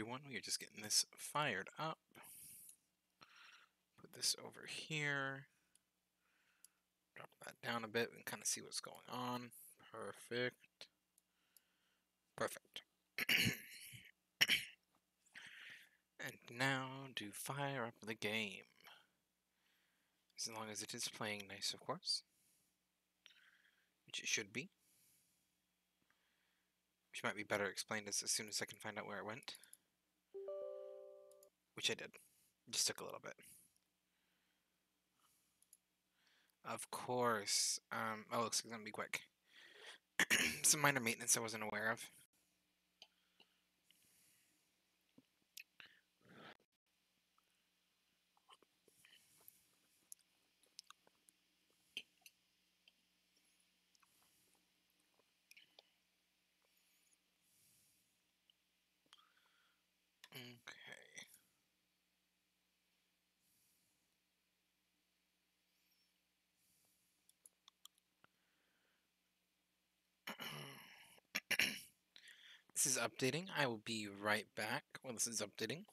everyone. We are just getting this fired up. Put this over here. Drop that down a bit and kind of see what's going on. Perfect. Perfect. And now do fire up the game. As long as it is playing nice, of course. Which it should be. Which might be better explained as soon as I can find out where it went. Which I did. It just took a little bit. Of course. Oh, looks like it's gonna be quick. Some minor maintenance I wasn't aware of. Okay. This is updating. I will be right back while this is updating.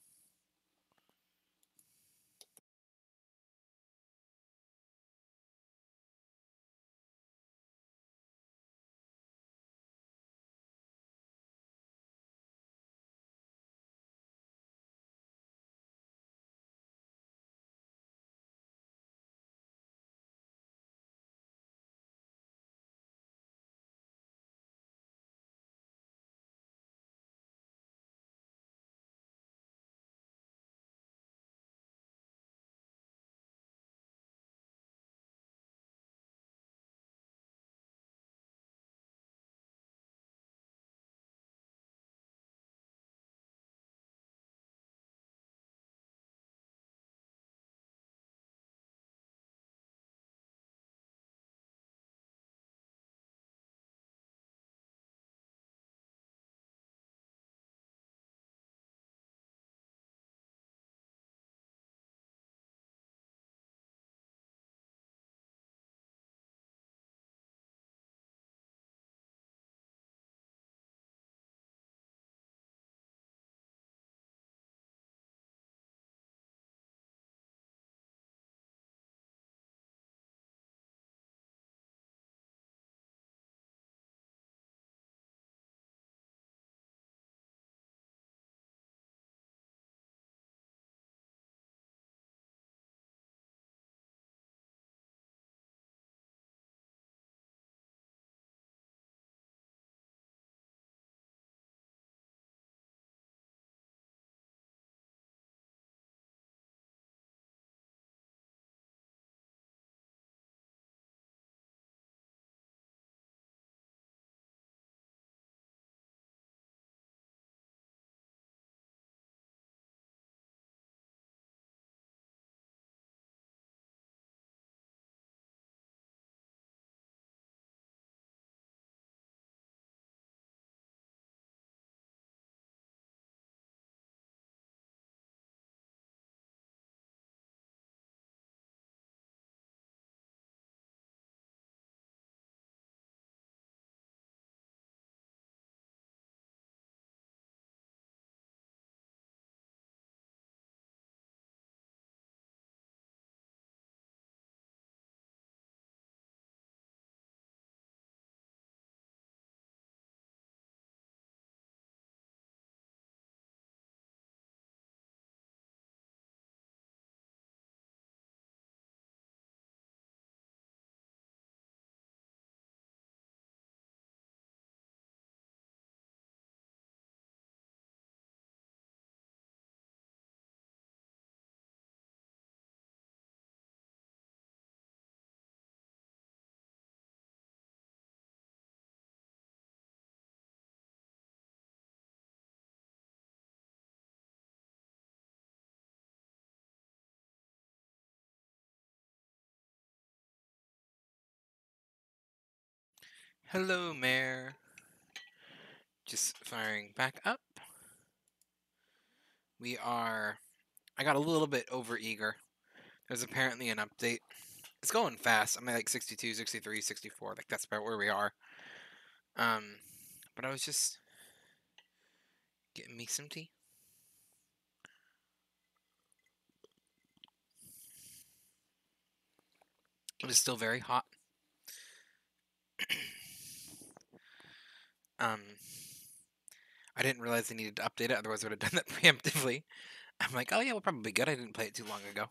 Hello, Mayor. Just firing back up. I got a little bit overeager. There's apparently an update. It's going fast. I'm at like 62, 63, 64. Like, that's about where we are. But I was just getting me some tea. It is still very hot. I didn't realize I needed to update it, otherwise I would have done that preemptively. I'm like, oh yeah, we'll probably be good. I didn't play it too long ago.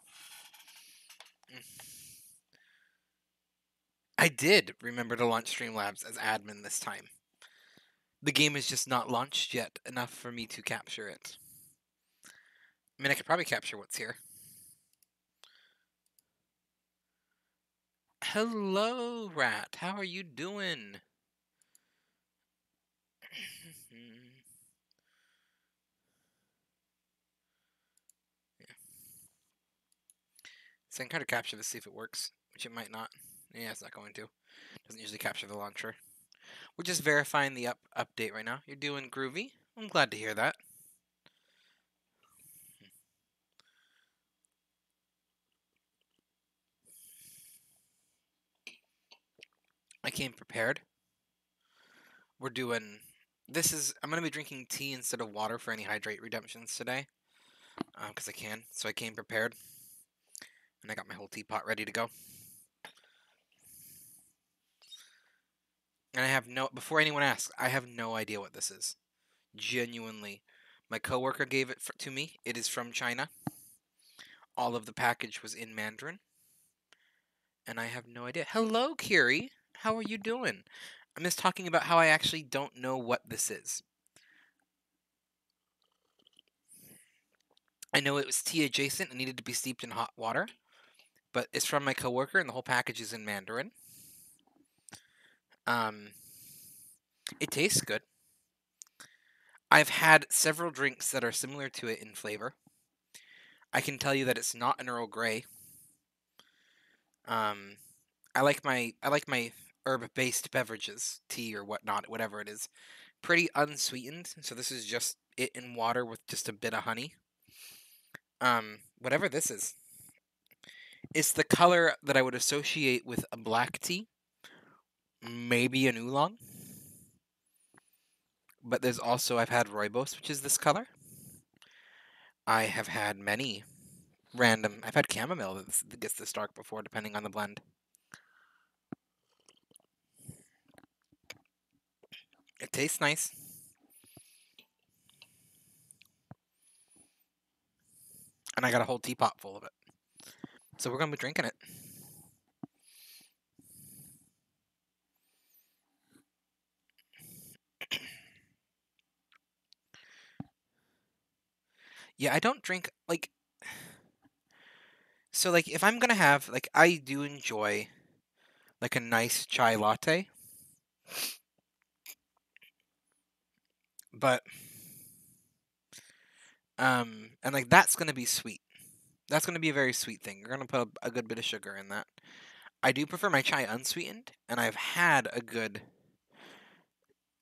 I did remember to launch Streamlabs as admin this time. The game is just not launched yet enough for me to capture it. I mean, I could probably capture what's here. Hello, Rat. How are you doing? So I can try to capture this, see if it works, which it might not. Yeah, it's not going to. Doesn't usually capture the launcher. We're just verifying the update right now. You're doing groovy. I'm glad to hear that. I came prepared. We're doing... I'm going to be drinking tea instead of water for any hydrate redemptions today. Because I can. So I came prepared. And I got my whole teapot ready to go. And I have before anyone asks, I have no idea what this is. Genuinely. My coworker gave it to me. It is from China. All of the package was in Mandarin. And I have no idea. Hello, Kiri. How are you doing? I'm just talking about how I actually don't know what this is. I know it was tea adjacent and needed to be steeped in hot water. But it's from my coworker and the whole package is in Mandarin. It tastes good. I've had several drinks that are similar to it in flavor. I can tell you that it's not an Earl Grey. I like my herb-based beverages, tea or whatnot, whatever it is, pretty unsweetened. So this is just it in water with just a bit of honey. Whatever this is, it's the color that I would associate with a black tea, maybe an oolong. But there's also I've had rooibos, which is this color. I have had many random. I've had chamomile that gets this dark before, depending on the blend. It tastes nice. And I got a whole teapot full of it. So we're going to be drinking it. Yeah, I don't drink, like... So, like, if I'm going to have... Like, I do enjoy, like, a nice chai latte. But... And, like, that's going to be sweet. That's going to be a very sweet thing. You're going to put a good bit of sugar in that. I do prefer my chai unsweetened, and I've had a good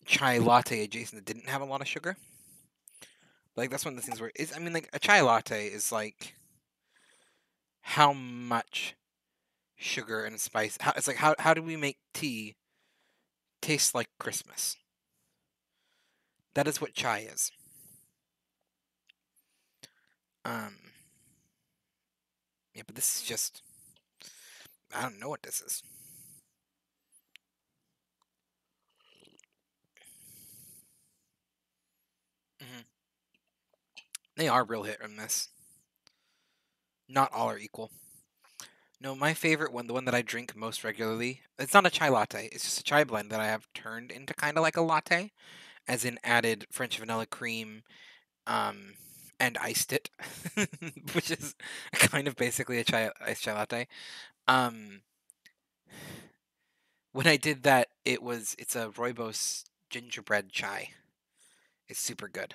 chai latte adjacent that didn't have a lot of sugar. Like, that's one of the things where... I mean, like, a chai latte is, like... How much sugar and spice... It's like, how do we make tea taste like Christmas? That is what chai is. Yeah, but this is just... I don't know what this is. They are real hit or miss. Not all are equal. No, my favorite one, the one that I drink most regularly, it's not a chai latte. It's just a chai blend that I have turned into kind of like a latte, as in added French vanilla cream, and iced it, which is kind of basically a iced chai latte. When I did that, it's a rooibos gingerbread chai. It's super good.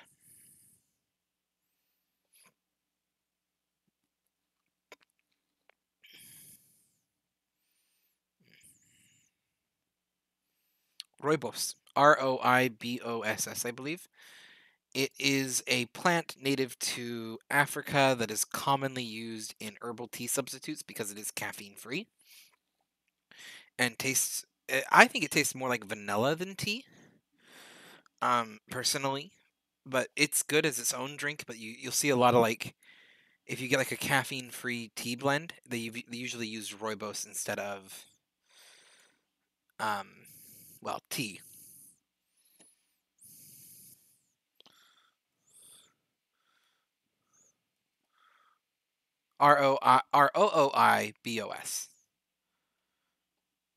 Rooibos. Roiboss, I believe. It is a plant native to Africa that is commonly used in herbal tea substitutes because it is caffeine free. And tastes, I think it tastes more like vanilla than tea, personally. But it's good as its own drink, but you'll see a lot of, like, if you get like a caffeine-free tea blend, they usually use rooibos instead of well, tea. Roooibos.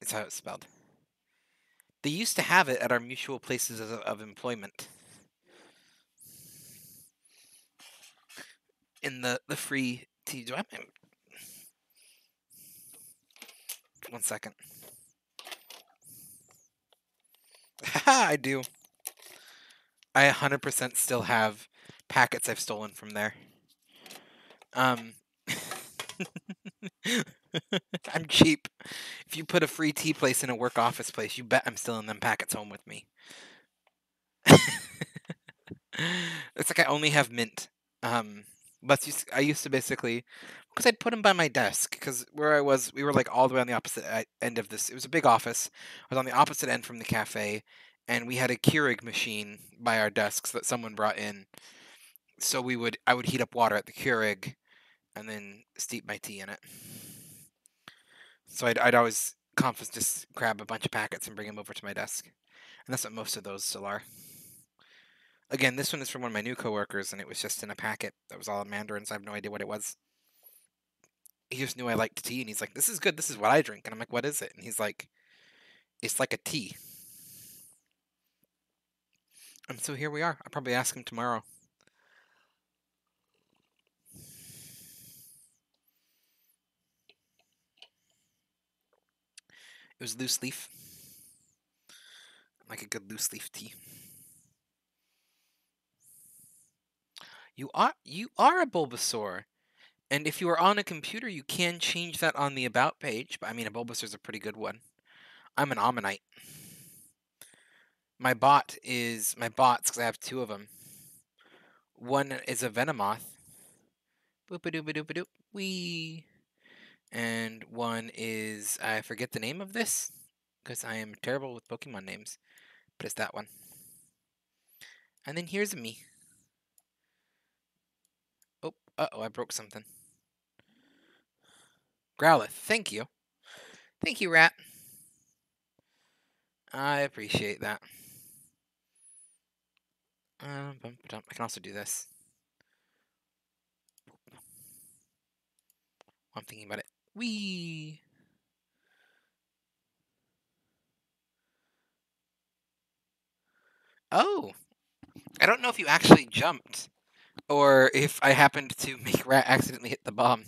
That's how it's spelled. They used to have it at our mutual places of employment. In the free tea. Do I have 1 second? Haha, I do. I 100% still have packets I've stolen from there. I'm cheap. If you put a free tea place in a work office place, you bet I'm stealing them packets home with me. It's like I only have mint. But I used to basically, because I'd put them by my desk, because where I was, we were like all the way on the opposite end of this. It was a big office. I was on the opposite end from the cafe, and we had a Keurig machine by our desks that someone brought in. So I would heat up water at the Keurig, and then steep my tea in it. So I'd always just grab a bunch of packets and bring them over to my desk, and that's what most of those still are. Again, this one is from one of my new coworkers, and it was just in a packet that was all in Mandarin, so I have no idea what it was. He just knew I liked tea, and he's like, "This is good. This is what I drink." And I'm like, "What is it?" And he's like, "It's like a tea." And so here we are. I'll probably ask him tomorrow. It was loose leaf. I like a good loose leaf tea. You are a Bulbasaur. And if you are on a computer, you can change that on the About page. But I mean, a Bulbasaur is a pretty good one. I'm an Ammonite. My bots, because I have two of them. One is a Venomoth. Boop-a-doop-a-doop-a-doop. Wee. And one is, I forget the name of this, because I am terrible with Pokemon names. But it's that one. And then here's me. Oh, uh-oh, I broke something. Growlithe, thank you. Thank you, Rat. I appreciate that. I can also do this. I'm thinking about it. Whee! Oh! I don't know if you actually jumped, or if I happened to make Rat accidentally hit the bomb.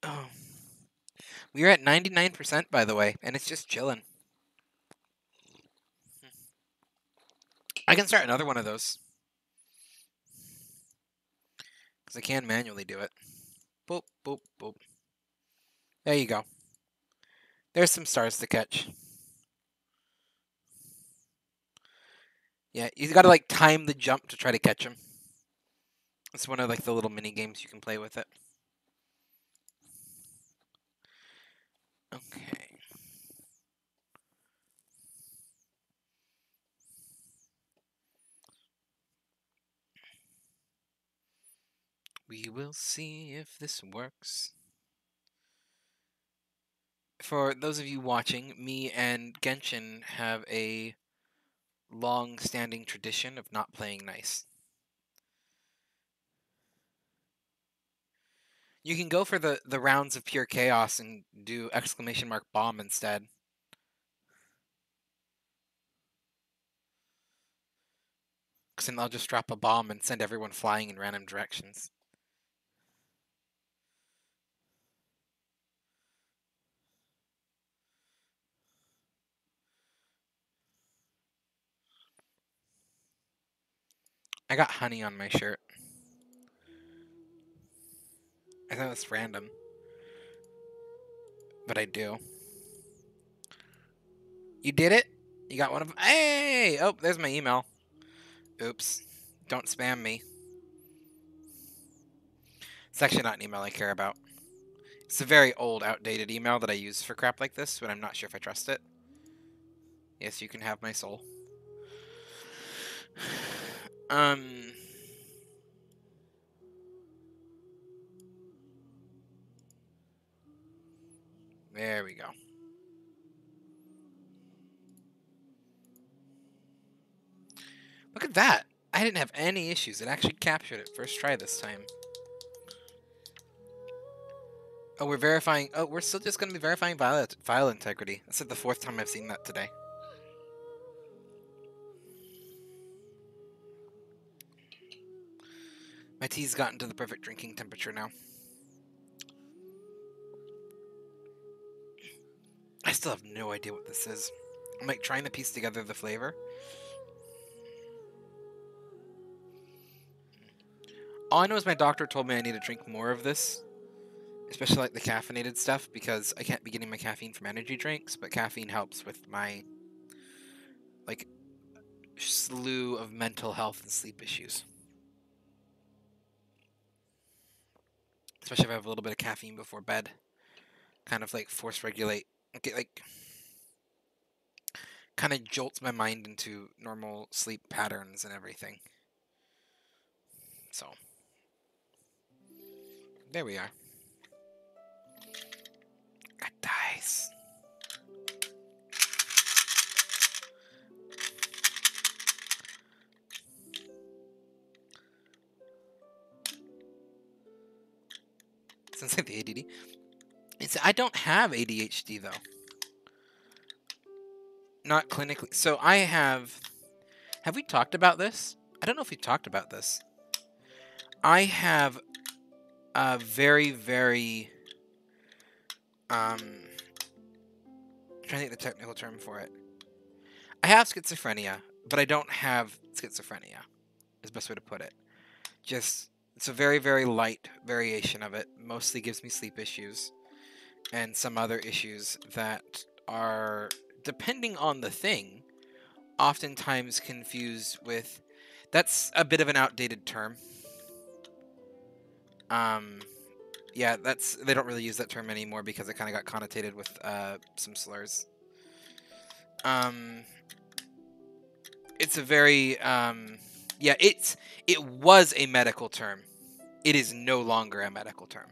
Oh. We are at 99%, by the way, and it's just chilling. I can start another one of those. Because I can manually do it. Boop, boop, boop. There you go. There's some stars to catch. Yeah, you gotta like time the jump to try to catch them. It's one of like the little mini games you can play with it. Okay. We will see if this works. For those of you watching, me and Genshin have a long-standing tradition of not playing nice. You can go for the rounds of pure chaos and do exclamation mark bomb instead. Because then I'll just drop a bomb and send everyone flying in random directions. I got honey on my shirt. I thought it was random. But I do. You did it? You got one of them? Hey! Oh, there's my email. Oops. Don't spam me. It's actually not an email I care about. It's a very old, outdated email that I use for crap like this, but I'm not sure if I trust it. Yes, you can have my soul. Um. There we go. Look at that. I didn't have any issues. It actually captured it first try this time. Oh, we're verifying. Oh, we're still just going to be verifying file integrity. That's like the 4th time I've seen that today. My tea's gotten to the perfect drinking temperature now. I still have no idea what this is. I'm like trying to piece together the flavor. All I know is my doctor told me I need to drink more of this, especially like the caffeinated stuff, because I can't be getting my caffeine from energy drinks, but caffeine helps with my like slew of mental health and sleep issues. Especially if I have a little bit of caffeine before bed. Kind of like force regulate, like kind of jolts my mind into normal sleep patterns and everything. So, there we are. Got dice. Sounds like the ADD. I don't have ADHD though. Not clinically. So I have. Have we talked about this? I don't know if we talked about this. I have a very, very. I'm trying to think the technical term for it. I have schizophrenia, but I don't have schizophrenia. Is the best way to put it. Just it's a very, very light variation of it. Mostly gives me sleep issues and some other issues that are, depending on the thing, oftentimes confused with. That's a bit of an outdated term. Yeah, they don't really use that term anymore because it kind of got connotated with some slurs. It's a very yeah, it was a medical term. It is no longer a medical term.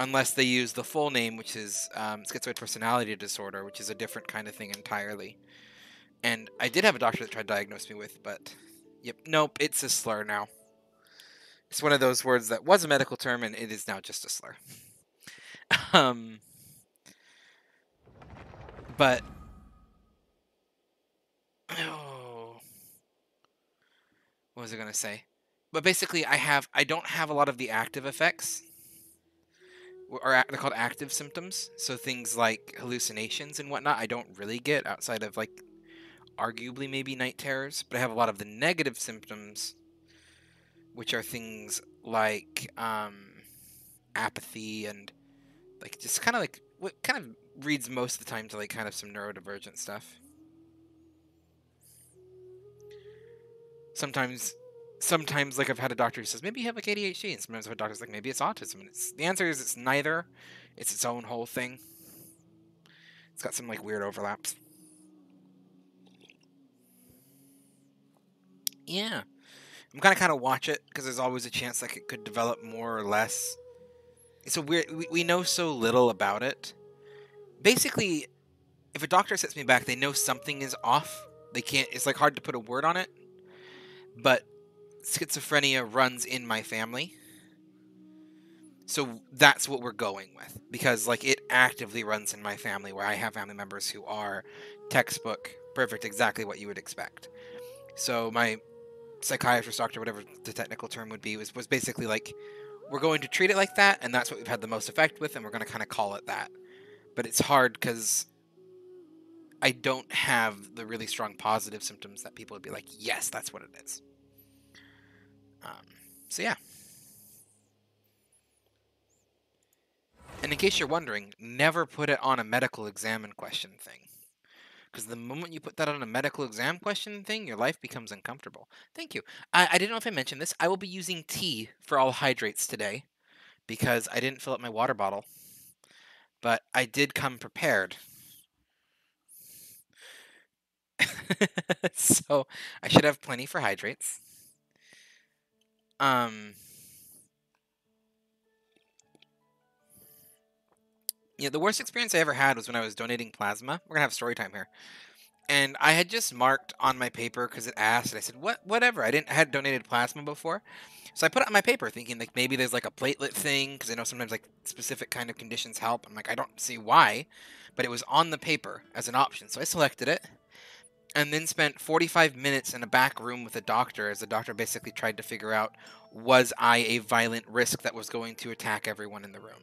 Unless they use the full name, which is schizoid personality disorder, which is a different kind of thing entirely. And I did have a doctor that tried to diagnose me with, but yep, nope, it's a slur now. It's one of those words that was a medical term, and it is now just a slur. But oh, what was I gonna say? But basically, I don't have a lot of the active effects, or they're called active symptoms. So things like hallucinations and whatnot, I don't really get outside of like arguably maybe night terrors. But I have a lot of the negative symptoms, which are things like apathy and like just kind of like what kind of reads most of the time to like kind of some neurodivergent stuff. Sometimes like I've had a doctor who says maybe you have like ADHD, and sometimes I've had doctors like maybe it's autism, and the answer is it's neither. It's its own whole thing. It's got some like weird overlaps. Yeah, I'm gonna kind of watch it because there's always a chance like it could develop more or less. It's a weird. We know so little about it. Basically, if a doctor sets me back, they know something is off. They can't. It's like hard to put a word on it, but schizophrenia runs in my family. So that's what we're going with, because like it actively runs in my family, where I have family members who are textbook perfect, exactly what you would expect. So my psychiatrist, doctor, whatever the technical term would be, was basically like, we're going to treat it like that, and that's what we've had the most effect with, and we're going to kind of call it that. But it's hard because I don't have the really strong positive symptoms that people would be like, yes, that's what it is. So yeah. And in case you're wondering, never put it on a medical exam and question thing. Because the moment you put that on a medical exam question thing, your life becomes uncomfortable. Thank you. I didn't know if I mentioned this. I will be using tea for all hydrates today because I didn't fill up my water bottle. But I did come prepared. So I should have plenty for hydrates. Yeah, the worst experience I ever had was when I was donating plasma. We're gonna have story time here. And I had just marked on my paper because it asked, and I said, whatever. I had donated plasma before. So I put it on my paper thinking like maybe there's like a platelet thing because I know sometimes like specific kind of conditions help. I'm like, I don't see why, but it was on the paper as an option. So I selected it and then spent 45 minutes in a back room with a doctor as the doctor basically tried to figure out, was I a violent risk that was going to attack everyone in the room?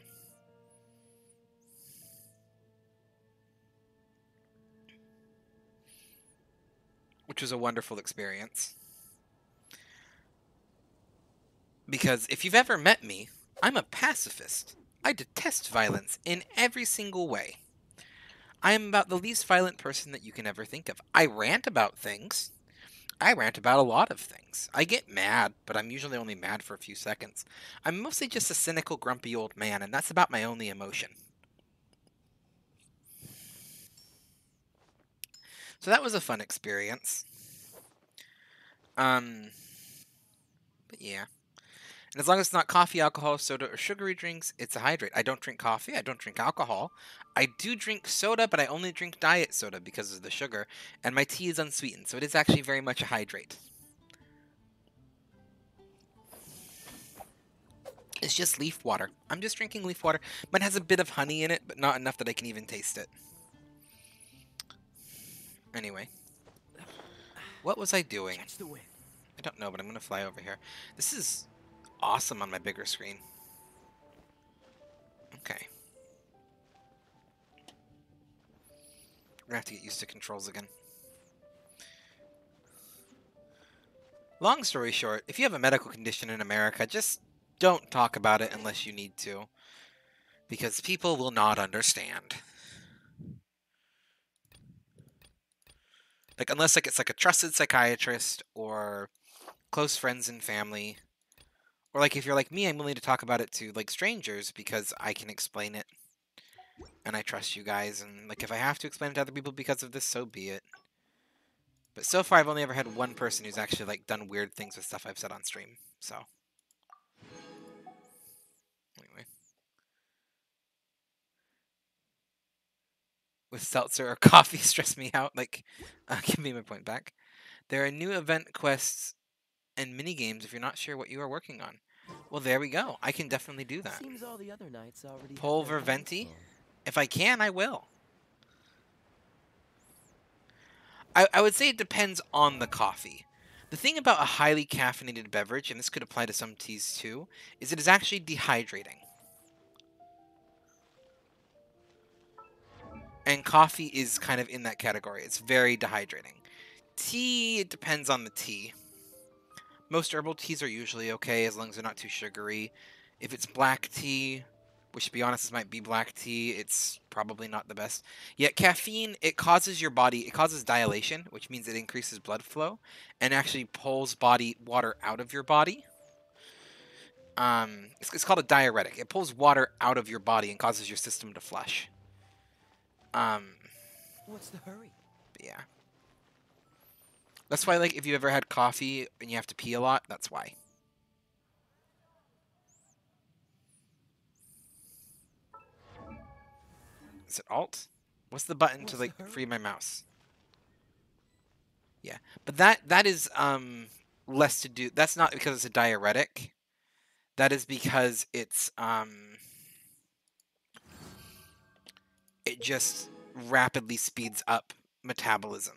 Which was a wonderful experience. Because if you've ever met me, I'm a pacifist. I detest violence in every single way. I am about the least violent person that you can ever think of. I rant about things. I rant about a lot of things. I get mad, but I'm usually only mad for a few seconds. I'm mostly just a cynical, grumpy old man, and that's about my only emotion. So that was a fun experience. But yeah. And as long as it's not coffee, alcohol, soda, or sugary drinks, it's a hydrate. I don't drink coffee. I don't drink alcohol. I do drink soda, but I only drink diet soda because of the sugar. And my tea is unsweetened, so it is actually very much a hydrate. It's just leaf water. I'm just drinking leaf water. Mine has a bit of honey in it, but not enough that I can even taste it. Anyway. What was I doing? I don't know, but I'm going to fly over here. This is awesome on my bigger screen. Okay. We're going to have to get used to controls again. Long story short, if you have a medical condition in America, just don't talk about it unless you need to. Because people will not understand. Like, unless like it's like a trusted psychiatrist or close friends and family. Or like if you're like me, I'm willing to talk about it to like strangers because I can explain it. And I trust you guys, and like if I have to explain it to other people because of this, so be it. But so far I've only ever had one person who's actually like done weird things with stuff I've said on stream. So anyway. With seltzer or coffee stress me out, like give me my point back. There are new event quests and mini games if you're not sure what you are working on. Well, there we go. I can definitely do that. Seems all the other knights already Pulver Venti. If I can, I will. I would say it depends on the coffee. The thing about a highly caffeinated beverage, and this could apply to some teas too, is it is actually dehydrating. And coffee is kind of in that category. It's very dehydrating. Tea, it depends on the tea. Most herbal teas are usually okay as long as they're not too sugary. If it's black tea, which to be honest, this might be black tea, it's probably not the best. Yet caffeine, it causes your body, it causes dilation, which means it increases blood flow and actually pulls body water out of your body. It's called a diuretic. It pulls water out of your body and causes your system to flush. What's the hurry? Yeah. That's why, like, if you ever had coffee and you have to pee a lot, that's why. Is it Alt? What's the button to, like, free my mouse? Yeah. But that is, less to do. That's not because it's a diuretic. That is because it's, it just rapidly speeds up metabolism.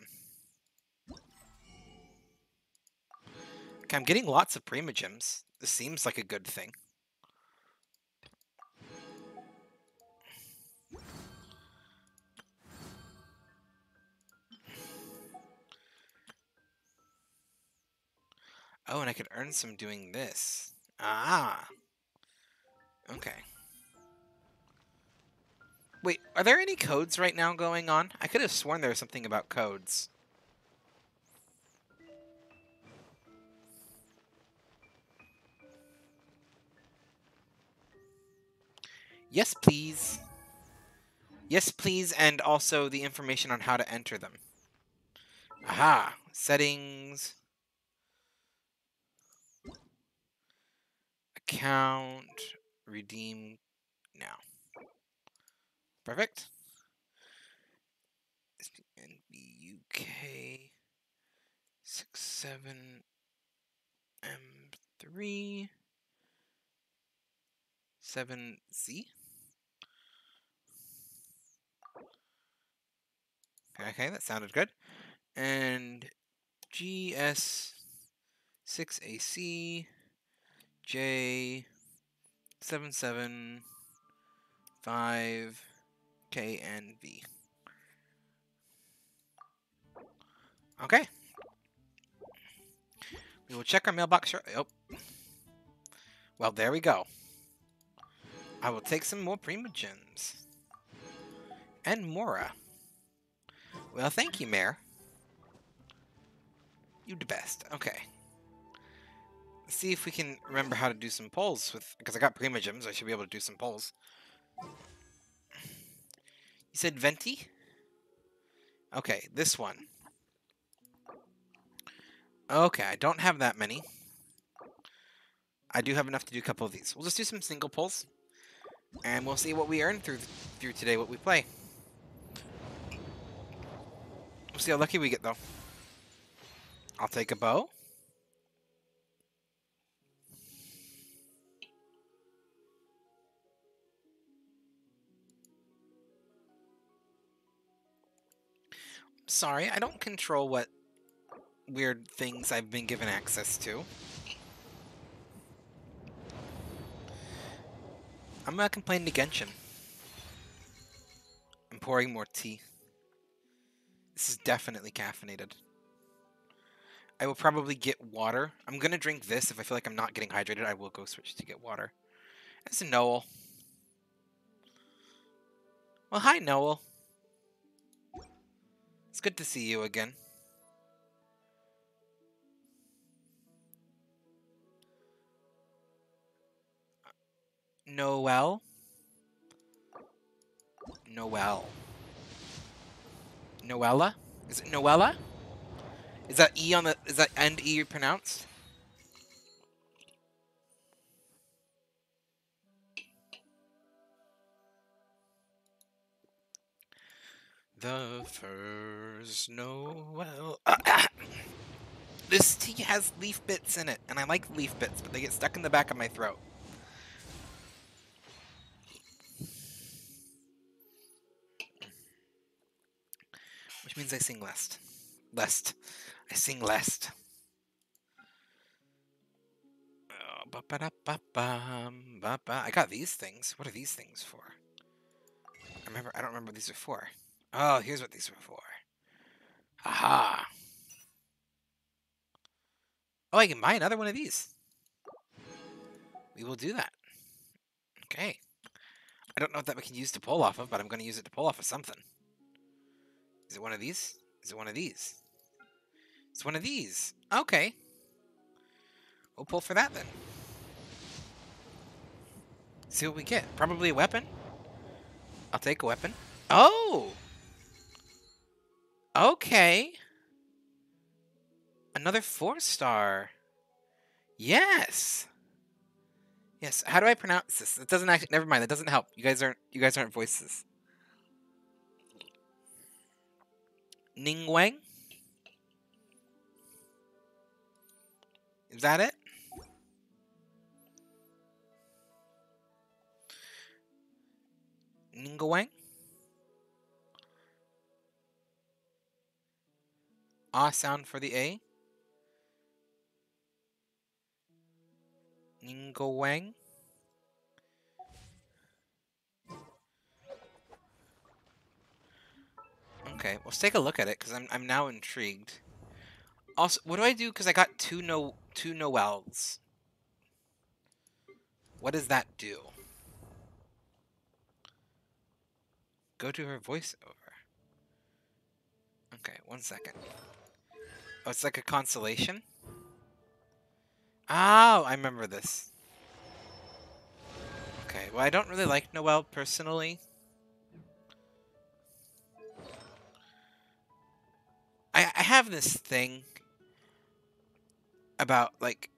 Okay, I'm getting lots of Primogems. This seems like a good thing. Oh, and I could earn some doing this. Ah. Okay. Wait, are there any codes right now going on? I could have sworn there was something about codes. Yes, please. Yes, please, and also the information on how to enter them. Aha! Settings. Account. Redeem now. Perfect. NBUK 67M3 7Z. Okay, that sounded good. And GS6AC J775KNV. Okay. We will check our mailbox shortly. Oh. Well, there we go. I will take some more Prima Gems. And Mora. Well, thank you, Mayor. You the best. Okay. Let's see if we can remember how to do some polls with, because I got Prima Gems, I should be able to do some polls. You said Venti? Okay, this one. Okay, I don't have that many. I do have enough to do a couple of these. We'll just do some single polls, and we'll see what we earn through today, what we play. We'll see how lucky we get, though. I'll take a bow. Sorry, I don't control what weird things I've been given access to. I'm gonna complain to Genshin. I'm pouring more tea. This is definitely caffeinated. I will probably get water. I'm gonna drink this. If I feel like I'm not getting hydrated, I will go switch to get water. That's Noel. Well, hi, Noel. It's good to see you again. Noel? Noel. Noella? Is it Noella? Is that E on the... Is that end E pronounced? The first Noel... This tea has leaf bits in it, and I like leaf bits, but they get stuck in the back of my throat. Which means I sing less. I sing less. I got these things. What are these things for? I don't remember what these are for. Oh, here's what these were for. Aha. Oh, I can buy another one of these. We will do that. Okay. I don't know what that we can use to pull off of, but I'm going to use it to pull off of something. Is it one of these? Is it one of these? It's one of these. Okay. We'll pull for that then. See what we get. Probably a weapon. I'll take a weapon. Oh! Okay. Another 4-star. Yes. Yes. How do I pronounce this? It doesn't actually. Never mind. That doesn't help. You guys aren't voices. Ningwang. Is that it? Ningwang. Ah sound for the A. Ningwang. Okay, let's take a look at it because I'm now intrigued. Also, what do I do? Because I got two Noels. What does that do? Go to her voiceover. Okay, 1 second. Oh, it's like a consolation? Oh, I remember this. Okay, well, I don't really like Noelle personally. I have this thing about, like,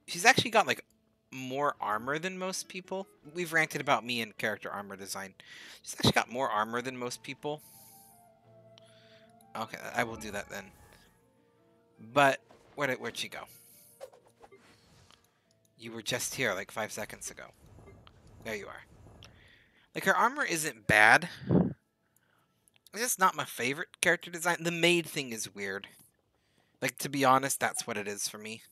she's actually got, like, more armor than most people. We've ranted about me and character armor design. She's actually got more armor than most people. Okay, I will do that then. But, where'd she go? You were just here, like, 5 seconds ago. There you are. Like, her armor isn't bad. It's just not my favorite character design. The maid thing is weird. Like, to be honest, that's what it is for me.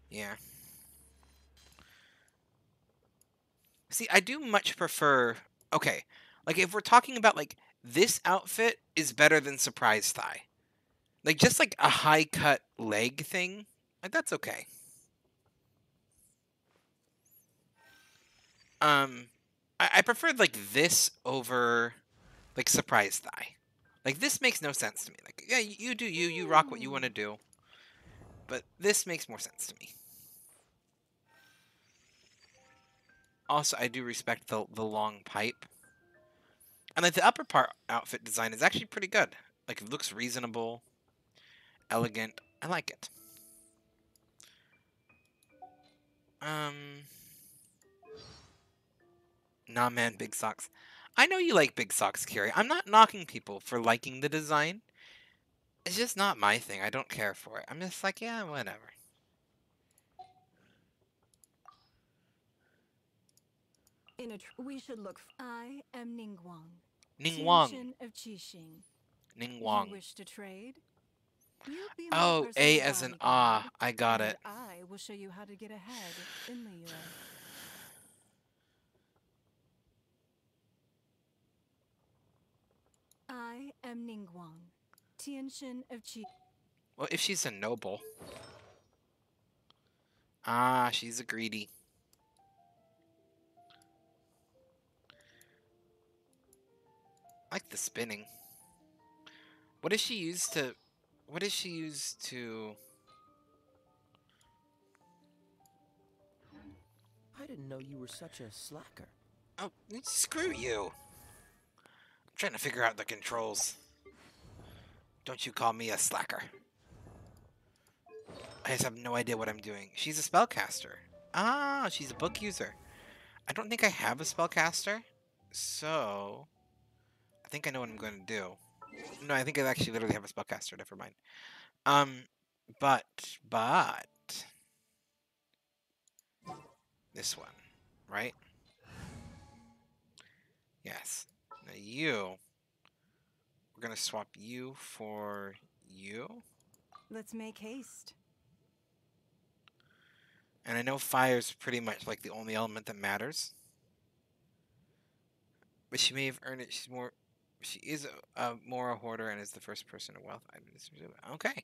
Yeah. See, I do much prefer... Okay, like, if we're talking about, like, this outfit is better than Surprise Thigh. Like, just, like, a high-cut leg thing, like, that's okay. I preferred, like, this over, like, Surprise Thigh. Like, this makes no sense to me. Like, yeah, you do you. You rock what you want to do. But this makes more sense to me. Also, I do respect the long pipe. And, like, the upper part outfit design is actually pretty good. Like, it looks reasonable, elegant. I like it. Nah, man, big socks. I know you like big socks, Kiri. I'm not knocking people for liking the design. It's just not my thing. I don't care for it. I'm just like, yeah, whatever. We should look. I am Ningguang. Ningguang. Tianxian of Qixing. Ningguang. You wish to trade? You be my Oh, personal A as in bodyguard, ah. I got and it. I will show you how to get ahead in Liyue. I am Ningguang. Tianxian of Qi. Well, if she's a noble. Ah, she's a greedy. I like the spinning. What does she use to... What does she use to... I didn't know you were such a slacker. Oh, screw you. I'm trying to figure out the controls. Don't you call me a slacker. I just have no idea what I'm doing. She's a spellcaster. Ah, she's a book user. I don't think I have a spellcaster. So... I think I know what I'm going to do. No, I think I actually literally have a spellcaster. Never mind. But... This one, right? Yes. Now you... We're going to swap you for you. Let's make haste. And I know fire's pretty much like the only element that matters. But she may have earned it. She is more a hoarder and is the first person to wealth. Okay.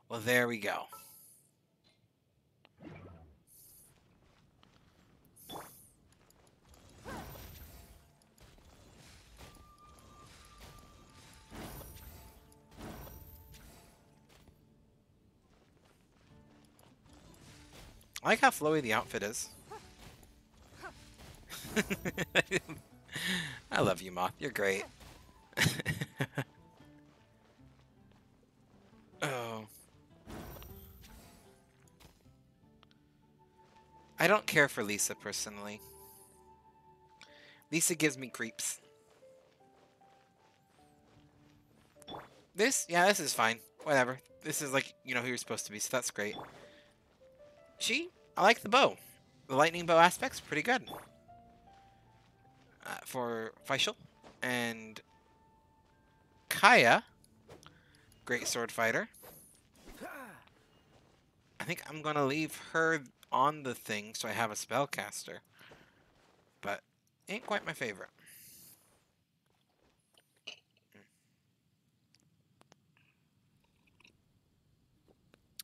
Well, there we go. I like how flowy the outfit is. I love you, Moth. You're great. Oh. I don't care for Lisa, personally. Lisa gives me creeps. This? Yeah, this is fine. Whatever. This is like, you know, who you're supposed to be, so that's great. I like the bow. The lightning bow aspect's pretty good. For Faisal. And Kaya, great sword fighter. I think I'm gonna leave her on the thing so I have a spellcaster. But ain't quite my favorite.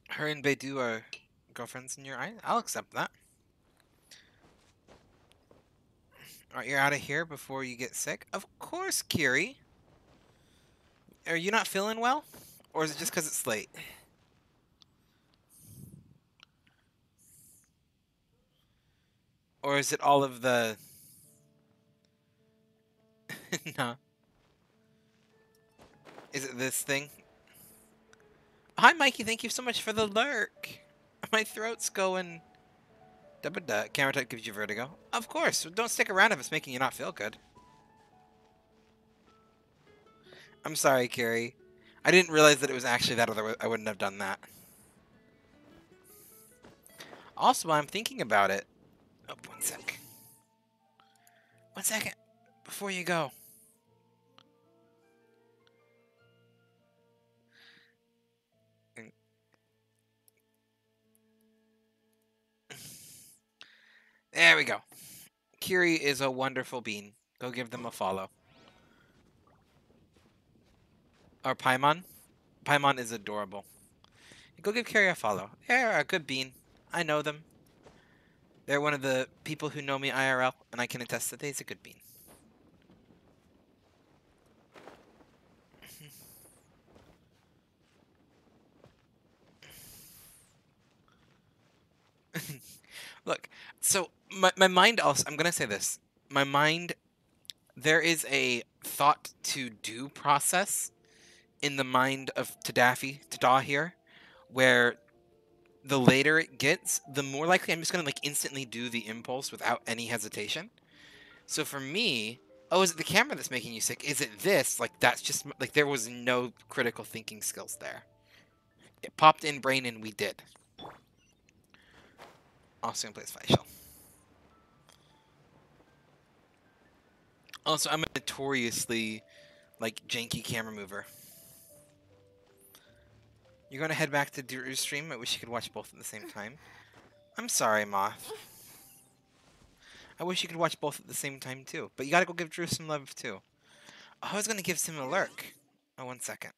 Her and Beidou are girlfriends in your eyes? I'll accept that. Alright, you're out of here before you get sick? Of course, Kiri. Are you not feeling well? Or is it just because it's late? Or is it all of the... No. Is it this thing? Hi, Mikey. Thank you so much for the lurk. My throat's going... Da-ba-da. Camera type gives you vertigo. Of course. Don't stick around if it's making you not feel good. I'm sorry, Carrie. I didn't realize that it was actually that, otherwise I wouldn't have done that. Also, I'm thinking about it. Oh, one sec. 1 second. Before you go. There we go. Kiri is a wonderful bean. Go give them a follow. Or Paimon. Paimon is adorable. Go give Kiri a follow. They're a good bean. I know them. They're one of the people who know me IRL, and I can attest that they's a good bean. Look, so my mind also, I'm going to say this. My mind, there is a thought to do process in the mind of Tada here, where the later it gets, the more likely I'm just going to like instantly do the impulse without any hesitation. So for me, oh, is it the camera that's making you sick? Is it this? Like, that's just, like, there was no critical thinking skills there. It popped in brain and we did. Also gonna play as facial. Also, I'm a notoriously, like, janky camera mover. You're gonna head back to Drew's stream? I wish you could watch both at the same time. I'm sorry, Moth. I wish you could watch both at the same time, too. But you gotta go give Drew some love, too. Oh, I was gonna give him a lurk. Oh, 1 second.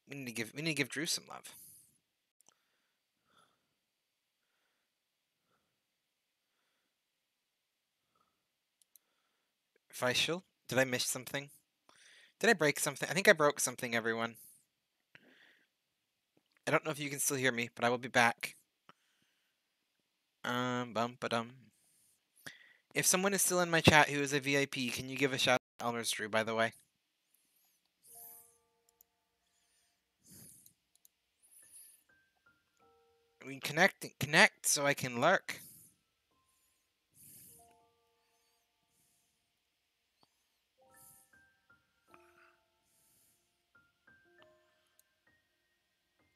We need to give Drew some love. Facial? Did I miss something? Did I break something? I think I broke something, everyone. I don't know if you can still hear me, but I will be back. Bum-ba-dum. If someone is still in my chat who is a VIP, can you give a shout out to Elmer's Drew, by the way? We connect so I can lurk.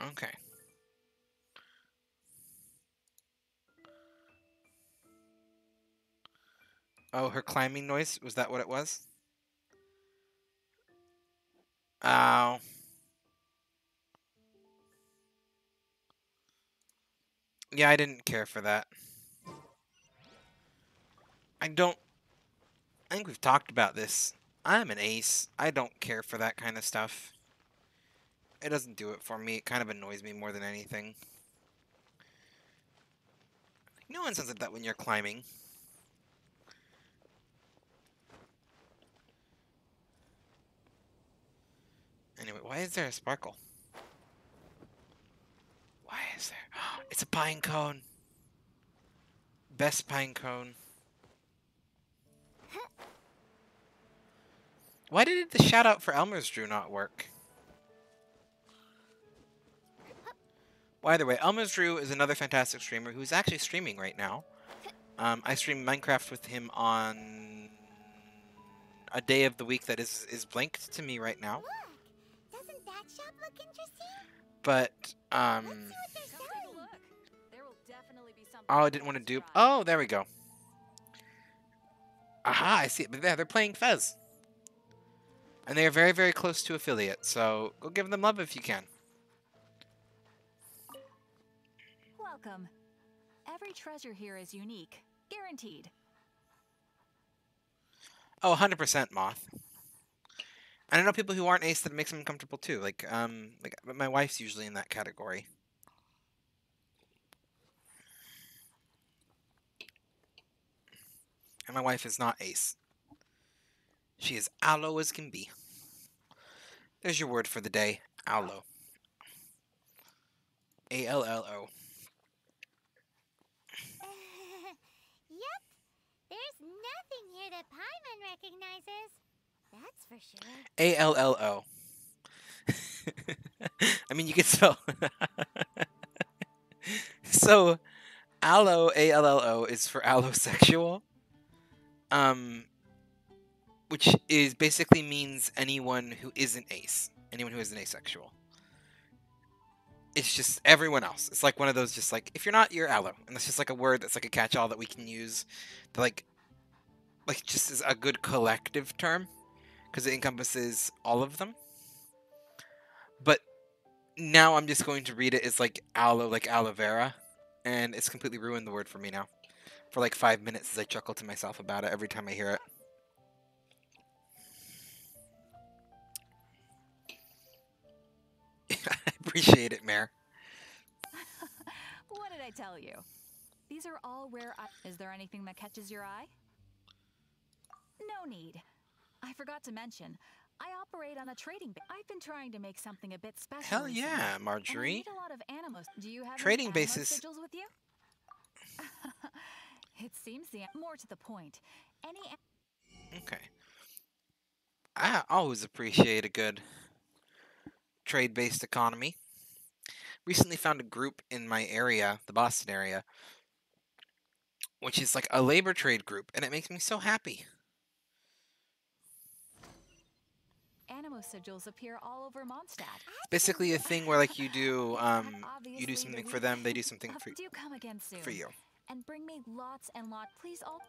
Okay. Oh, her climbing noise? Was that what it was? Oh. Yeah, I didn't care for that. I think we've talked about this. I'm an ace. I don't care for that kind of stuff. It doesn't do it for me. It kind of annoys me more than anything. No one says that when you're climbing. Anyway, why is there a sparkle? Why is there? It's a pine cone. Best pine cone. Why did the shout out for Elmer's Drew not work? Well, either way, Elmer's Drew is another fantastic streamer who's actually streaming right now. I stream Minecraft with him on a day of the week that is blinked to me right now. Look, doesn't that shop look interesting? But, Let's see what they're selling. There will definitely be something. oh, I didn't want to dupe. Oh, there we go. Aha, I see it. But they're playing Fez. And they are very, very close to affiliate, so go give them love if you can. Welcome. Every treasure here is unique, guaranteed. Oh, 100% Moth. And I know people who aren't ace that it makes them uncomfortable too. Like my wife's usually in that category. And my wife is not ace. She is aloe as can be. There's your word for the day. Aloe. A-L-L-O. that Paimon recognizes. That's for sure. ALLO. I mean, you can spell. So, allo, ALLO, is for allosexual. Which is basically means anyone who isn't ace. Anyone who isn't asexual. It's just everyone else. It's like one of those just like, if you're not, you're allo. And that's just like a word that's like a catch-all that we can use to like just as a good collective term. Because it encompasses all of them. But now I'm just going to read it as like aloe, like aloe vera. And it's completely ruined the word for me now. For like 5 minutes as I chuckle to myself about it every time I hear it. I appreciate it, Mare. What did I tell you? These are all rare. Is there anything that catches your eye? No need. I forgot to mention, I operate on a trading base. I've been trying to make something a bit special. Hell recently, yeah, and I Marjorie. need a lot of animals. Do you have Trading any bases. sigils with you? It seems more to the point. Okay. I always appreciate a good trade-based economy. Recently found a group in my area, the Boston area, which is like a labor trade group, and it makes me so happy. Animo sigils appear all over Mondstadt. It's basically a thing where like you do something for them, they do something Do come again soon for you. and bring me lots and lots. Please all.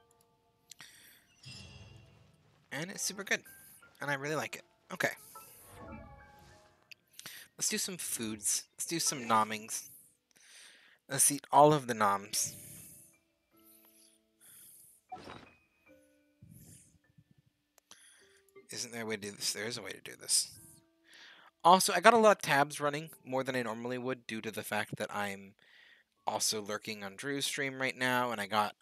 And it's super good. And I really like it. Okay. Let's do some foods. Let's do some nommings. Let's eat all of the noms. Isn't there a way to do this? There is a way to do this. Also, I got a lot of tabs running, more than I normally would, due to the fact that I'm also lurking on Drew's stream right now, and I got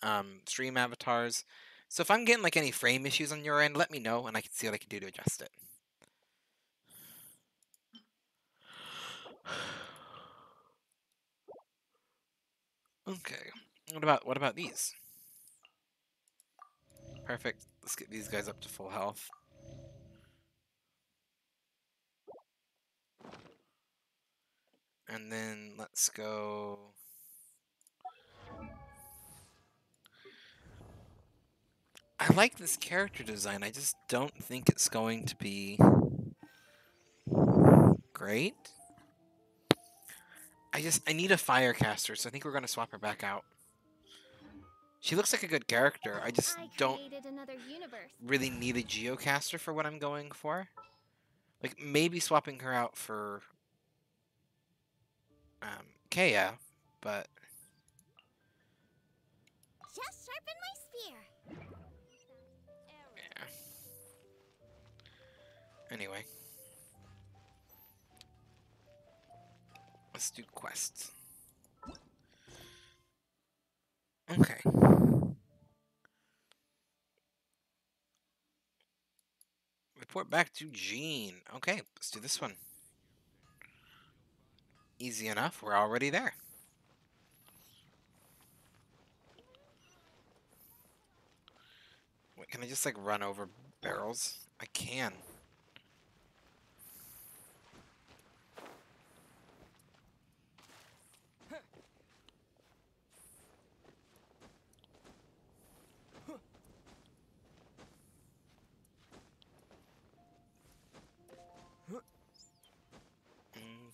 stream avatars. So if I'm getting like any frame issues on your end, let me know, and I can see what I can do to adjust it. Okay. What about these? Perfect. Let's get these guys up to full health. And then let's go. I like this character design. I just don't think it's going to be great. I need a firecaster, so I think we're gonna swap her back out. She looks like a good character. I just don't another universe. really need a geocaster for what I'm going for. Like maybe swapping her out for Kea, but Just sharpen my spear. yeah. Anyway. Let's do quests. Okay. Report back to Jean. Okay, let's do this one. Easy enough, we're already there. Wait, can I just like run over barrels? I can.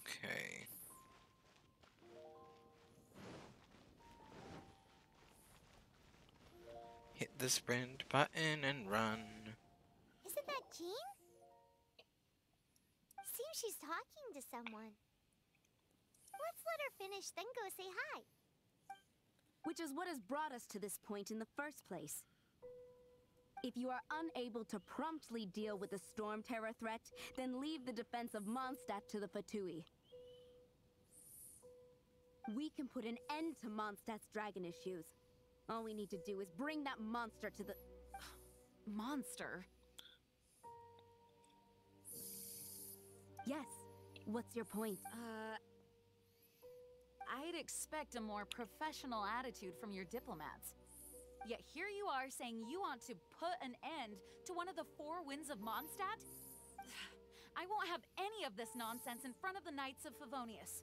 Okay. Hit the sprint button and run. Isn't that Jean? Seems she's talking to someone. Let's let her finish, then go say hi. Which is what has brought us to this point in the first place. If you are unable to promptly deal with the Storm Terror threat, then leave the defense of Mondstadt to the Fatui. We can put an end to Mondstadt's dragon issues. All we need to do is bring that monster to the... Monster? Yes. What's your point? I'd expect a more professional attitude from your diplomats. Yet here you are saying you want to put an end to one of the four winds of Mondstadt? I won't have any of this nonsense in front of the Knights of Favonius.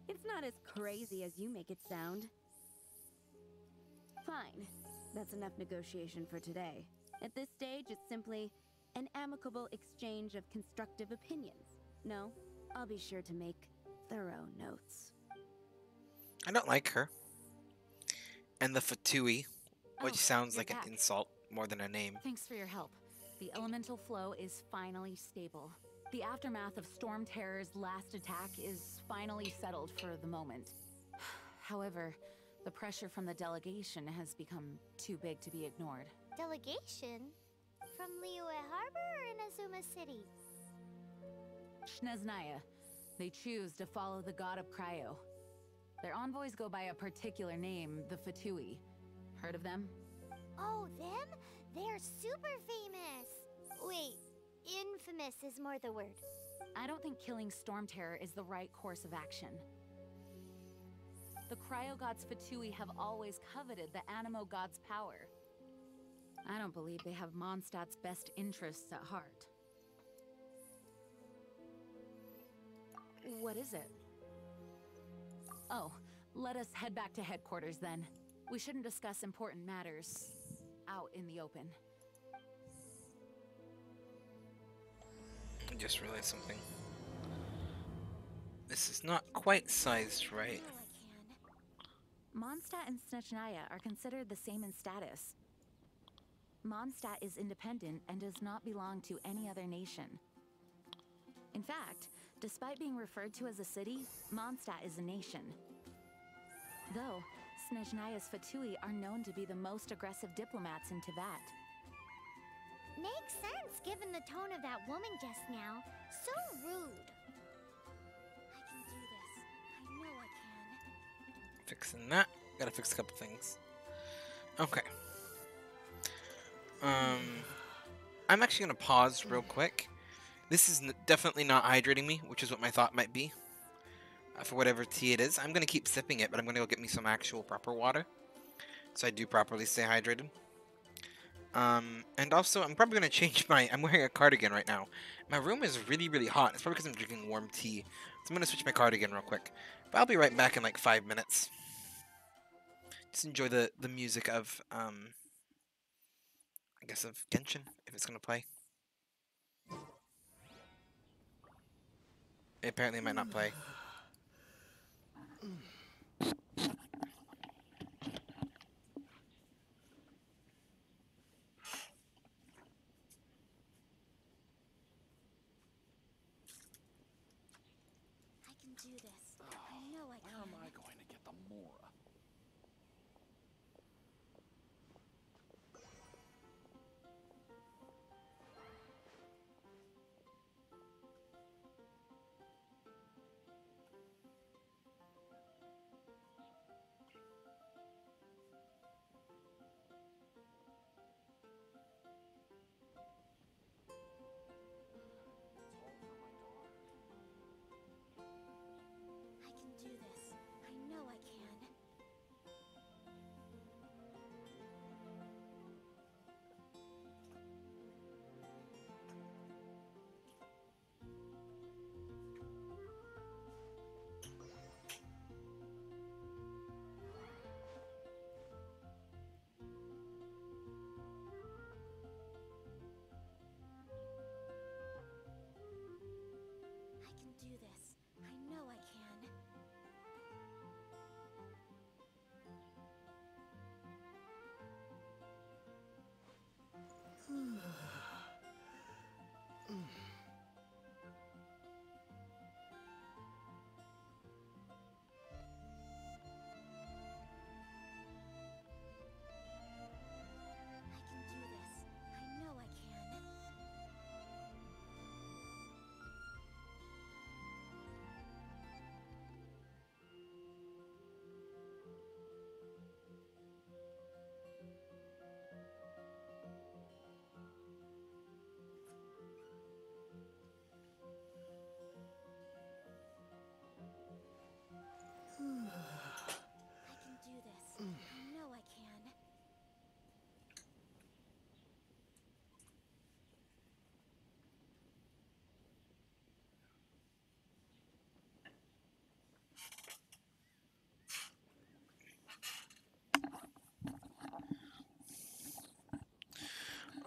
It's not as crazy as you make it sound. Fine. That's enough negotiation for today. At this stage, it's simply an amicable exchange of constructive opinions. No, I'll be sure to make thorough notes. I don't like her. And the Fatui, which Oh, sounds you're like an back. insult more than a name. Thanks for your help. The elemental flow is finally stable. The aftermath of Storm Terror's last attack is finally settled for the moment. However, the pressure from the delegation has become too big to be ignored. Delegation? From Liyue Harbor or Inazuma City? Sneznaya. They choose to follow the god of Cryo. Their envoys go by a particular name, the Fatui. Heard of them? Oh, them? They're super famous! Wait, infamous is more the word. I don't think killing Storm Terror is the right course of action. The Cryo God's Fatui have always coveted the Animo God's power. I don't believe they have Mondstadt's best interests at heart. What is it? Oh, let us head back to headquarters then. We shouldn't discuss important matters out in the open. I just realized something. This is not quite sized right. Mondstadt and Snezhnaya are considered the same in status. Mondstadt is independent and does not belong to any other nation. In fact, despite being referred to as a city, Mondstadt is a nation. Though, Snezhnaya's Fatui are known to be the most aggressive diplomats in Tibet. Makes sense given the tone of that woman just now. So rude. I can do this. I know I can. Fixing that. Gotta fix a couple things. Okay. I'm actually gonna pause real quick. This is definitely not hydrating me, which is what my thought might be. For whatever tea it is. I'm gonna keep sipping it, but I'm gonna go get me some actual proper water. So I do properly stay hydrated. And also, I'm probably gonna change my... I'm wearing a cardigan right now. My room is really, really hot. It's probably because I'm drinking warm tea. So I'm gonna switch my cardigan real quick. But I'll be right back in like 5 minutes. Just enjoy the music of, I guess of Genshin, if it's gonna play. Apparently it might not play. I can do this. I know I can. Where am I going to get the Mora? I can do this. I know I can.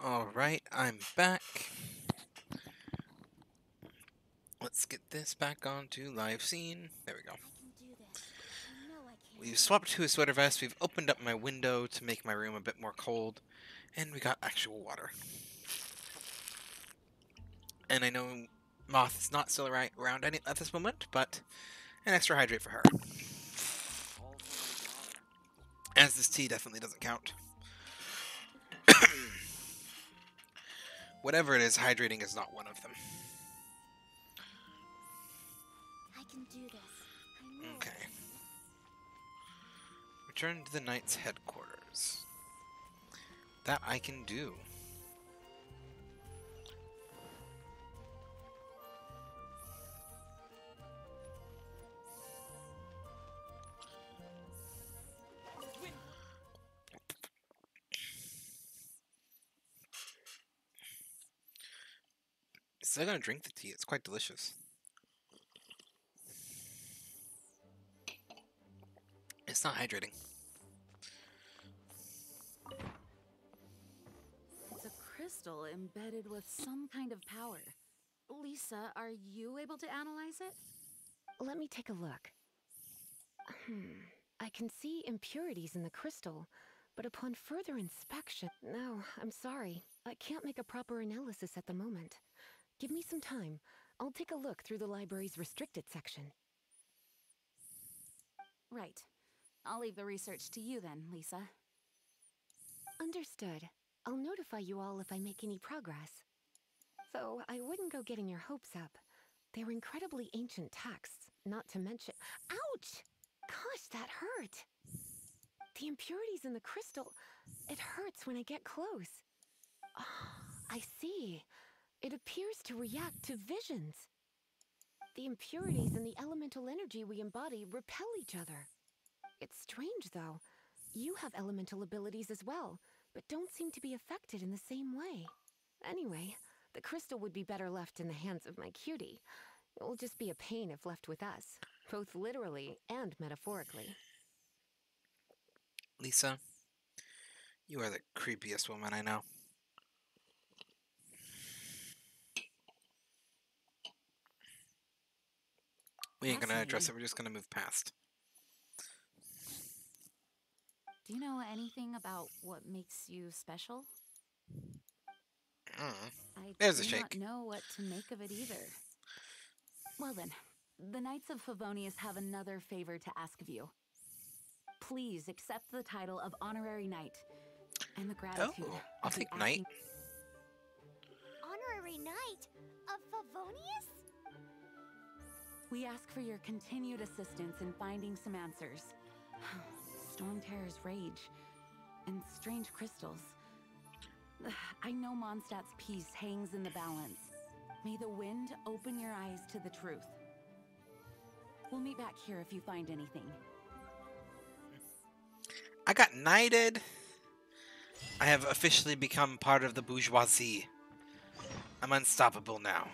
Alright, I'm back. Let's get this back onto live scene. There we go. I can do this. I know I can. We've swapped to a sweater vest, we've opened up my window to make my room a bit more cold, and we got actual water. And I know Moth is not still around at this moment, but an extra hydrate for her. As this tea definitely doesn't count. Whatever it is, hydrating is not one of them. I can do this. I know. I Okay. can. Return to the Knight's headquarters. That I can do. Still gonna drink the tea, it's quite delicious. It's not hydrating. It's a crystal embedded with some kind of power. Lisa, are you able to analyze it? Let me take a look. I can see impurities in the crystal, but upon further inspection... No, I'm sorry. I can't make a proper analysis at the moment. Give me some time. I'll take a look through the library's restricted section. Right. I'll leave the research to you then, Lisa. Understood. I'll notify you all if I make any progress. Though I wouldn't go getting your hopes up. They're incredibly ancient texts, not to mention... Ouch! Gosh, that hurt! The impurities in the crystal... It hurts when I get close. Oh, I see. It appears to react to visions. The impurities and the elemental energy we embody repel each other. It's strange, though. You have elemental abilities as well, but don't seem to be affected in the same way. Anyway, the crystal would be better left in the hands of my cutie. It will just be a pain if left with us, both literally and metaphorically. Lisa, you are the creepiest woman I know. We ain't gonna address it, we're just gonna move past. Do you know anything about what makes you special? I There's a do shake. not know what to make of it either. Well then, the Knights of Favonius have another favor to ask of you. Please accept the title of Honorary Knight and the gratitude. Oh, I'll of the take Knight. Honorary Knight of Favonius? We ask for your continued assistance in finding some answers. Storm Terror's rage and strange crystals. I know Mondstadt's peace hangs in the balance. May the wind open your eyes to the truth. We'll meet back here if you find anything. I got knighted. I have officially become part of the bourgeoisie. I'm unstoppable now.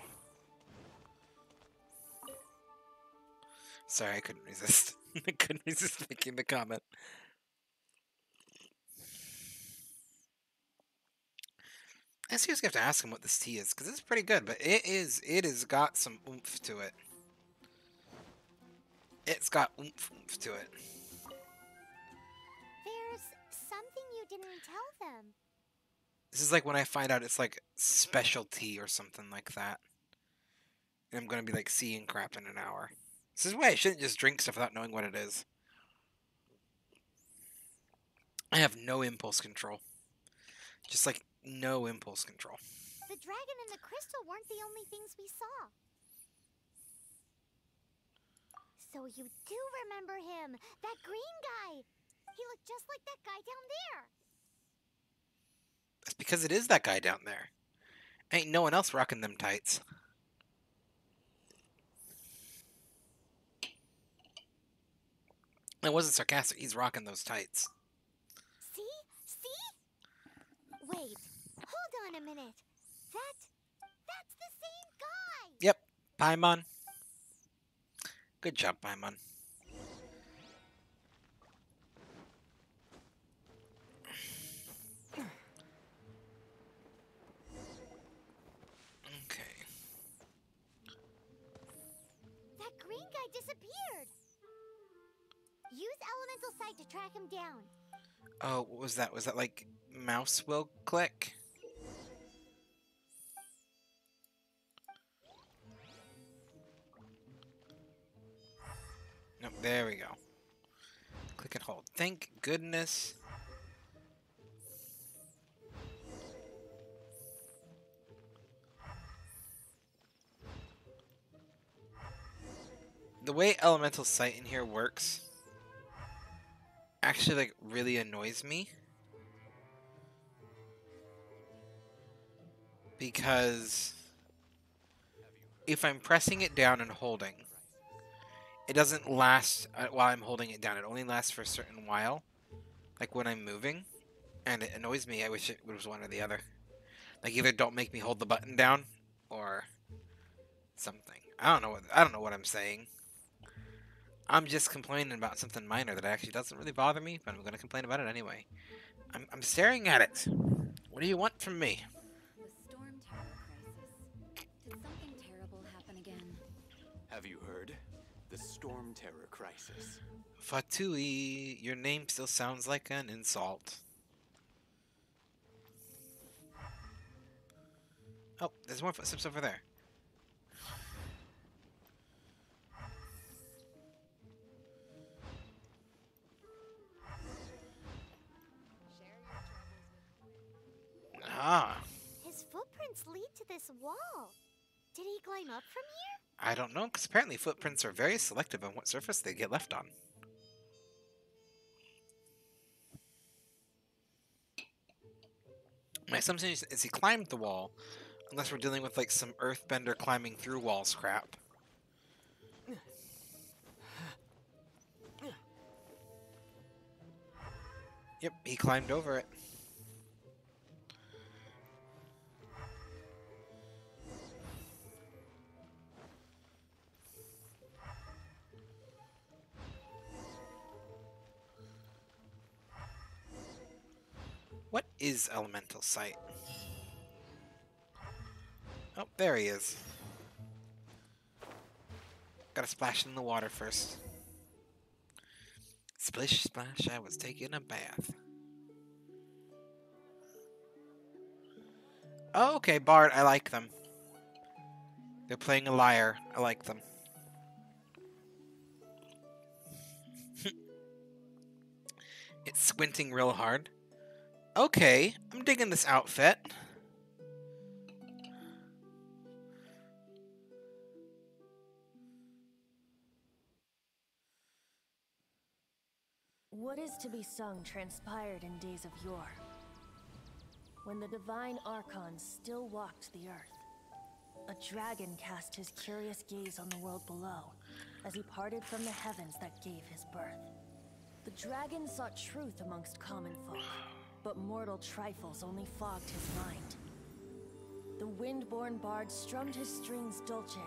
Sorry, I couldn't resist. I couldn't resist making the comment. I seriously have to ask him what this tea is, because it's pretty good, but it has got some oomph to it. It's got oomph to it. There's something you didn't tell them. This is like when I find out it's like specialty or something like that. And I'm gonna be like seeing crap in an hour. This is why I shouldn't just drink stuff without knowing what it is. I have no impulse control. Just like no impulse control. The dragon and the crystal weren't the only things we saw. So you do remember him, that green guy. He looked just like that guy down there. That's because it is that guy down there. Ain't no one else rocking them tights. That wasn't sarcastic. He's rocking those tights. See? See? Wait, hold on a minute. That's the same guy. Yep. Paimon. Good job, Paimon. guy disappeared. Use elemental sight to track him down. Oh, what was that? Was that like mouse will click? Nope, there we go. Click and hold. Thank goodness. The way elemental sight in here works actually like really annoys me. Because if I'm pressing it down and holding, it doesn't last while I'm holding it down. It only lasts for a certain while, like when I'm moving, and it annoys me. I wish it was one or the other. Like either don't make me hold the button down, or something. I don't know what I'm saying. I'm just complaining about something minor that actually doesn't really bother me, but I'm gonna complain about it anyway. I'm staring at it. What do you want from me? The storm terror crisis. Did something terrible happen again? Have you heard? The storm terror crisis. Fatui, your name still sounds like an insult. Oh, there's more footsteps over there. Ah, His footprints lead to this wall. Did he climb up from here? I don't know, because apparently footprints are very selective on what surface they get left on. My assumption is he climbed the wall, unless we're dealing with like some earthbender climbing through walls crap. Yep, he climbed over it. What is elemental sight? Oh, there he is. Gotta splash in the water first. Splish splash, I was taking a bath. Oh, okay, Bard, I like them. They're playing a liar. I like them. It's squinting real hard. Okay, I'm digging this outfit. What is to be sung transpired in days of yore, when the divine archons still walked the earth. A dragon cast his curious gaze on the world below, as he parted from the heavens that gave his birth. The dragon sought truth amongst common folk, but mortal trifles only fogged his mind. The wind-born bard strummed his strings dulce,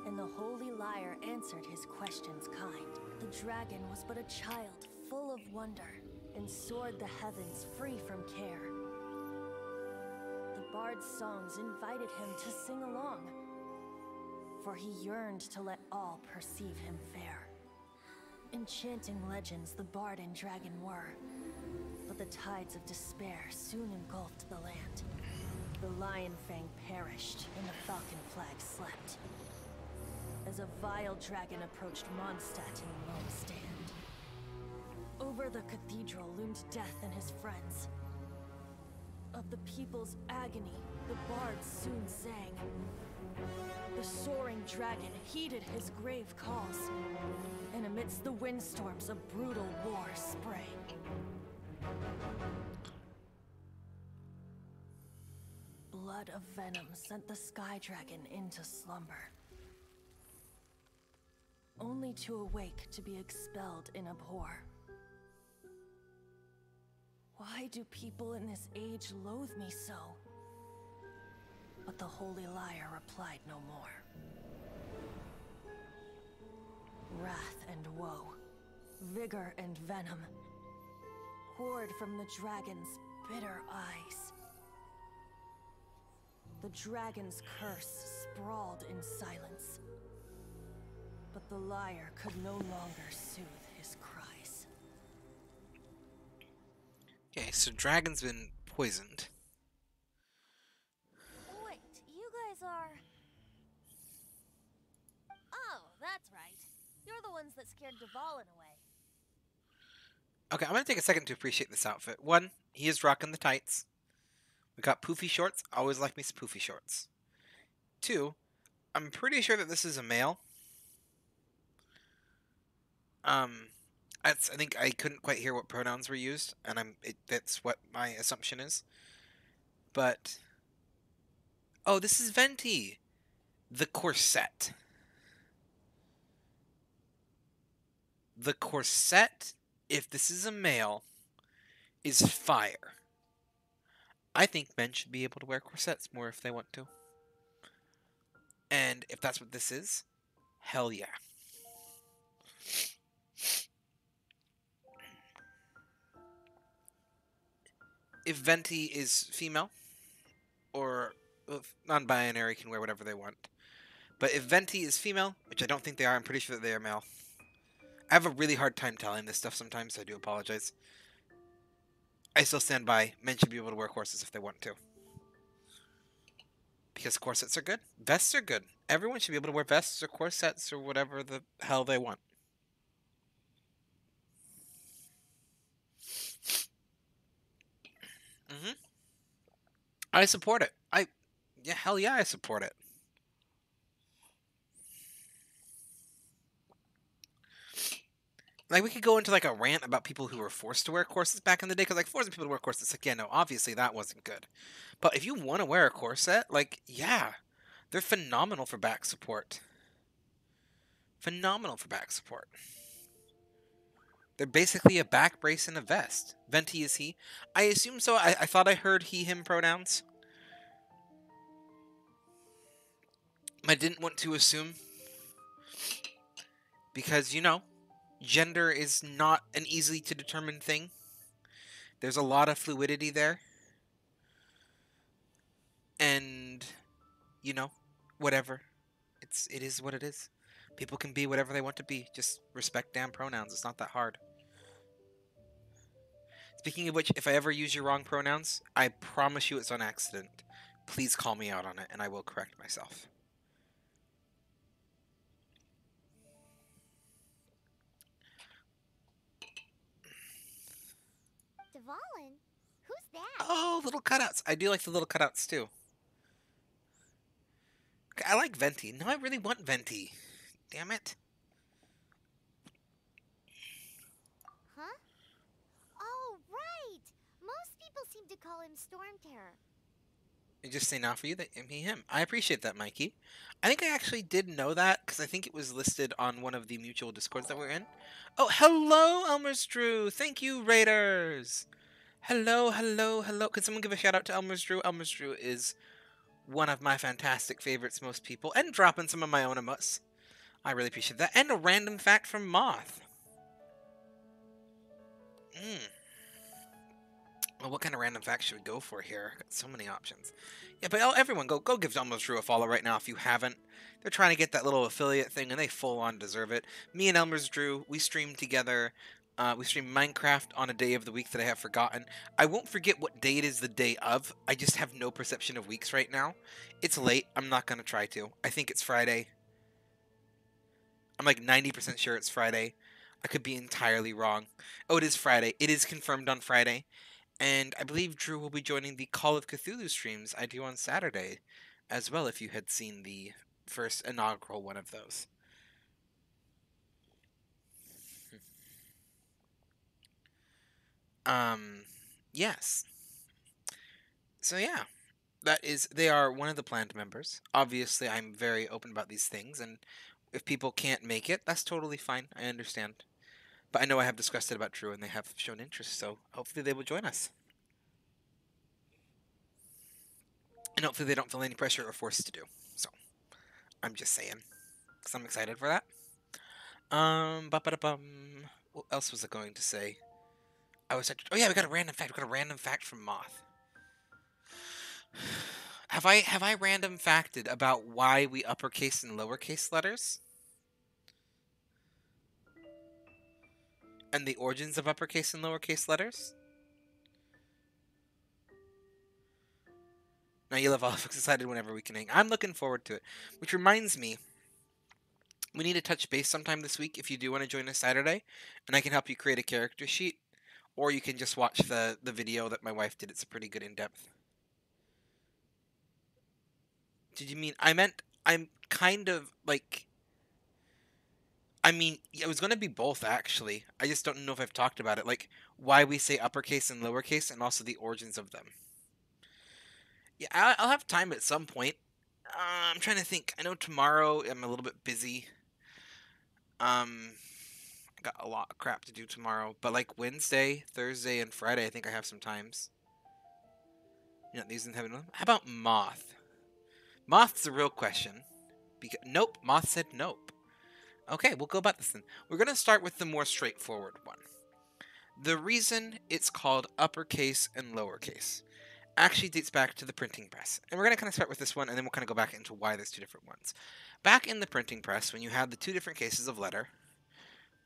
and the holy lyre answered his questions kind. The dragon was but a child, full of wonder, and soared the heavens free from care. The bard's songs invited him to sing along, for he yearned to let all perceive him fair. Enchanting legends the bard and dragon were, but the tides of despair soon engulfed the land. The lion fang perished, and the falcon flag slept, as a vile dragon approached Mondstadt in lone stand. Over the cathedral loomed death and his friends. Of the people's agony, the bards soon sang. The soaring dragon heeded his grave calls, and amidst the windstorms a brutal war sprang. Blood of venom sent the sky dragon into slumber, only to awake to be expelled in abhor. Why do people in this age loathe me so? But the holy lyre replied no more. Wrath and woe, vigor and venom, poured from the dragon's bitter eyes. The dragon's curse sprawled in silence, But the liar could no longer soothe his cries. Okay, so Dragon's been poisoned. Wait, you guys are... Oh, that's right. You're the ones that scared Dvalin away. Okay, I'm gonna take a second to appreciate this outfit. One, he is rocking the tights. We got poofy shorts. Always like me some poofy shorts. Two, I'm pretty sure that this is a male. I think I couldn't quite hear what pronouns were used, and that's what my assumption is. But oh, this is Venti, the corset. The corset, if this is a male, is fire. I think men should be able to wear corsets more if they want to. And if that's what this is, hell yeah. If Venti is female, or non-binary can wear whatever they want. But if Venti is female, which I don't think they are, I'm pretty sure that they are male. I have a really hard time telling this stuff sometimes, so I do apologize. I still stand by, men should be able to wear corsets if they want to. Because corsets are good. Vests are good. Everyone should be able to wear vests or corsets or whatever the hell they want. I support it. Yeah, hell yeah, I support it. Like, we could go into, like, a rant about people who were forced to wear corsets back in the day, because, like, forcing people to wear corsets, like, yeah, no, obviously that wasn't good. But if you want to wear a corset, like, yeah, they're phenomenal for back support. Phenomenal for back support. They're basically a back brace and a vest. Venti is he. I assume so. I thought I heard he, him pronouns. I didn't want to assume. Because, you know, gender is not an easily to determine thing. There's a lot of fluidity there. And, you know, whatever. It is what it is. People can be whatever they want to be. Just respect damn pronouns. It's not that hard. Speaking of which, if I ever use your wrong pronouns, I promise you it's on accident. Please call me out on it, and I will correct myself. Dvalin? Who's that? Oh, little cutouts. I do like the little cutouts, too. I like Venti. No, I really want Venti. Damn it. Huh? Oh, right! Most people seem to call him Storm Terror. You just say now for you that me him. I appreciate that, Mikey. I think I actually did know that because I think it was listed on one of the mutual discords that we're in. Oh, hello, Elmer's Drew. Thank you, Raiders. Hello, hello, hello. Could someone give a shout out to Elmer's Drew? Elmer's Drew is one of my fantastic favorites, most people, and dropping some of my own emotes. I really appreciate that. And a random fact from Moth. Well, what kind of random facts should we go for here? Got so many options. Yeah, but everyone, go give Elmer's Drew a follow right now if you haven't. They're trying to get that little affiliate thing, and they full-on deserve it. Me and Elmer's Drew, we stream together. We stream Minecraft on a day of the week that I have forgotten. I won't forget what day it is the day of. I just have no perception of weeks right now. It's late. I'm not going to try to. I think it's Friday. I'm like 90% sure it's Friday. I could be entirely wrong. Oh, it is Friday. It is confirmed on Friday. And I believe Drew will be joining the Call of Cthulhu streams I do on Saturday as well, if you had seen the first inaugural one of those. Yes. So yeah, they are one of the planned members. Obviously, I'm very open about these things, and if people can't make it, that's totally fine. I understand. But I know I have discussed it about Drew, and they have shown interest, so hopefully they will join us. And hopefully they don't feel any pressure or forced to do. So, I'm just saying. Because I'm excited for that. What else was I going to say? Oh yeah, we got a random fact. We got a random fact from Moth. Have I random facted about why we uppercase and lowercase letters? and the origins of uppercase and lowercase letters. Now you'll have all of us excited whenever we can hang. I'm looking forward to it. Which reminds me, we need to touch base sometime this week if you do want to join us Saturday, and I can help you create a character sheet, or you can just watch the video that my wife did. It's a pretty good in-depth. Did you mean I meant I'm kind of like I mean, it was going to be both actually. I just don't know if I've talked about it, like why we say uppercase and lowercase, and also the origins of them. Yeah, I'll have time at some point. I'm trying to think. I know tomorrow I'm a little bit busy. I got a lot of crap to do tomorrow, but like Wednesday, Thursday, and Friday, I think I have some times. You know, these in heaven. How about Moth? Moth's the real question. Nope, Moth said nope. Okay, we'll go about this then. We're going to start with the more straightforward one. The reason it's called uppercase and lowercase actually dates back to the printing press. And we're going to kind of start with this one, and then we'll kind of go back into why there's two different ones. Back in the printing press, when you had the two different cases of letter,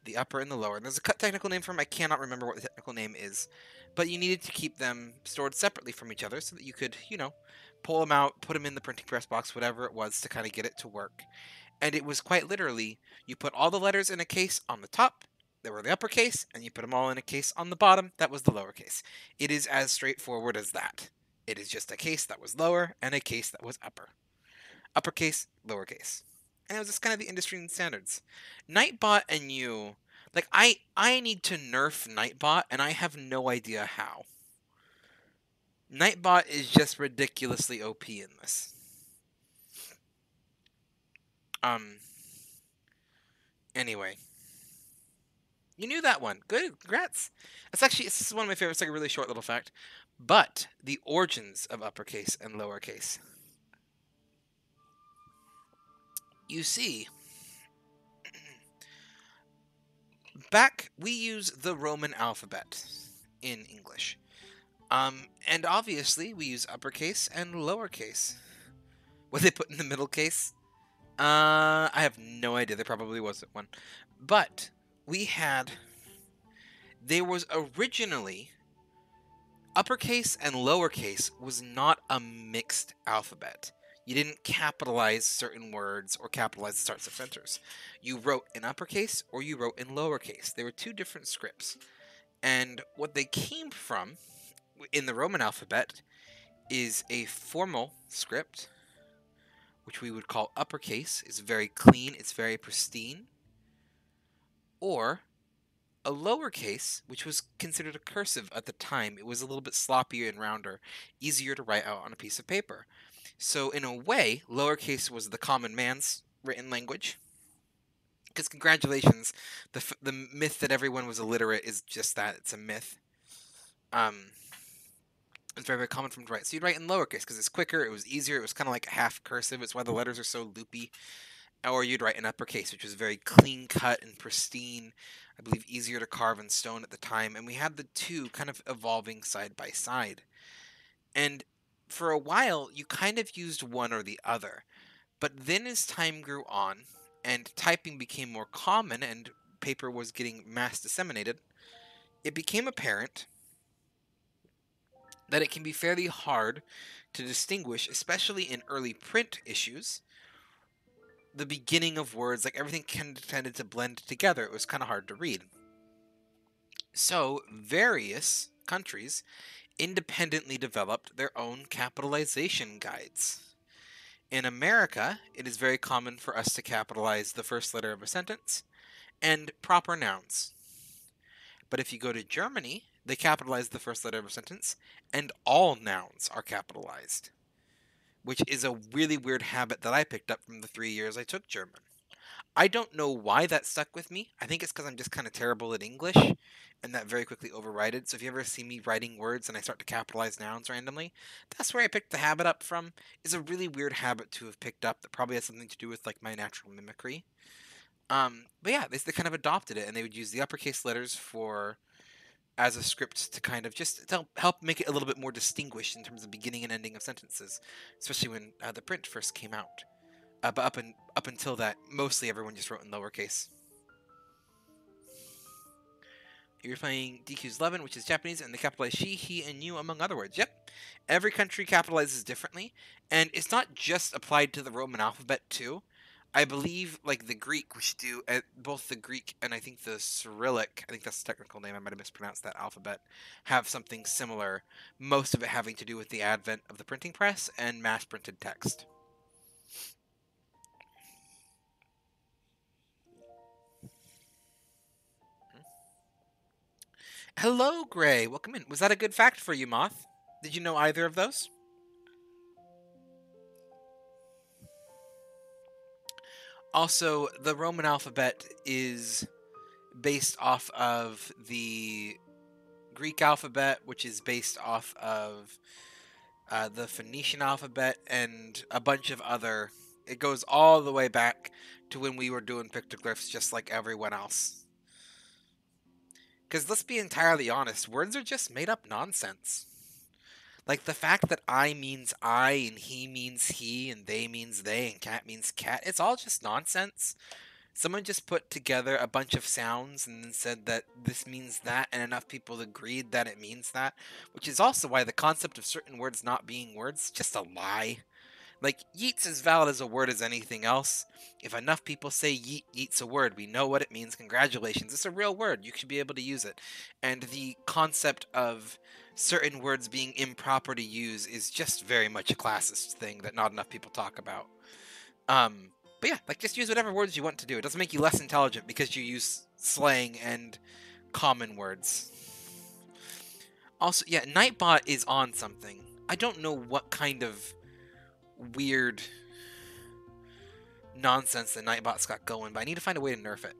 the upper and the lower, and there's a technical name for them, I cannot remember what the technical name is, but you needed to keep them stored separately from each other so that you could, you know, pull them out, put them in the printing press box, whatever it was, to kind of get it to work. And it was quite literally, you put all the letters in a case on the top, that were the uppercase, and you put them all in a case on the bottom, that was the lowercase. It is as straightforward as that. It is just a case that was lower and a case that was upper. Uppercase, lowercase. And it was just kind of the industry standards. Nightbot and you, like, I need to nerf Nightbot, and I have no idea how. Nightbot is just ridiculously OP in this. Anyway. You knew that one. Good. Congrats. This is one of my favorites, like a really short little fact. But the origins of uppercase and lowercase. You see, we use the Roman alphabet in English. And obviously we use uppercase and lowercase. What they put in the middle case? I have no idea. There probably wasn't one. But there was originally, uppercase and lowercase was not a mixed alphabet. You didn't capitalize certain words or capitalize the starts of centers. You wrote in uppercase or you wrote in lowercase. They were two different scripts. And what they came from in the Roman alphabet is a formal script, which we would call uppercase. It's very clean, it's very pristine. Or a lowercase, which was considered a cursive at the time. It was a little bit sloppier and rounder, easier to write out on a piece of paper. So in a way, lowercase was the common man's written language. Because congratulations, the myth that everyone was illiterate is just that, it's a myth. It's very, very common for them to write. So you'd write in lowercase because it's quicker, it was easier, it was kind of like a half cursive. It's why the letters are so loopy. Or you'd write in uppercase, which was very clean cut and pristine. I believe easier to carve in stone at the time. And we had the two kind of evolving side by side. And for a while, you kind of used one or the other. But then as time grew on, and typing became more common, and paper was getting mass disseminated, it became apparent that it can be fairly hard to distinguish, especially in early print issues, the beginning of words. Like, everything tended to blend together. It was kind of hard to read. So various countries independently developed their own capitalization guides. In America, it is very common for us to capitalize the first letter of a sentence and proper nouns. But if you go to Germany, they capitalize the first letter of a sentence and all nouns are capitalized, which is a really weird habit that I picked up from the 3 years I took German. I don't know why that stuck with me. I think it's because I'm just kind of terrible at English, and that very quickly overrided. So if you ever see me writing words and I start to capitalize nouns randomly, that's where I picked the habit up from. It's a really weird habit to have picked up that probably has something to do with like my natural mimicry. But yeah, they kind of adopted it, and they would use the uppercase letters as a script to kind of just to help make it a little bit more distinguished in terms of beginning and ending of sentences, especially when the print first came out. But up until that, mostly everyone just wrote in lowercase. You're playing DQ's 11, which is Japanese, and they capitalize she, he, and you, among other words. Yep. Every country capitalizes differently, and it's not just applied to the Roman alphabet, too. I believe, like, the Greek, which do both the Greek and I think the Cyrillic, I think that's the technical name, I might have mispronounced that alphabet, have something similar, most of it having to do with the advent of the printing press and mass-printed text. Hello, Gray. Welcome in. Was that a good fact for you, Moth? Did you know either of those? Also, the Roman alphabet is based off of the Greek alphabet, which is based off of the Phoenician alphabet, and a bunch of other. It goes all the way back to when we were doing pictoglyphs just like everyone else. Because let's be entirely honest, words are just made up nonsense. Like the fact that I means I, and he means he, and they means they, and cat means cat, it's all just nonsense. Someone just put together a bunch of sounds and then said that this means that, and enough people agreed that it means that, which is also why the concept of certain words not being words is just a lie. Like, yeet's as valid as a word as anything else. If enough people say yeet, yeet's a word, we know what it means, congratulations, it's a real word, you should be able to use it. And the concept of certain words being improper to use is just very much a classist thing that not enough people talk about. But yeah, like, just use whatever words you want to do. It doesn't make you less intelligent because you use slang and common words. Also, yeah, Nightbot is on something. I don't know what kind of weird nonsense that Nightbot's got going, but I need to find a way to nerf it.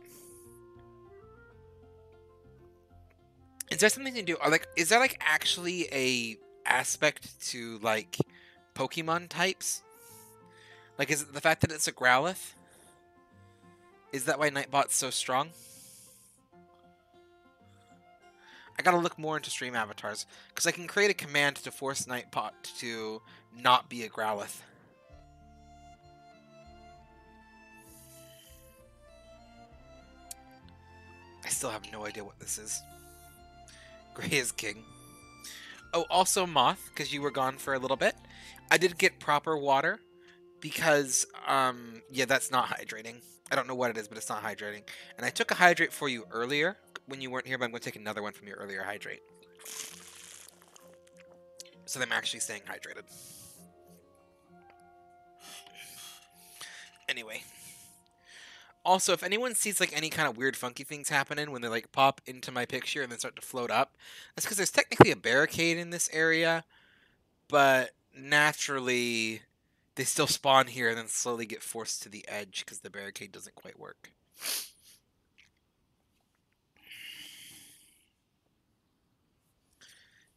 Is there something to do? Or like, is there like actually a aspect to like Pokemon types? Like, is it the fact that it's a Growlithe? Is that why Nightbot's so strong? I gotta look more into stream avatars, because I can create a command to force Nightbot to not be a Growlithe. I still have no idea what this is. Gray is king. Oh, also Moth, because you were gone for a little bit. I did get proper water, because, yeah, that's not hydrating. I don't know what it is, but it's not hydrating. And I took a hydrate for you earlier when you weren't here, but I'm going to take another one from your earlier hydrate. So that I'm actually staying hydrated. Anyway. Also, if anyone sees like any kind of weird funky things happening when they like pop into my picture and then start to float up, that's because there's technically a barricade in this area, but naturally they still spawn here and then slowly get forced to the edge because the barricade doesn't quite work.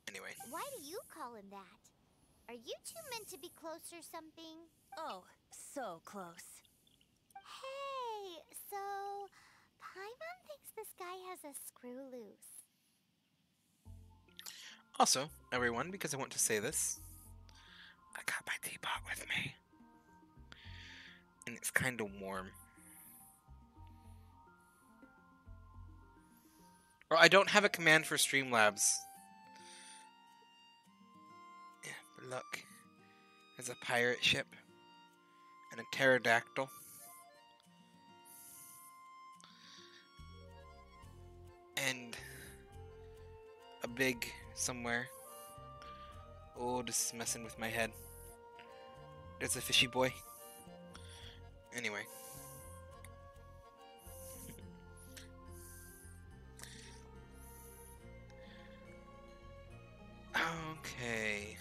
Anyway. Why do you call him that? Are you two meant to be close or something? Oh, so close. Hey, so Paimon thinks this guy has a screw loose. Also, everyone, because I want to say this, I got my teapot with me. And it's kind of warm. Or I don't have a command for Streamlabs. Yeah, but look. There's a pirate ship. And a pterodactyl. And a big somewhere. Oh, this is messing with my head. There's a fishy boy. Anyway. Okay.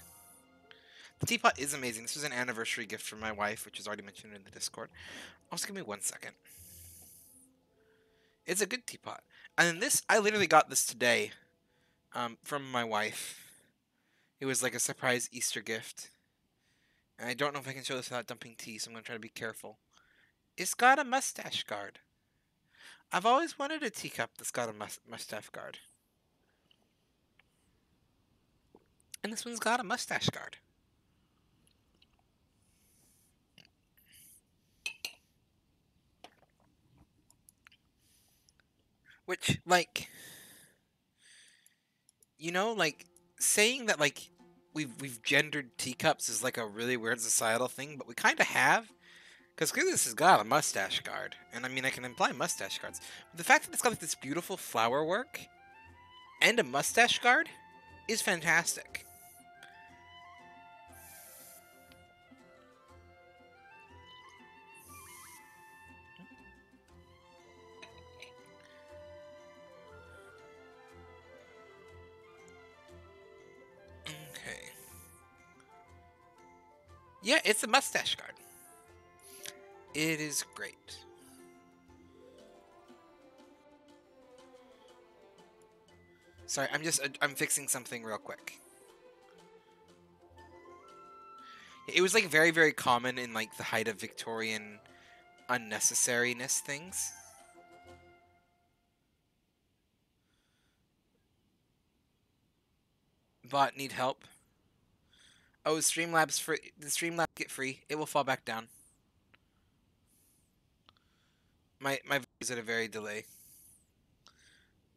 The teapot is amazing. This was an anniversary gift from my wife, which is already mentioned in the Discord. Also, give me 1 second. It's a good teapot. And then this, I literally got this today from my wife. It was like a surprise Easter gift. And I don't know if I can show this without dumping tea, so I'm going to try to be careful. It's got a mustache guard. I've always wanted a teacup that's got a mustache guard. And this one's got a mustache guard. Which, like, you know, like saying that like we've gendered teacups is like a really weird societal thing, but we kind of have. Because clearly this has got a mustache guard. And I mean, I can imply mustache guards. But the fact that it's got like this beautiful flower work and a mustache guard is fantastic. Okay. Yeah, it's a mustache guard. It is great. Sorry, I'm fixing something real quick. It was like very, very common in like the height of Victorian unnecessariness things. Bot need help. Oh, Streamlabs free. The Streamlabs get free. It will fall back down. My video's at a very delay.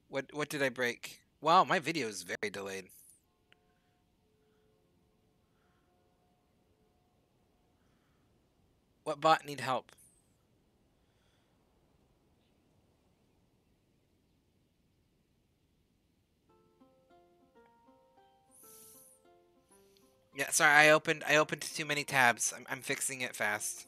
What did I break? Wow, my video is very delayed. What bot need help? Yeah, sorry, I opened too many tabs. I'm fixing it fast.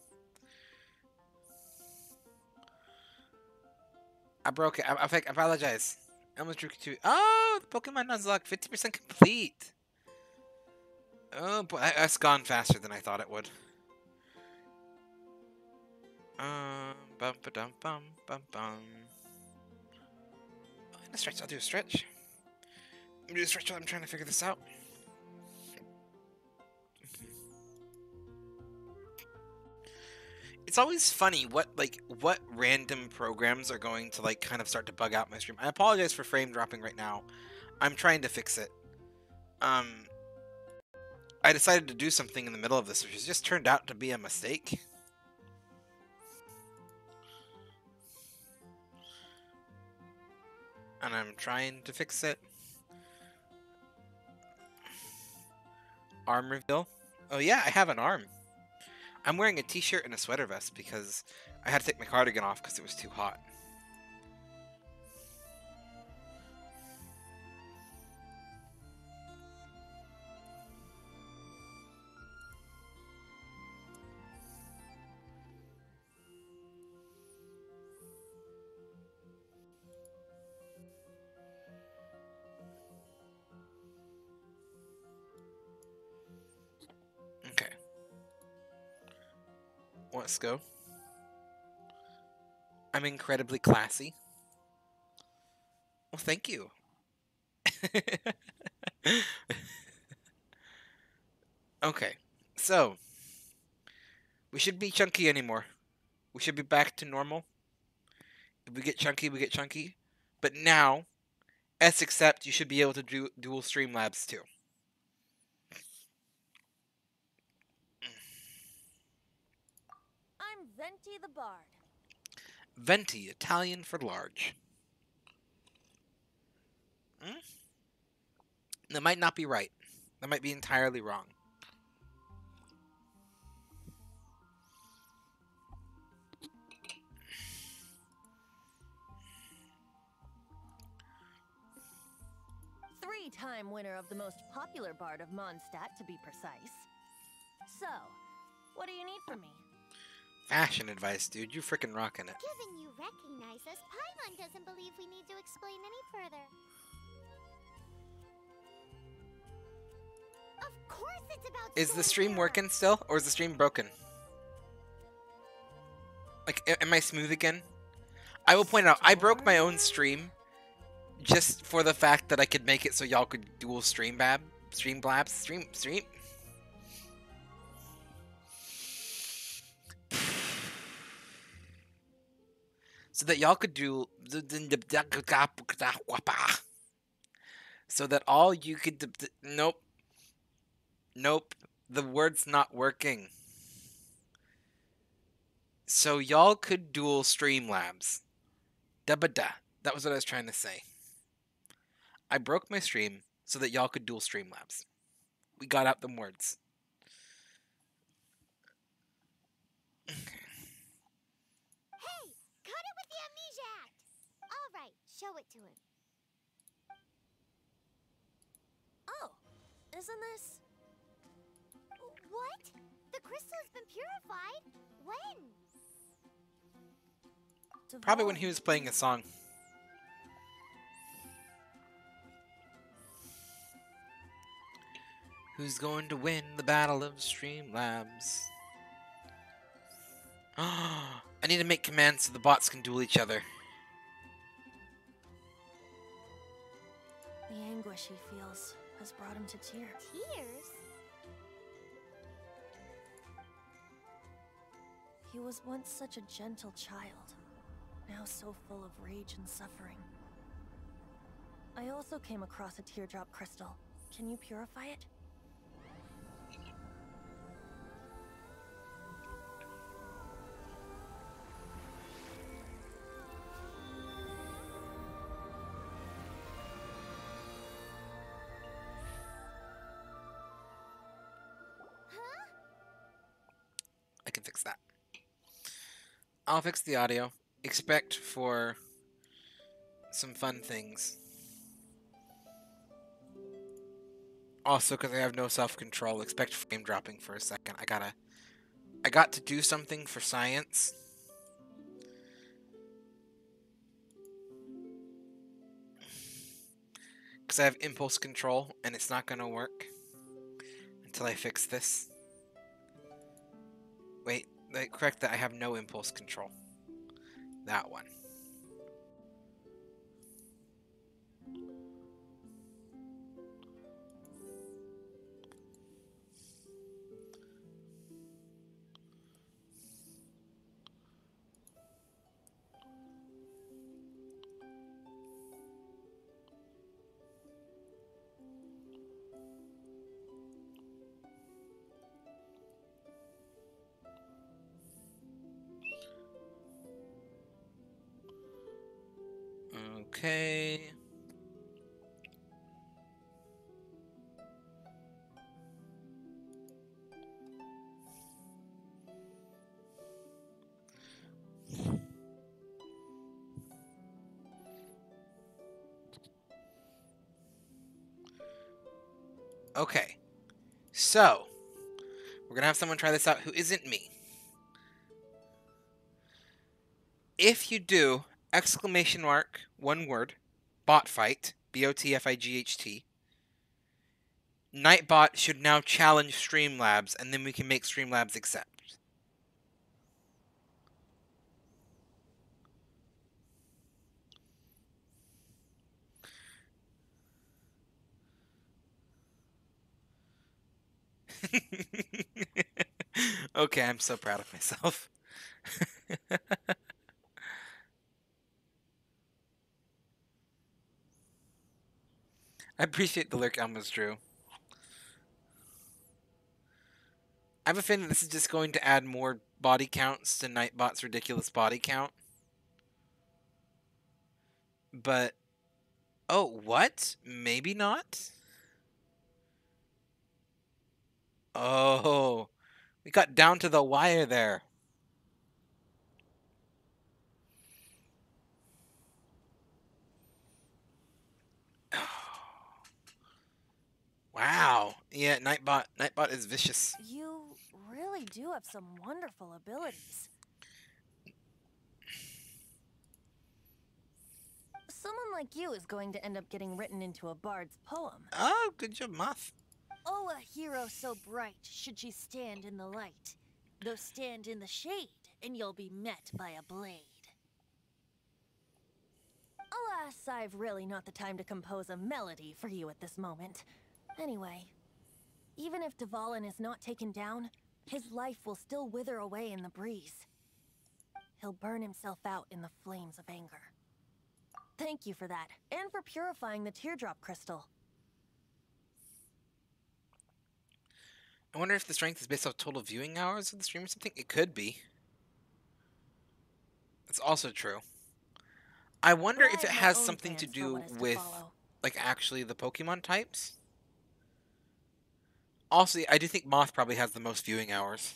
I broke it. I apologize. I almost drew too. Oh, the Pokemon Nuzlocke 50% complete. Oh boy, that's gone faster than I thought it would. Bum ba dum bum bum bum. A stretch. I'll do a stretch. I'm doing a stretch while I'm trying to figure this out. It's always funny what random programs are going to like kind of start to bug out my stream. I apologize for frame dropping right now. I'm trying to fix it. I decided to do something in the middle of this, which has just turned out to be a mistake. And I'm trying to fix it. Arm reveal. Oh yeah, I have an arm. I'm wearing a t-shirt and a sweater vest because I had to take my cardigan off because it was too hot. Okay. Let's go. I'm incredibly classy. Well, thank you. Okay, so we shouldn't be chunky anymore. We should be back to normal. If we get chunky, we get chunky. But now, S accept, you should be able to do dual Streamlabs too. I'm Venti the Bard. Venti, Italian for large. That might not be right. That might be entirely wrong. Three-time winner of the most popular bard of Mondstadt, to be precise. So, what do you need from me? Fashion advice, dude. You freaking rocking it. Given you recognize us, Paimon doesn't believe we need to explain any further. Of course it's about Is the stream working still, or is the stream broken? Like, am I smooth again? I will point out, I broke my own stream just for the fact that I could make it so y'all could dual stream blabs. So that y'all could do so that all you could nope. The word's not working. So y'all could dual Streamlabs. Da-ba-da. That was what I was trying to say. I broke my stream so that y'all could dual Streamlabs. We got out them words. Hey, cut it with the amnesia act. All right, show it to him. Oh, isn't this... What? The crystal has been purified? When? Probably when he was playing a song. Who's going to win the battle of Streamlabs? I need to make commands so the bots can duel each other. The anguish he feels has brought him to tears. Tears? He was once such a gentle child, now so full of rage and suffering. I also came across a teardrop crystal. Can you purify it? I can fix that. I'll fix the audio. Expect for some fun things. Also, because I have no self-control, expect frame dropping for a second. I got to do something for science. Because I have impulse control, and it's not going to work until I fix this. Wait, correct that I have no impulse control. That one. Okay. Okay. So, we're going to have someone try this out who isn't me. If you do exclamation mark, one word, bot fight, BOTFIGHT, Nightbot should now challenge Streamlabs, and then we can make Streamlabs accept. Okay, I'm so proud of myself. I appreciate the lurk, Elma's Drew. I have a feeling this is just going to add more body counts to Nightbot's ridiculous body count. But, oh, what? Maybe not? Oh, we got down to the wire there. Wow. Yeah, Nightbot is vicious. You really do have some wonderful abilities. Someone like you is going to end up getting written into a bard's poem. Oh, good job, Moth. Oh, a hero so bright should she stand in the light. Though stand in the shade, and you'll be met by a blade. Alas, I've really not the time to compose a melody for you at this moment. Anyway, even if Dvalin is not taken down, his life will still wither away in the breeze. He'll burn himself out in the flames of anger. Thank you for that, and for purifying the teardrop crystal. I wonder if the strength is based off total viewing hours of the stream or something? It could be. That's also true. I wonder if it has something to do with like actually the Pokemon types. Also, I do think Moth probably has the most viewing hours.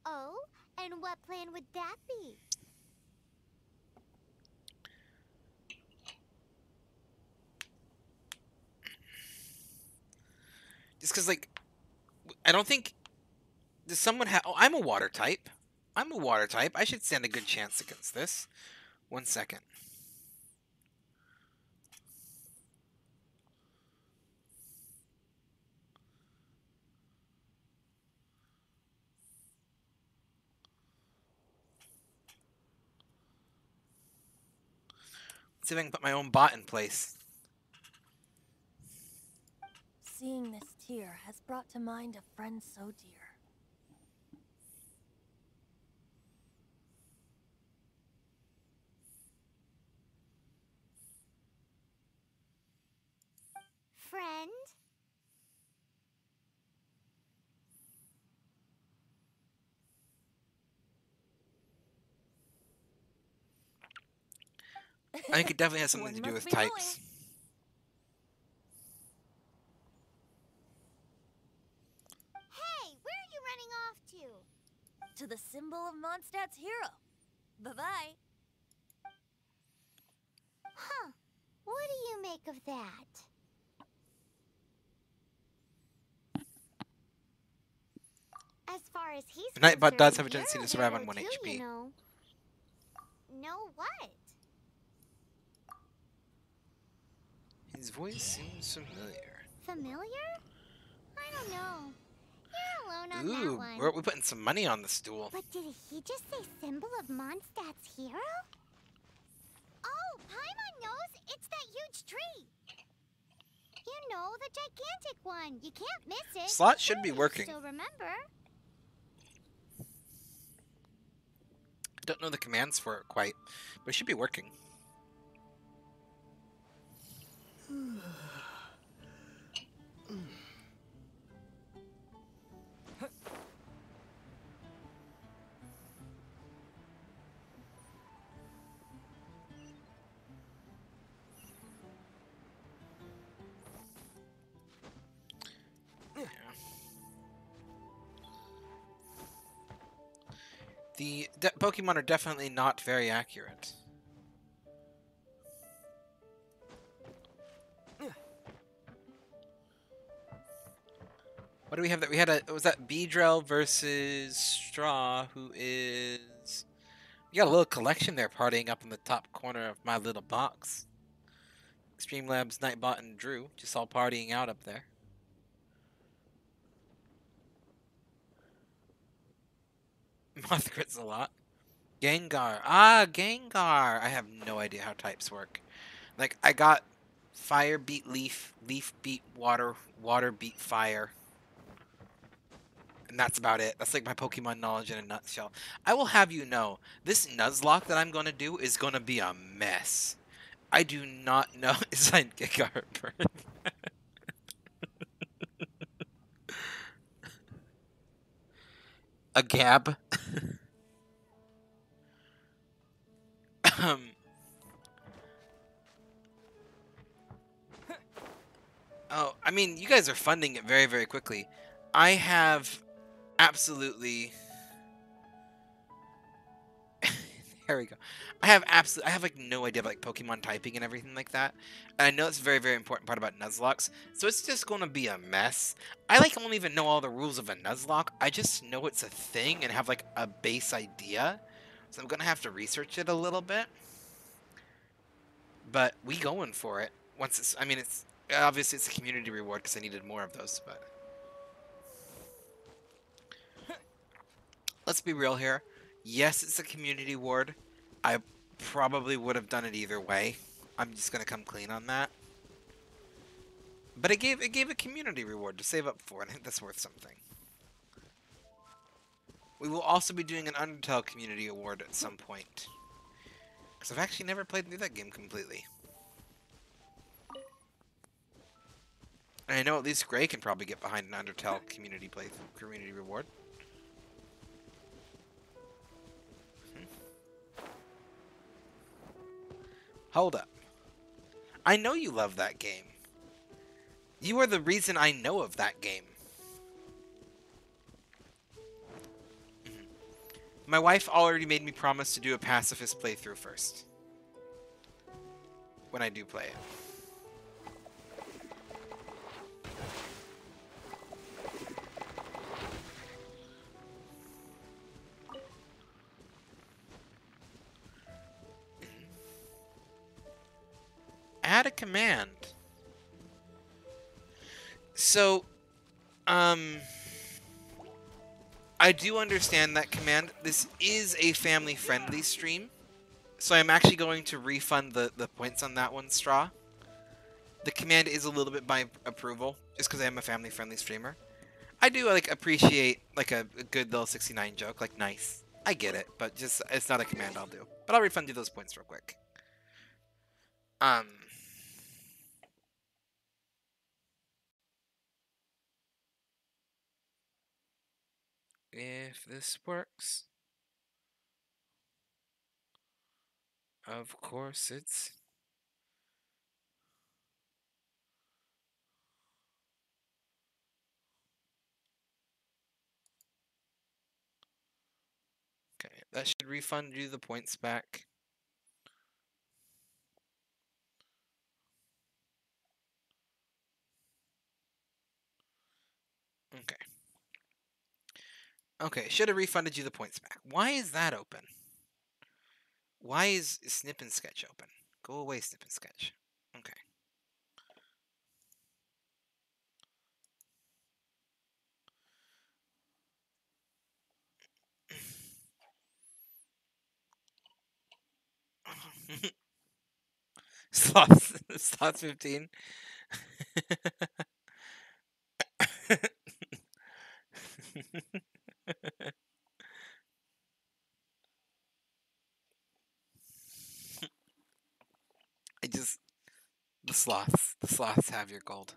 Oh, and what plan would that be? Just because, like, I don't think... Does someone have... Oh, I'm a water type. I'm a water type. I should stand a good chance against this. 1 second. Let's see if I can put my own bot in place. Seeing this tear has brought to mind a friend so dear. Friend? I think it definitely has something One to do must with be types. Hey, where are you running off to? To the symbol of Mondstadt's hero. Bye-bye. Huh. What do you make of that? As far as he's The Nightbot does concerned, have a tendency you're to survive hero on 1 too, HP. You know. Know what? His voice seems familiar. Familiar? I don't know. You're alone on that Ooh, one. we're putting some money on the stool. But did he just say symbol of Mondstadt's hero? Oh, Paimon knows! It's that huge tree! You know, the gigantic one. You can't miss it. Slot should be Surely you working. still remember. I don't know the commands for it quite, but it should be working. The Pokemon are definitely not very accurate. What do we have? That we had a was that Beedrill versus Straw, who is... You got a little collection there partying up in the top corner of my little box. Extreme Labs, Nightbot, and Drew just all partying out up there. Moth crits a lot. Gengar. Ah, Gengar! I have no idea how types work. Like, I got Fire beat Leaf, Leaf beat Water, Water beat Fire. And that's about it. That's like my Pokemon knowledge in a nutshell. I will have you know, this Nuzlocke that I'm going to do is going to be a mess. I do not know. It's like Gengar bird. A Gab. Oh, I mean, you guys are funding it very, very quickly. I have absolutely... There we go. I have like no idea about like Pokemon typing and everything like that. And I know it's a very, very important part about Nuzlocks. So it's just going to be a mess. I like don't even know all the rules of a Nuzlocke. I just know it's a thing and have like a base idea. So I'm going to have to research it a little bit. But we going for it. Once it's, I mean, it's obviously it's a community reward because I needed more of those, but let's be real here. Yes, it's a community reward. I probably would have done it either way. I'm just gonna come clean on that. But it gave a community reward to save up for, and I think that's worth something. We will also be doing an Undertale community award at some point. Because I've actually never played through that game completely. And I know at least Gray can probably get behind an Undertale community reward. Hold up. I know you love that game. You are the reason I know of that game. My wife already made me promise to do a pacifist playthrough first. When I do play it. Add a command. So, I do understand that command. This is a family-friendly stream, so I'm actually going to refund the points on that one, Straw. The command is a little bit by approval, just because I am a family-friendly streamer. I do like appreciate like a good little 69 joke, like nice. I get it, but just it's not a command I'll do. But I'll refund you those points real quick. If this works. Of course it's... Okay, that should refund you the points back. Okay. Okay, should have refunded you the points back. Why is that open? Why is Snip and Sketch open? Go away, Snip and Sketch. Okay. Slots 15. The sloths have your gold.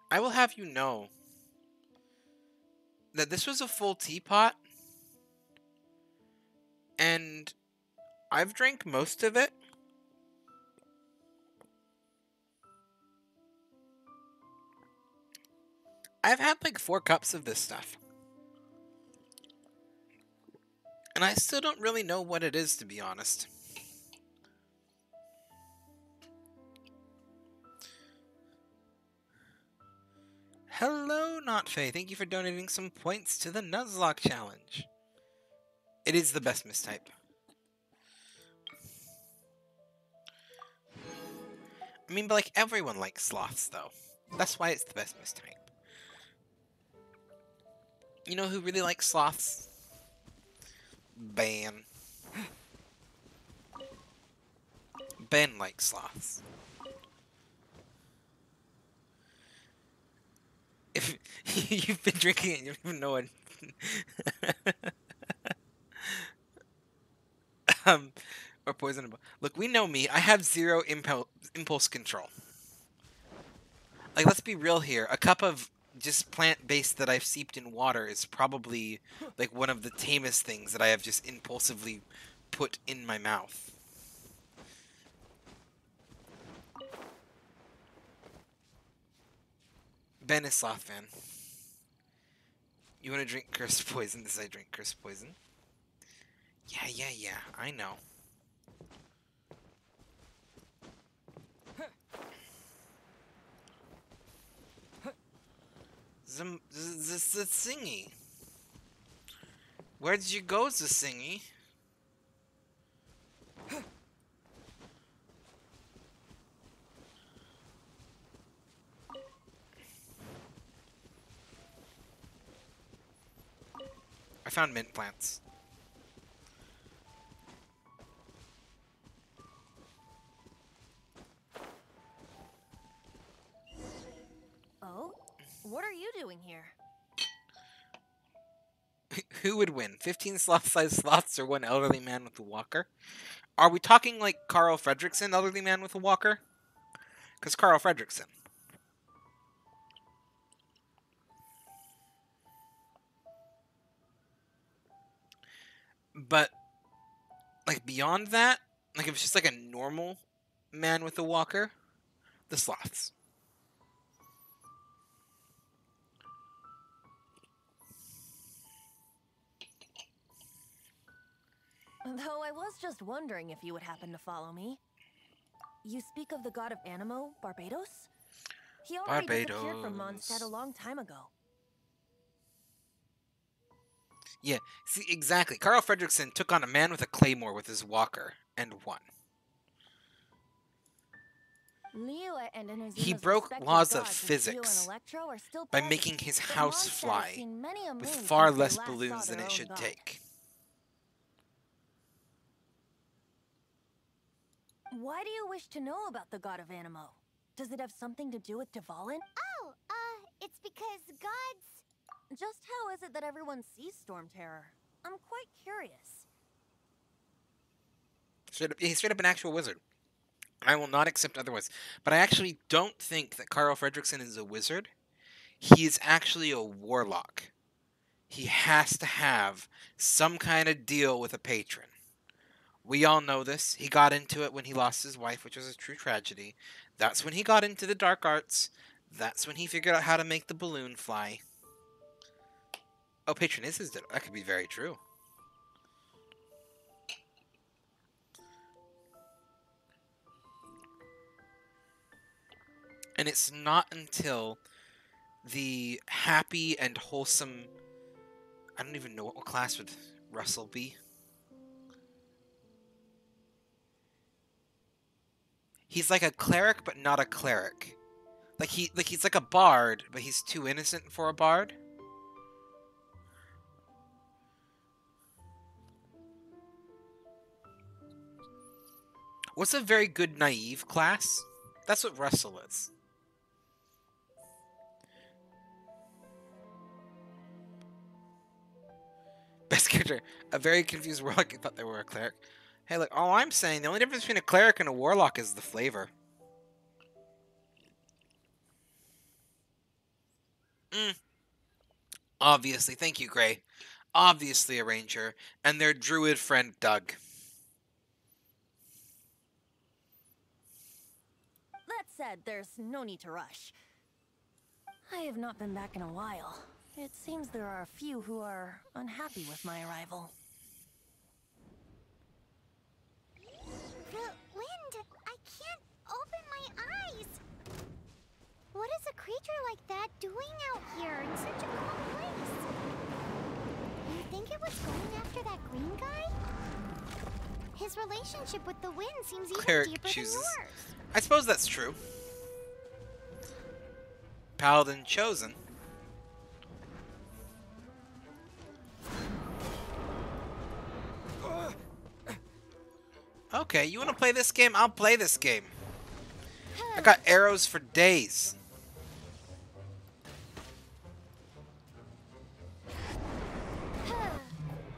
I will have you know that this was a full teapot, and I've drank most of it. I've had like 4 cups of this stuff. And I still don't really know what it is, to be honest. Hello, Not Faye. Thank you for donating some points to the Nuzlocke challenge. It is the best mistype. I mean, but like everyone likes sloths, though. That's why it's the best mistype. You know who really likes sloths? Ben. Ben likes sloths. If you've been drinking it, you don't even know it. Or poisonable. Look, we know me. I have 0 impulse control. Like, let's be real here. A cup of just plant-based that I've seeped in water is probably like one of the tamest things that I have just impulsively put in my mouth. Ben is sloth fan. You want to drink cursed poison? This I drink cursed poison. Yeah. I know. The thingy. Where'd you go, the thingy? I found mint plants. Oh? What are you doing here? Who would win? 15 sloth-sized sloths or one elderly man with a walker? Are we talking like Carl Fredricksen, elderly man with a walker? Because Carl Fredricksen. But like beyond that, like if it's just like a normal man with a walker, the sloths. Though I was just wondering if you would happen to follow me. You speak of the god of Animo, Barbados? He already disappeared from Mondstadt a long time ago. Yeah, see, exactly. Carl Fredricksen took on a man with a claymore with his walker and won. Liyue and Inazuma's He broke respected laws of gods Zio physics and Electro are still by present, making his but house Mondstadt has fly seen many a with moon far since they less last balloons saw than their it own should god. take. Why do you wish to know about the god of Animo? Does it have something to do with Dvalin? Oh, it's because gods... Just how is it that everyone sees Storm Terror? I'm quite curious. He's straight up an actual wizard. I will not accept otherwise. But I actually don't think that Carl Fredricksen is a wizard. He is actually a warlock. He has to have some kind of deal with a patron. We all know this. He got into it when he lost his wife, which was a true tragedy. That's when he got into the dark arts. That's when he figured out how to make the balloon fly. Oh, patron is his deal. That could be very true. And it's not until the happy and wholesome... I don't even know what class would Russell be. He's like a cleric, but not a cleric. He's like a bard, but he's too innocent for a bard. What's a very good naive class? That's what Russell is. Best character. A very confused warlock. I thought they were a cleric. Hey, look, all I'm saying, the only difference between a cleric and a warlock is the flavor. Obviously. Thank you, Gray. Obviously a ranger. And their druid friend, Doug. That said, there's no need to rush. I have not been back in a while. It seems there are a few who are unhappy with my arrival. The wind! I can't open my eyes! What is a creature like that doing out here in such a cold place? You think it was going after that green guy? His relationship with the wind seems even Cleric deeper chooses. than yours. I suppose that's true. Paladin chosen. Okay, you want to play this game? I'll play this game. I got arrows for days.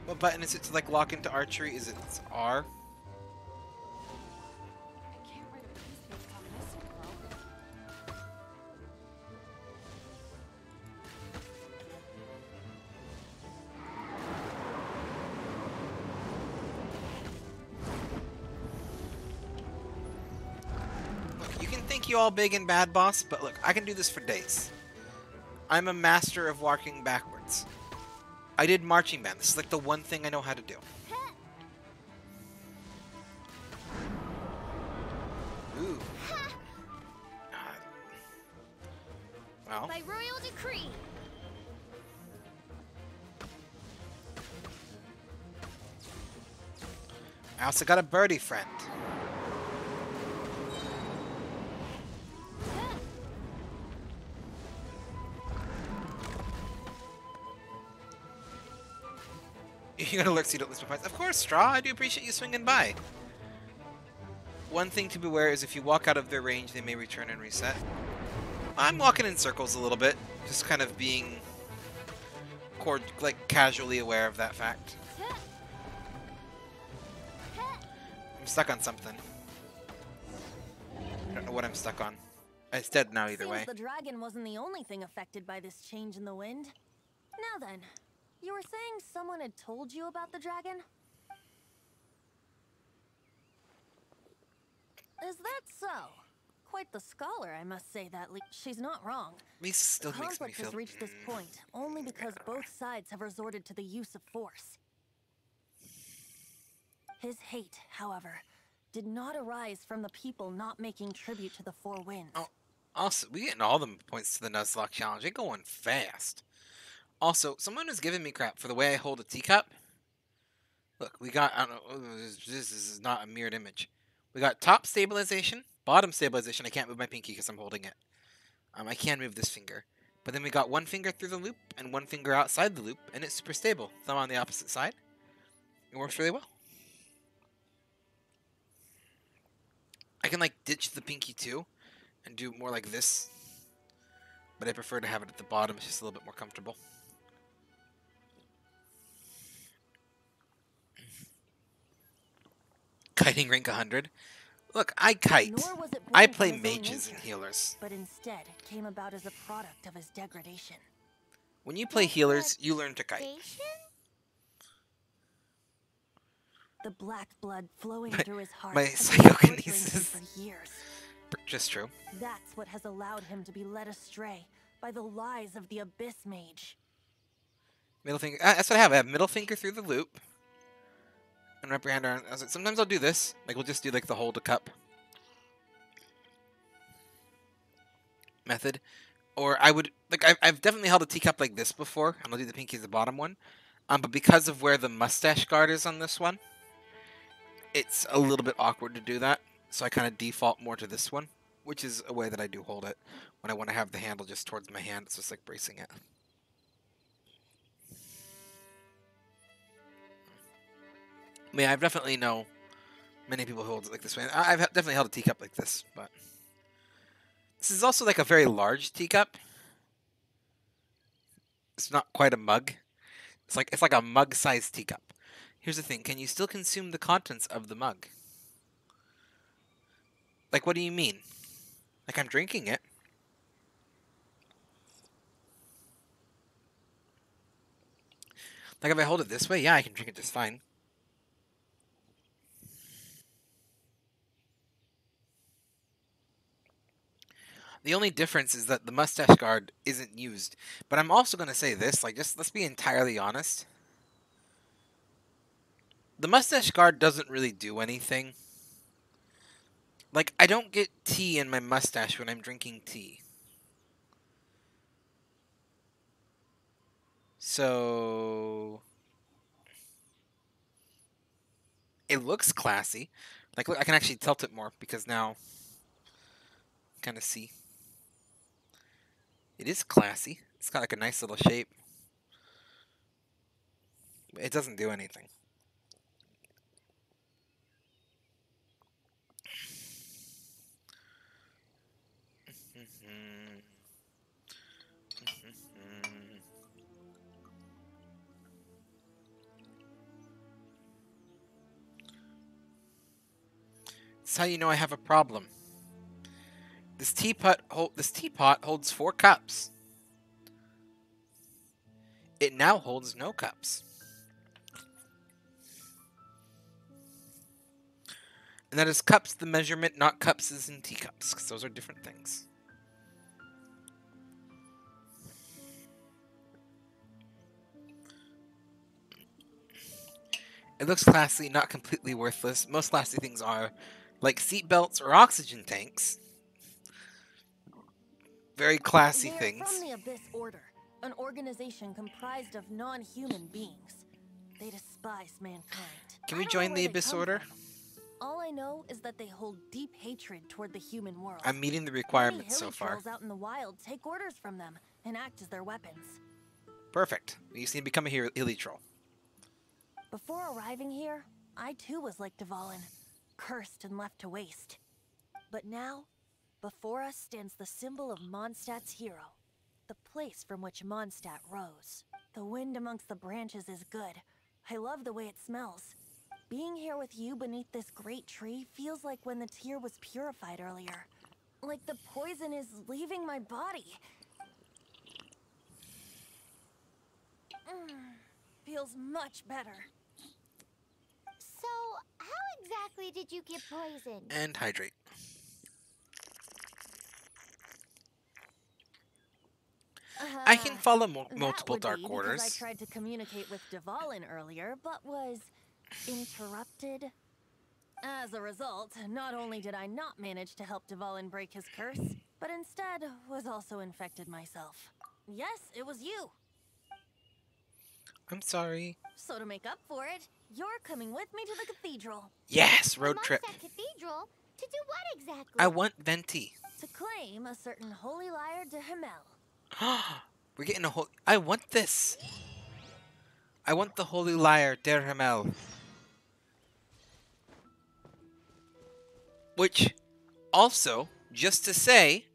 What button is it to like lock into archery? Is it R? Look, you can think you all big and bad, boss, but look, I can do this for days. I'm a master of walking backwards. I did marching band. This is like the one thing I know how to do. Ooh. Well. By royal decree. I also got a birdie friend. You're gonna look so you don't lose my points. Of course, Straw. I do appreciate you swinging by. One thing to beware is if you walk out of their range, they may return and reset. I'm walking in circles a little bit, just kind of being casually aware of that fact. I'm stuck on something. I don't know what I'm stuck on. It's dead now either way. Seems the dragon wasn't the only thing affected by this change in the wind. Now then, you were saying someone had told you about the dragon? Is that so? Quite the scholar, I must say that. She's not wrong. This still The makes me conflict feel. has reached this point only because both sides have resorted to the use of force. His hate, however, did not arise from the people not making tribute to the Four Winds. Oh, also, we getting all the points to the Nuzlocke challenge. They're going fast. Also, someone is giving me crap for the way I hold a teacup. Look, we got, I don't know, this is not a mirrored image. We got top stabilization, bottom stabilization. I can't move my pinky because I'm holding it. I can move this finger. But then we got one finger through the loop and one finger outside the loop, and it's super stable. Thumb on the opposite side. It works really well. I can, like, ditch the pinky too and do more like this. But I prefer to have it at the bottom. It's just a little bit more comfortable. Kiting rank 100. Look, I kite. Nor was it born I from play his own mages and nature, healers. but instead came about as a product of his degradation. When you play healers, you learn to kite. The black blood flowing through his heart My has been torturing him psychokinesis. for years. Just true. That's what has allowed him to be led astray by the lies of the Abyss Mage. Middle finger. That's what I have. I have middle finger through the loop. And wrap your hand around. Sometimes I'll do this. Like, we'll just do, like, the hold a cup method. Or I would, like, I've definitely held a teacup like this before. And I'll do the pinky as the bottom one. But because of where the mustache guard is on this one, it's a little bit awkward to do that. So I kind of default more to this one, which is a way that I do hold it. When I want to have the handle just towards my hand, it's just like bracing it. I mean, I've definitely know many people who hold it like this way. I've definitely held a teacup like this, but this is also like a very large teacup. It's not quite a mug. It's like a mug-sized teacup. Here's the thing: can you still consume the contents of the mug? Like, what do you mean? Like, I'm drinking it. Like, if I hold it this way, yeah, I can drink it just fine. The only difference is that the mustache guard isn't used. But I'm also going to say this, like, just let's be entirely honest. The mustache guard doesn't really do anything. Like, I don't get tea in my mustache when I'm drinking tea. So it looks classy. Like, look, I can actually tilt it more because now kind of see. It is classy. It's got like a nice little shape. It doesn't do anything. That's how you know I have a problem. This teapot holds 4 cups. It now holds no cups. And that is cups the measurement, not cups as in teacups, because those are different things. It looks classy, not completely worthless. Most classy things are like seat belts or oxygen tanks. Very classy They're things. from the Abyss Order, an organization comprised of non-human beings. They despise mankind. Can we I don't join know the where they Abyss come Order? from. All I know is that they hold deep hatred toward the human world. I'm meeting the Many requirements so hilly far. trolls out in the wild take orders from them and act as their weapons. Perfect. We just need to become a hilly troll. Before arriving here, I too was like Dvalin, cursed and left to waste. But now, before us stands the symbol of Mondstadt's hero, the place from which Mondstadt rose. The wind amongst the branches is good. I love the way it smells. Being here with you beneath this great tree feels like when the tear was purified earlier. Like the poison is leaving my body. Feels much better. So, how exactly did you get poisoned? And hydrate. I can follow multiple that would Dark be because I Orders. tried to communicate with Dvalin earlier, but was interrupted. As a result, not only did I not manage to help Dvalin break his curse, but instead was also infected myself. Yes, it was you. I'm sorry. So to make up for it, you're coming with me to the cathedral. Yes, The road trip. Mondstadt Cathedral? To do what exactly? I want Venti. To claim a certain holy lyre de Himmel. We're getting a whole. I want this. I want the Holy Lyre, Der Himmel. Which, also, just to say,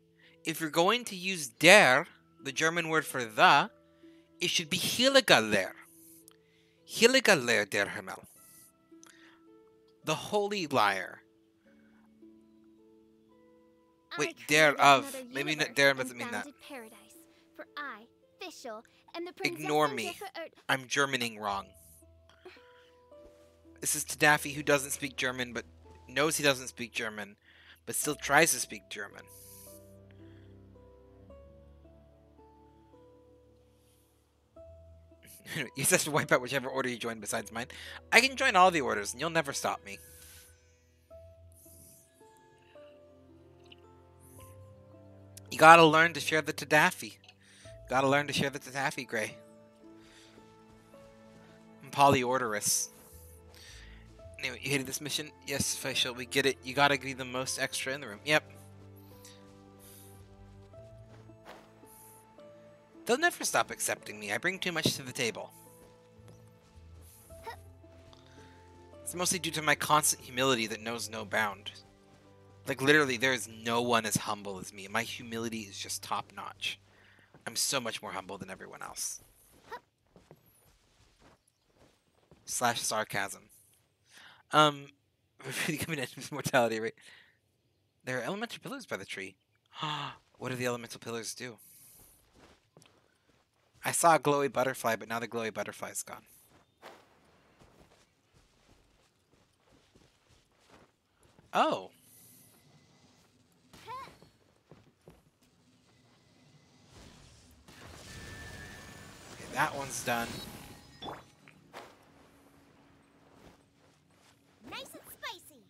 if you're going to use der, the German word for the, it should be Heiliger Lehr. Heiliger Lehr der Himmel. The Holy Lyre. Wait, der of. Maybe not der doesn't mean that. Paradise for I, Fischl, and the Ignore me. I'm Germaning wrong. This is Tadafi, who doesn't speak German, but knows he doesn't speak German, but still tries to speak German. You just have to wipe out whichever order you join besides mine. I can join all the orders, and you'll never stop me. You gotta learn to share the Tadafi. Gotta learn to share the Tadafi, Gray. I'm polyordorous. Anyway, you hated this mission? Yes, Facial, we get it. You gotta be the most extra in the room. Yep. They'll never stop accepting me. I bring too much to the table. It's mostly due to my constant humility that knows no bound. Like, literally, there is no one as humble as me. My humility is just top-notch. I'm so much more humble than everyone else. / sarcasm. Really coming in with mortality rate. There are elemental pillars by the tree. What do the elemental pillars do? I saw a glowy butterfly, but now the glowy butterfly's gone. Oh. Okay, that one's done. Nice and spicy.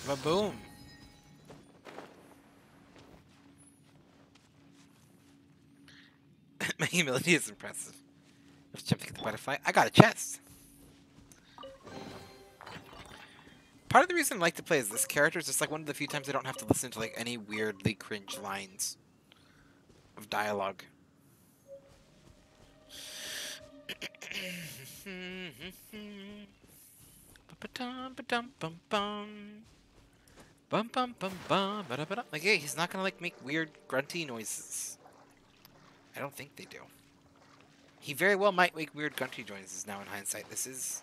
Ba-boom. My humility is impressive. Let's jump to get the butterfly. I got a chest. Part of the reason I like to play as this character is it's like one of the few times I don't have to listen to like any weirdly cringe lines of dialogue. Like, hey, he's not gonna like make weird grunty noises. I don't think they do. He very well might make weird grunty noises now in hindsight. This is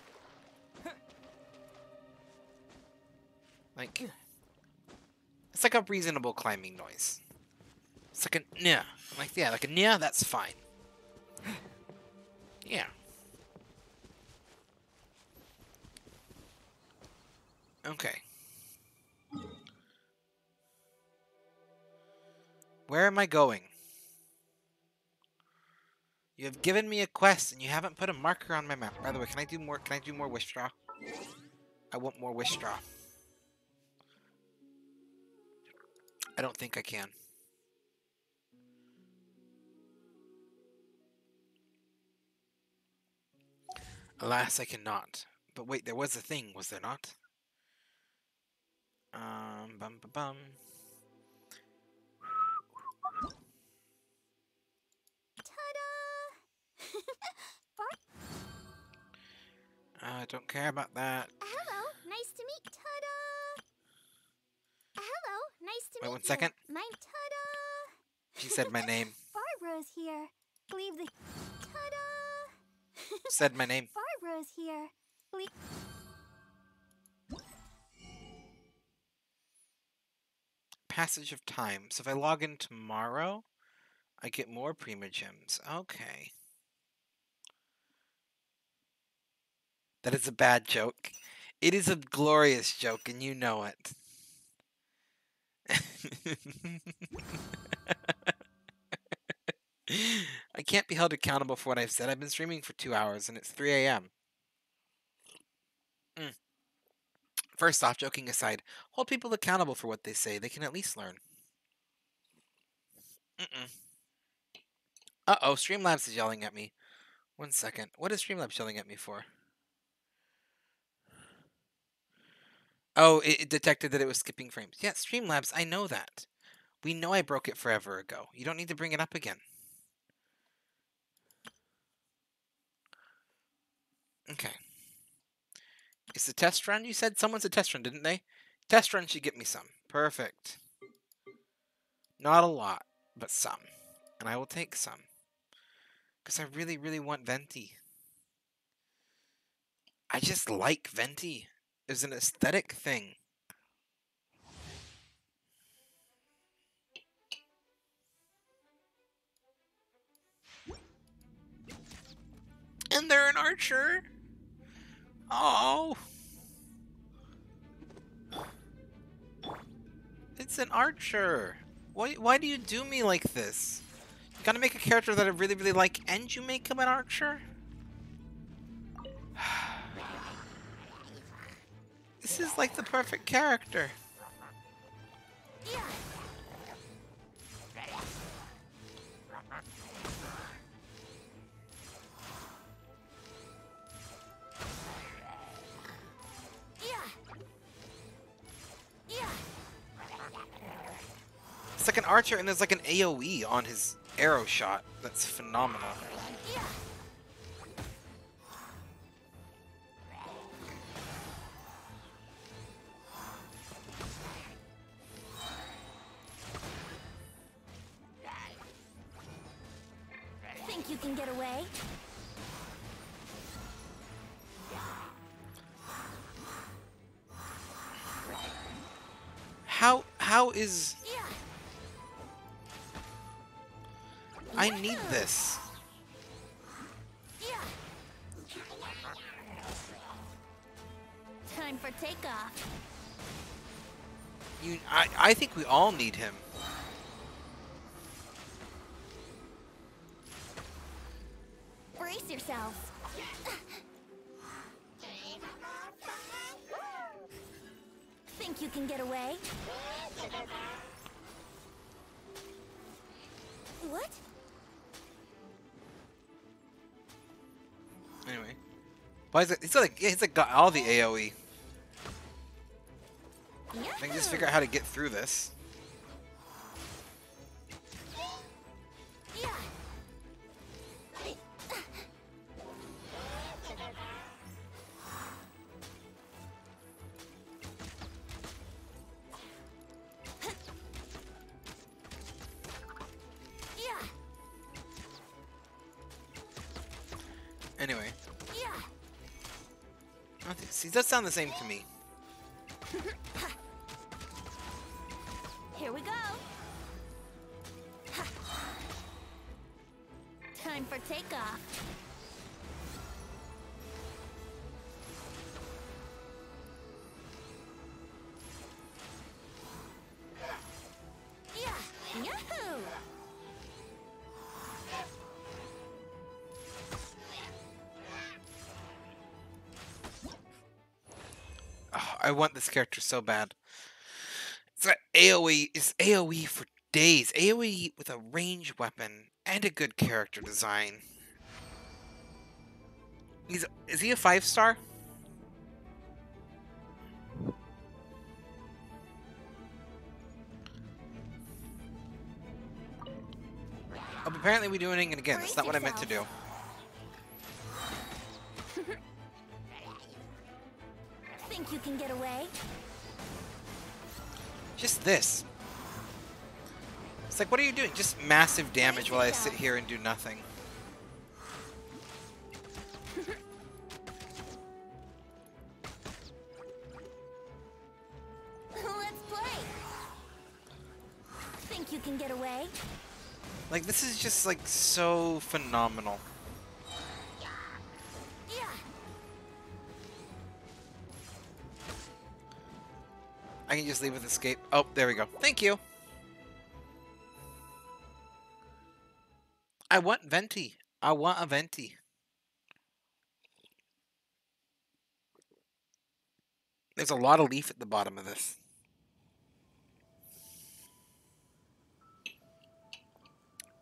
like, it's like a reasonable climbing noise. It's like a yeah. I'm like, yeah, like a yeah, that's fine. Yeah. Okay. Where am I going? You have given me a quest and you haven't put a marker on my map. By the way, can I do more wish straw? I want more wish straw. I don't think I can. Alas, I cannot. But wait, there was a thing, was there not? Bum bum bum. I don't care about that. Hello, nice to meet. Ta-da! Hello, nice to meet. Wait 1 second. My ta-da! She said my name. Barbara's here. Leave the ta-da! Said my name. Barbara's here. Passage of time. So if I log in tomorrow, I get more Prima Gems. Okay. That is a bad joke. It is a glorious joke, and you know it. I can't be held accountable for what I've said. I've been streaming for 2 hours, and it's 3 a.m. First off, joking aside, hold people accountable for what they say. They can at least learn. Uh-oh, Streamlabs is yelling at me. 1 second. What is Streamlabs yelling at me for? Oh, it detected that it was skipping frames. Yeah, Streamlabs, I know that. We know I broke it forever ago. You don't need to bring it up again. Okay. It's a test run? You said someone's a test run, didn't they? Test run should get me some. Perfect. Not a lot, but some. And I will take some. Because I really, really want Venti. I just like Venti. It's an aesthetic thing. And they're an archer. Oh. It's an archer. Why do you do me like this? You gotta make a character that I really, really like, and you make him an archer? This is like the perfect character. It's like an archer, and there's like an AoE on his arrow shot. That's phenomenal. Think you can get away? How is... I need this. Time for takeoff. I think we all need him. Brace yourselves. Think you can get away? What? Anyway. Why is it? He's like got all the AoE. I can just figure out how to get through this. Anyway. See, that sound the same to me. Here we go. Time for takeoff. Yahoo! Oh, I want this character so bad. It's got AoE. It's AoE for days. AoE with a ranged weapon and a good character design. Is he a 5-star? Oh, but apparently we're doing it again. That's not what I meant to do. Think you can get away? Just this. It's like, what are you doing? Just massive damage while I sit here and do nothing. Let's play. Think you can get away? Like, this is just, like, so phenomenal. I can just leave with escape. Oh, there we go. Thank you. I want Venti. I want a Venti. There's a lot of leaf at the bottom of this.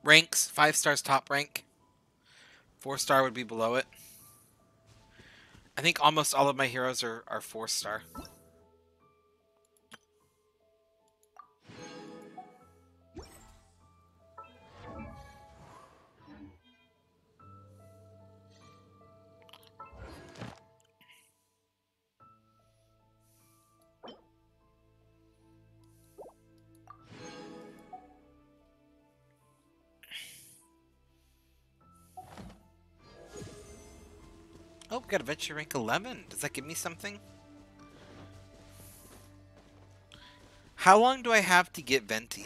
Ranks, 5 stars top rank. 4-star would be below it. I think almost all of my heroes are 4-star. Oh, we got adventure rank 11. Does that give me something? How long do I have to get Venti?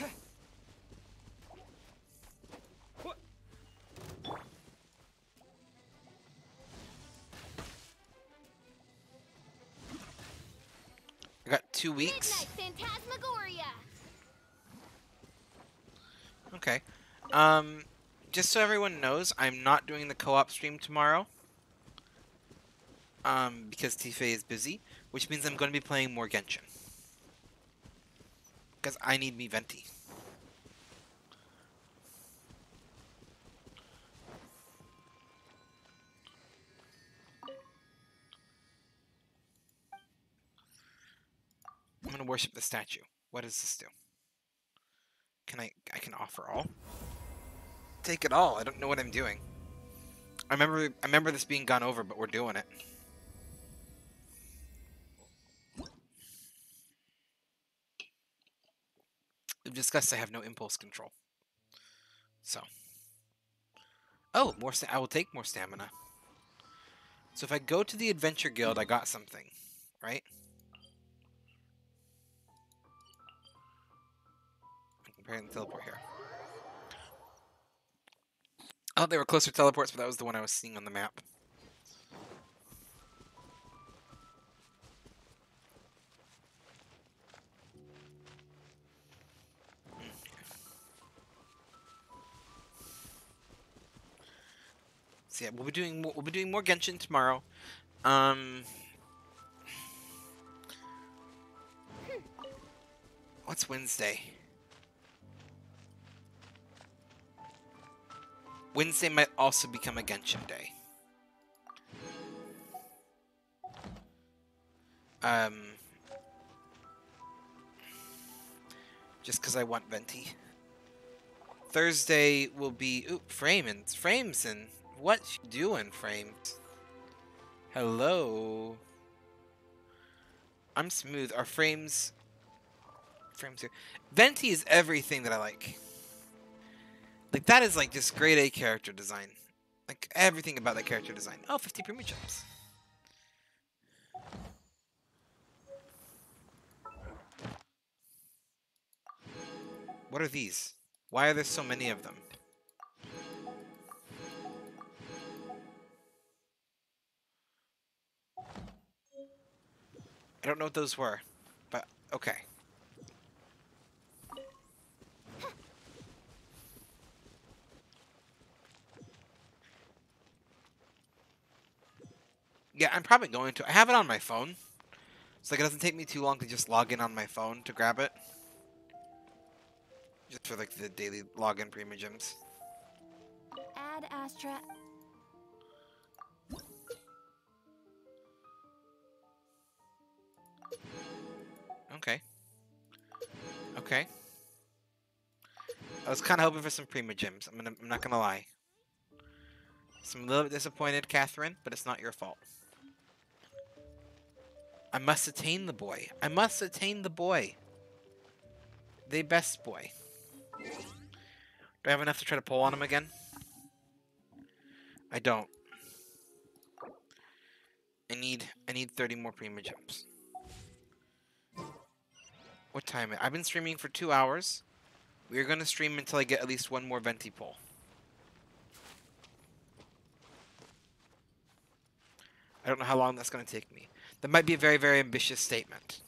I got 2 weeks. Midnight Phantasmagoria. Okay. Just so everyone knows, I'm not doing the co-op stream tomorrow. Because Tifa is busy, which means I'm going to be playing more Genshin. Because I need me Venti. I'm going to worship the statue. What does this do? I can offer all? Take it all. I don't know what I'm doing. I remember this being gone over, but we're doing it. We've discussed I have no impulse control. So. Oh, I will take more stamina. So if I go to the Adventure Guild, I got something. Right? I'm comparing the teleport here. Oh, they were closer teleports, but that was the one I was seeing on the map. So yeah, we'll be doing more Genshin tomorrow. What's Wednesday? Wednesday might also become a Genshin day. Just because I want Venti. Thursday will be... Ooh, Frames and... What you doing, Frames? Hello? I'm smooth. Are Frames here? Venti is everything that I like. Like, that is, like, just grade A character design. Like, everything about that character design. Oh, 50 premium jumps. What are these? Why are there so many of them? I don't know what those were, but okay. Yeah, I'm probably going to. I have it on my phone. So like, it doesn't take me too long to just log in on my phone to grab it. Just for like the daily login primogems. Add Astra. Okay. Okay. I was kind of hoping for some primogems. I'm not gonna lie. So I'm a little bit disappointed, Catherine, but it's not your fault. I must attain the boy. I must attain the boy. The best boy. Do I have enough to try to pull on him again? I don't. I need 30 more primogems. What time? I've been streaming for 2 hours. We're gonna stream until I get at least one more Venti pull. I don't know how long that's gonna take me. That might be a very, very ambitious statement.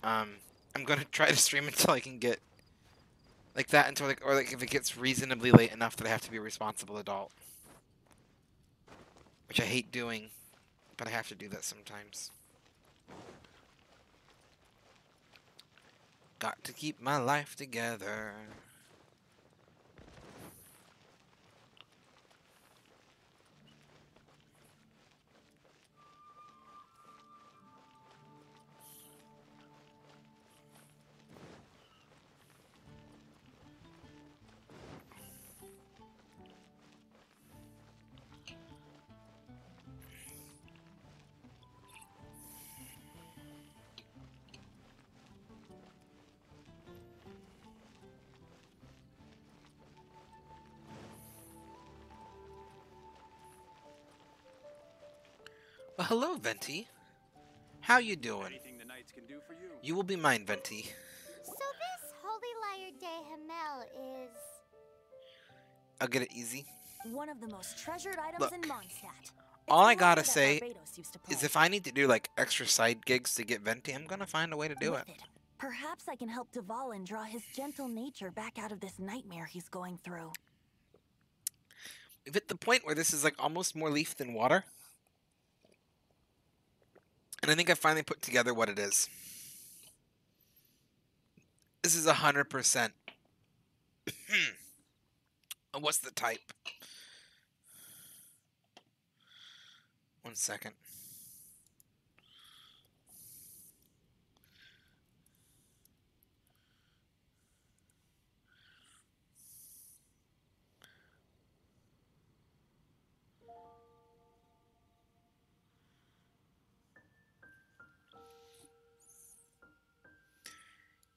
I'm gonna try to stream until I can get like that until like, or like if it gets reasonably late enough that I have to be a responsible adult, which I hate doing, but I have to do that sometimes. Got to keep my life together. Well, hello, Venti. How you doing? Anything the knights can do for you? You will be mine, Venti. So this Holy Liar de Himmel is... I'll get it easy. One of the most treasured items Look, in Mondstadt. All I It's the gotta way that say Barbados used to is play. if I need to do like extra side gigs to get Venti, I'm gonna find a way to do it. With it, perhaps I can help Dvalin draw his gentle nature back out of this nightmare he's going through. We've hit the point where this is like almost more leaf than water. And I think I finally put together what it is. This is 100%. What's the type? 1 second.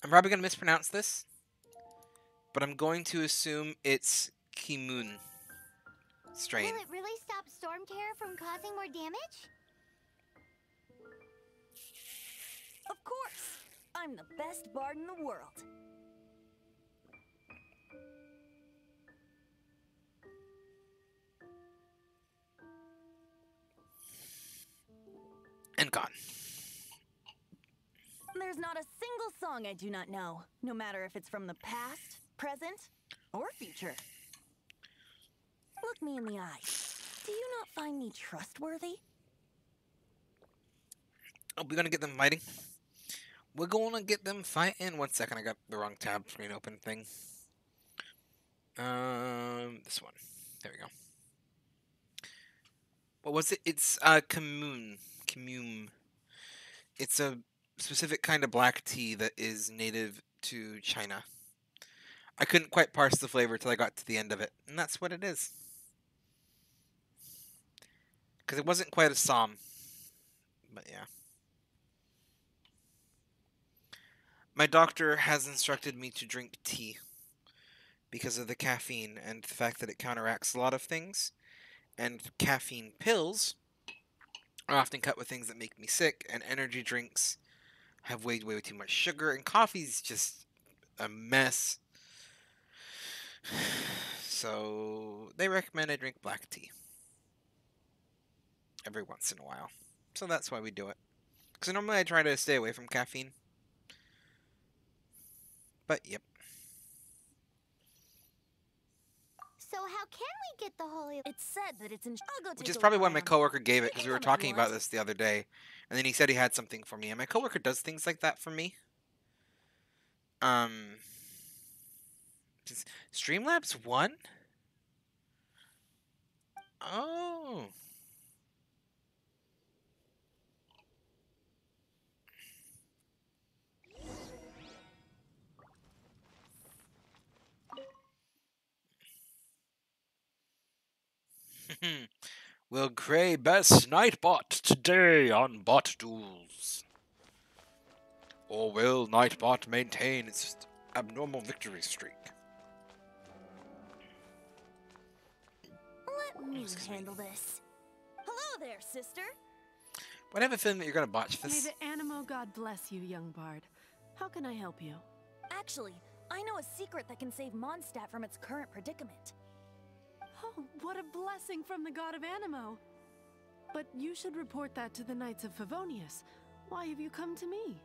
I'm probably going to mispronounce this, but I'm going to assume it's Kimun strain. Will it really stop Storm Terror from causing more damage? Of course! I'm the best bard in the world. And gone. There's not a single song I do not know, no matter if it's from the past, present, or future. Look me in the eye. Do you not find me trustworthy? Oh, we're going to get them fighting? We're going to get them fighting. 1 second, I got the wrong tab screen open thing. This one. There we go. What was it? It's Commune. It's a specific kind of black tea that is native to China. I couldn't quite parse the flavor till I got to the end of it, and that's what it is. Because it wasn't quite a som. But yeah. My doctor has instructed me to drink tea because of the caffeine and the fact that it counteracts a lot of things. And caffeine pills are often cut with things that make me sick, and energy drinks have way too much sugar, and coffee's just a mess. So they recommend I drink black tea every once in a while. So that's why we do it. Because normally I try to stay away from caffeine. But yep. So how can we get the Holy... It's said that it's in... I'll go Which take is a probably look why my around. coworker gave it, because we were Anything that talking you about want. this the other day. And then he said he had something for me. And my coworker does things like that for me. Streamlabs 1? Oh. Will Gray best Nightbot today on Bot Duels? Or will Nightbot maintain its abnormal victory streak? Let me handle this. Hello there, sister. But I have a feeling that you're going to botch May this. the Animo God bless you, young bard. How can I help you? Actually, I know a secret that can save Mondstadt from its current predicament. Oh, what a blessing from the god of Animo. But you should report that to the Knights of Favonius. Why have you come to me?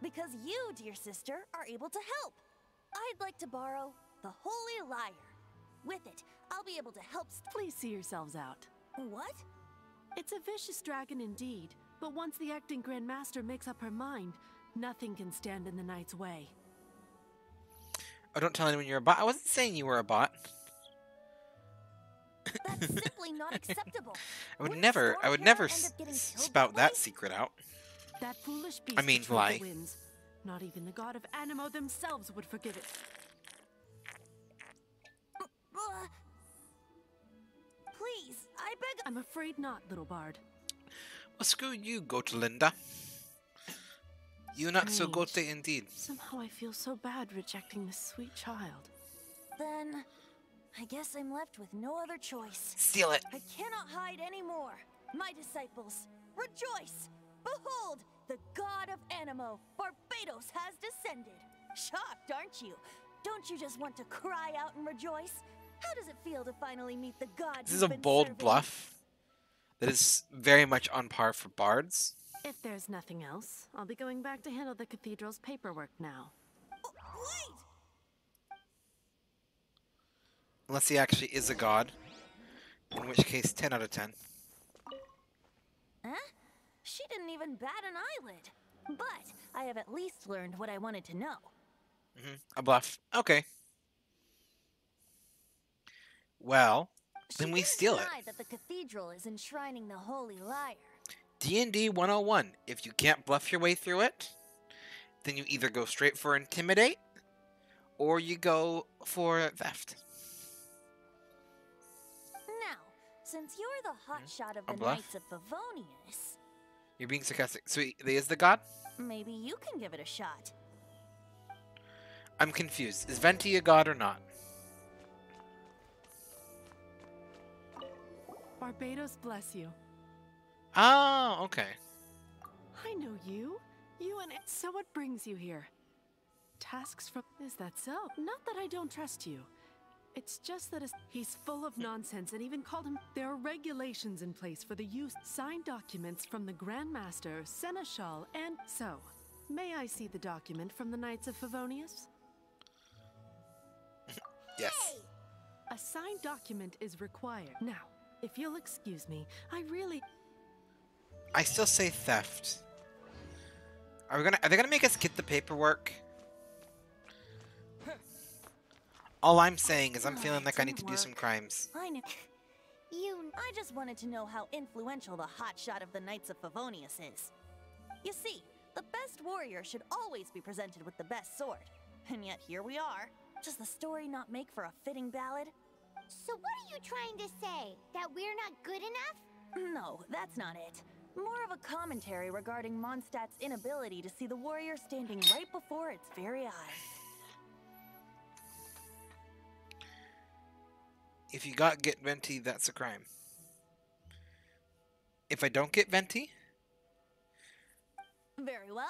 Because you, dear sister, are able to help. I'd like to borrow the Holy Lyre. With it, I'll be able to help. Please see yourselves out. What? It's a vicious dragon indeed, but once the acting Grand Master makes up her mind, nothing can stand in the knight's way. Oh, don't tell anyone you're a bot. I wasn't saying you were a bot. That's simply not acceptable. I would Wouldn't never Storm Terror end up getting killed spout that way? that secret out. That foolish beast I mean, betrayed lie. the winds. Not even the god of Animo themselves would forgive it. Please, I beg. I'm afraid not, little bard. Well, screw you, Gotelinda. You not so Mage. gote indeed. Somehow I feel so bad rejecting this sweet child. Then, I guess I'm left with no other choice. Steal it. I cannot hide anymore. My disciples, rejoice! Behold, the god of Animo, Barbados, has descended. Shocked, aren't you? Don't you just want to cry out and rejoice? How does it feel to finally meet the god This is you've a been bold serving? bluff that is very much on par for bards. If there's nothing else, I'll be going back to handle the cathedral's paperwork now. Wait! Unless he actually is a god. In which case, 10 out of 10. Huh? She didn't even bat an eyelid. But I have at least learned what I wanted to know. A bluff. Okay. Well, then we steal it. Deny that the cathedral is enshrining the Holy Lyre. D&D 101. If you can't bluff your way through it, then you either go straight for intimidate, or you go for theft. Now, since you're the hotshot of A the bluff? Knights of Favonius, You're being sarcastic. So he is the god? maybe you can give it a shot. I'm confused. Is Venti a god or not? Barbados bless you. Oh, okay. I know you. You and so what brings you here? Tasks from... Is that so? Not that I don't trust you. It's just that he's full of nonsense and even called him... There are regulations in place for the use... Signed documents from the Grand Master, Seneschal, and... So, may I see the document from the Knights of Favonius? Yes. A signed document is required. Now, if you'll excuse me, I really... I still say theft. Are they gonna make us get the paperwork? All I'm saying is I'm feeling like I need to do some crimes. I knew. I just wanted to know how influential the hotshot of the Knights of Favonius is. You see, the best warrior should always be presented with the best sword. And yet here we are. Does the story not make for a fitting ballad? So what are you trying to say? That we're not good enough? No, that's not it. More of a commentary regarding Mondstadt's inability to see the warrior standing right before its very eyes. If you get Venti, that's a crime. If I don't get Venti, Very well.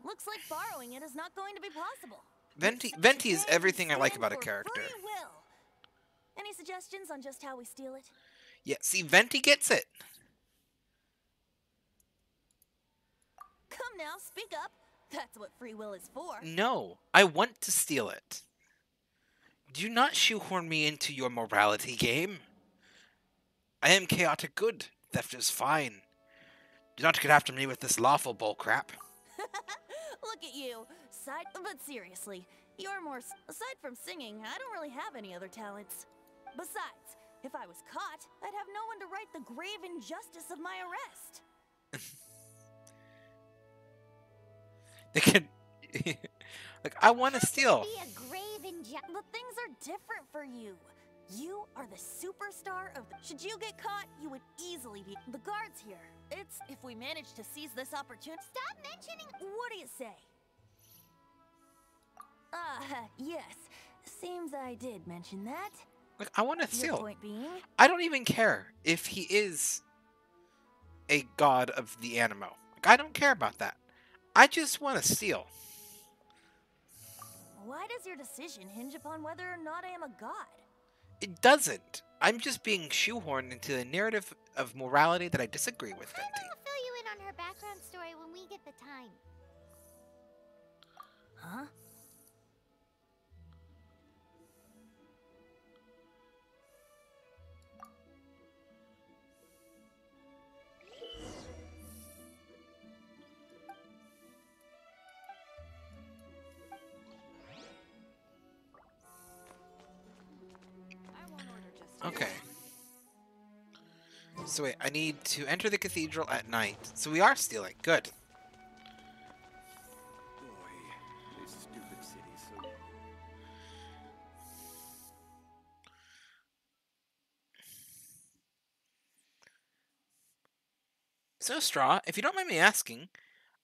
Looks like borrowing it is not going to be possible. Venti is everything I like about a Stand for character. free will. Any suggestions on just how we steal it? Yeah, see, Venti gets it. Come now, speak up. That's what free will is for. No, I want to steal it. Do not shoehorn me into your morality game. I am chaotic good. Theft is fine. Do not get after me with this lawful bullcrap. Look at you. But seriously, you're more... Aside from singing, I don't really have any other talents. Besides, if I was caught, I'd have no one to right the grave injustice of my arrest. They can... like, I want to steal. Be a grave injustice. But things are different for you. You are the superstar of the... Should you get caught, you would easily be... The guards here. It's... If we manage to seize this opportunity... Stop mentioning... What do you say? Yes. Seems I did mention that. Like, I want to Your steal. point being? I don't even care if he is a god of the Animo. Like, I don't care about that. I just want to steal. Why does your decision hinge upon whether or not I am a god? It doesn't. I'm just being shoehorned into a narrative of morality that I disagree with, Venti. I'll fill you in on her background story when we get the time. Okay. So wait, I need to enter the cathedral at night. So we are stealing. Good. Boy, this stupid city so... So, Straw, if you don't mind me asking,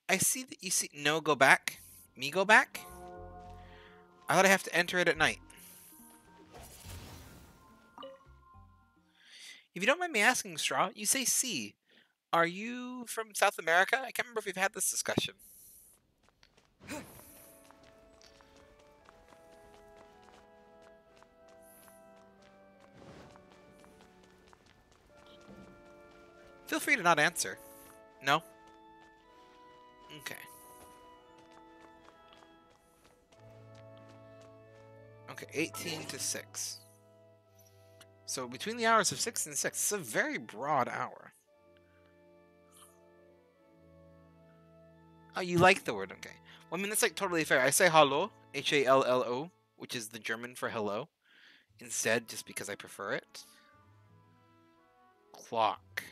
I see that you see no go back. Me go back? I thought I have to enter it at night. If you don't mind me asking, Straw, you say C. Are you from South America? I can't remember if we've had this discussion. Feel free to not answer. No? Okay. Okay, 18 to 6. So between the hours of 6 and 6, it's a very broad hour. Oh, you like the word, okay. Well, I mean, that's like totally fair. I say hallo, Hallo, which is the German for hello, instead, just because I prefer it. Clock.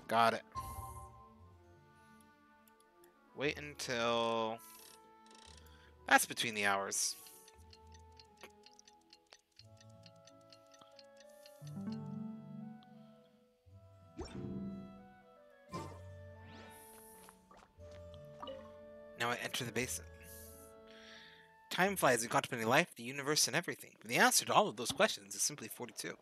Got it. Wait until... That's between the hours. Now I enter the basin. Time flies in contemplating life, the universe, and everything. But the answer to all of those questions is simply 42.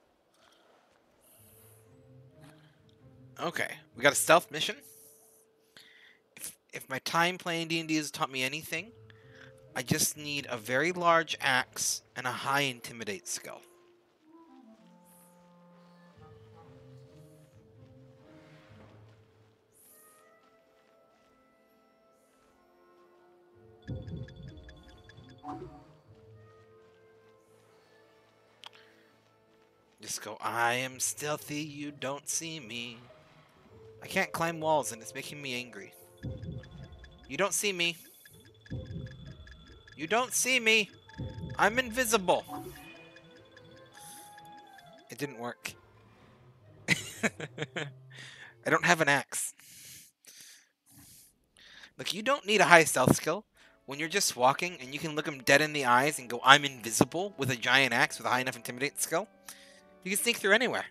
Okay, we got a stealth mission. If my time playing D&D has taught me anything, I just need a very large axe and a high intimidate skill. Just go, I am stealthy, you don't see me. I can't climb walls and it's making me angry. You don't see me. You don't see me. I'm invisible. It didn't work. I don't have an axe. Look, you don't need a high stealth skill. When you're just walking and you can look them dead in the eyes and go, I'm invisible, with a giant axe with a high enough intimidate skill, you can sneak through anywhere.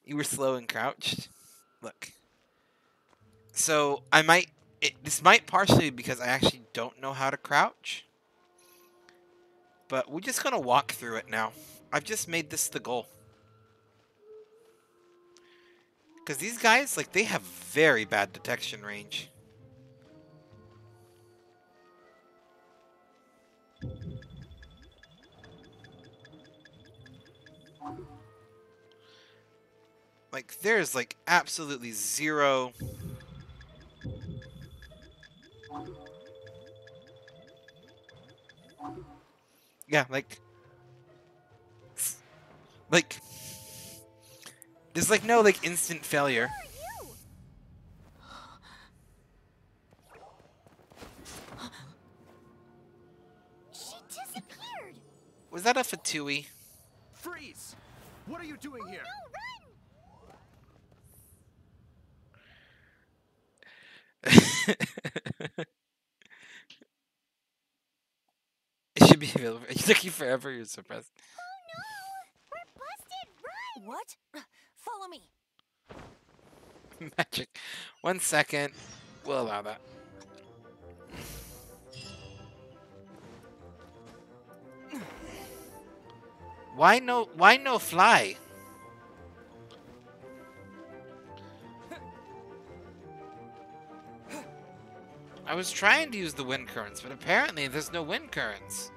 You were slow and crouched. Look. So, I might... this might partially be because I actually don't know how to crouch. But we're just going to walk through it now. I've just made this the goal. Because these guys, like, they have very bad detection range. Like, there's, like, absolutely zero... Yeah, like... There's, like, no, like, instant failure. She disappeared. Was that a Fatui? Freeze! What are you doing here? It should be available. It took you forever, you're suppressed. We're busted. Run. What? Follow me. Magic. 1 second. We'll allow that. Why no fly? I was trying to use the wind currents, but apparently there's no wind currents.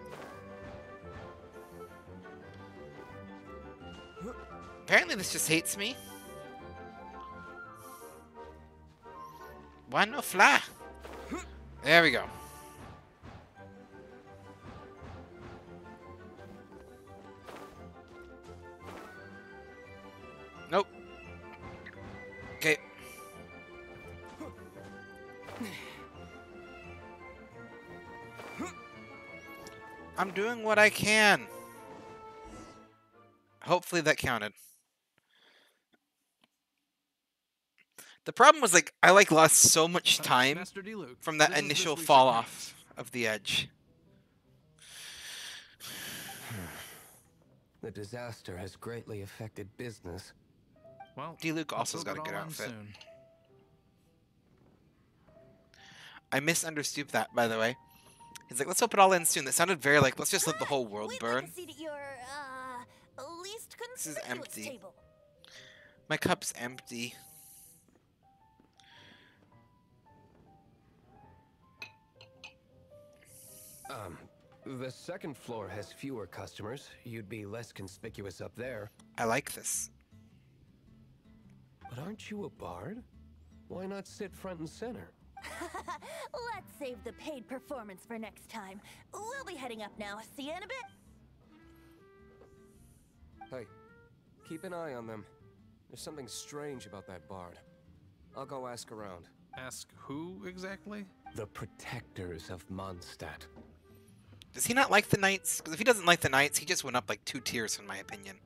Apparently this just hates me. Why no fly? There we go. Nope. Okay. I'm doing what I can. Hopefully that counted. The problem was like I lost so much time Master Diluc, from that this is initial Miss Lisa fall Grant. off of the edge. The disaster has greatly affected business. Well, Diluc let's also's hope got a it good all ends outfit. soon. I misunderstood that, by the way. He's like, let's hope it all ends soon. That sounded very like, let's just let the whole world We'd burn. like a seat at your, least This is conspicuous empty. table. My cup's empty. The second floor has fewer customers. You'd be less conspicuous up there. I like this. But aren't you a bard? Why not sit front and center? Let's save the paid performance for next time. We'll be heading up now. See you in a bit. Hey, keep an eye on them. There's something strange about that bard. I'll go ask around. Ask who exactly? The protectors of Mondstadt. Does he not like the knights? Because if he doesn't like the knights, he just went up like 2 tiers in my opinion.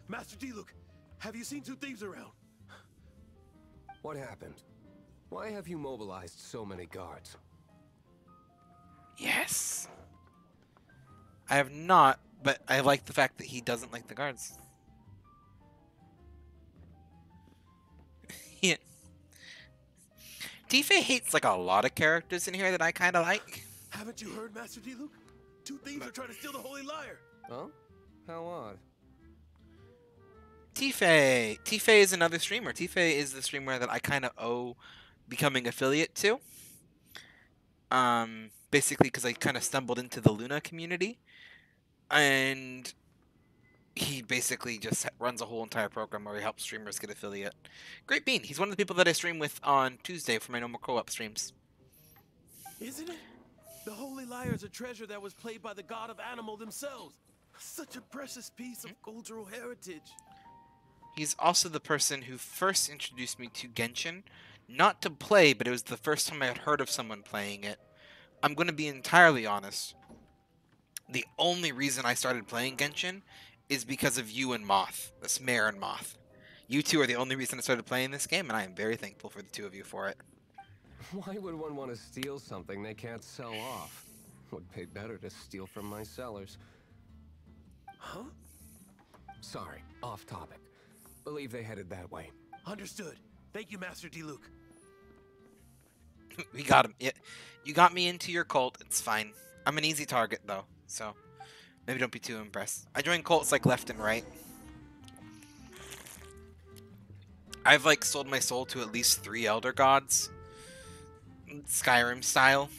Master Diluc, have you seen 2 thieves around? What happened? Why have you mobilized so many guards? Yes. I have not, but I like the fact that he doesn't like the guards. Yeah. Tifa hates like a lot of characters in here that I kind of like. Haven't you heard, Master Diluc? 2 thieves are trying to steal the Holy Lyre. Huh? How odd. Tifa is another streamer. Tifa is the streamer that I kind of owe becoming affiliate to. Basically because I kind of stumbled into the Luna community. And he basically just runs a whole entire program where he helps streamers get affiliate. Great Bean. He's one of the people that I stream with on Tuesday for my normal co-op streams. Isn't it? The Holy Lyre is a treasure that was played by the god of animal themselves. Such a precious piece of cultural heritage. He's also the person who first introduced me to Genshin. Not to play, but it was the first time I had heard of someone playing it. I'm going to be entirely honest. The only reason I started playing Genshin is because of you and Moth. That's Mare and Moth. You two are the only reason I started playing this game, and I am very thankful for the 2 of you for it. Why would one want to steal something they can't sell off? Would pay better to steal from my sellers. Huh? Sorry, off topic. Believe they headed that way. Understood. Thank you, Master Diluc. We got him. Yeah, you got me into your cult. It's fine. I'm an easy target, though, so maybe don't be too impressed. I join cults like left and right. I've like sold my soul to at least 3 elder gods, Skyrim style.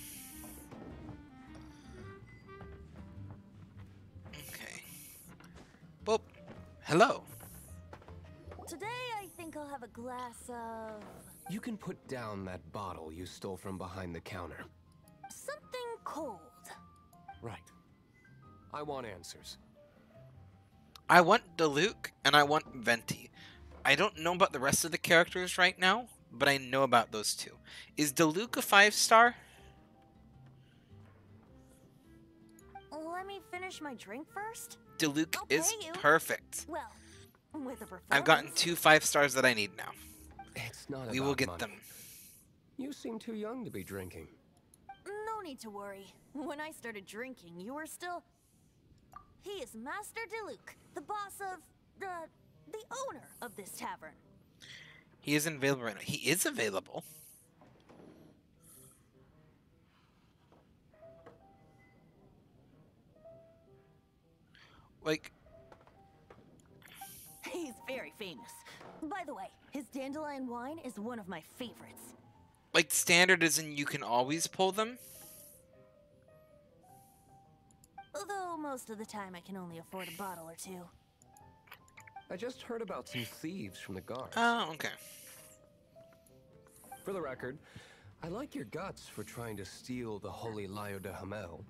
Okay. Boop. Hello. Today, I think I'll have a glass of You can put down that bottle you stole from behind the counter. something cold. Right. I want answers. I want Diluc and I want Venti. I don't know about the rest of the characters right now, but I know about those 2. Is Diluc a 5-star? Let me finish my drink first. Diluc I'll is pay you. perfect. Well, with a performance. I've gotten 2 5-stars that I need now. It's not We about will get money. them. You seem too young to be drinking. No need to worry. When I started drinking, you were still... He is Master Diluc, the boss of... the owner of this tavern. He isn't available right now. He is available. Like, He's very famous. By the way, his dandelion wine is one of my favorites. like standard as in you can always pull them? Although most of the time I can only afford a bottle or 2. I just heard about some thieves from the guards. Oh, okay. For the record, I like your guts for trying to steal the Holy Lyre de Hamel.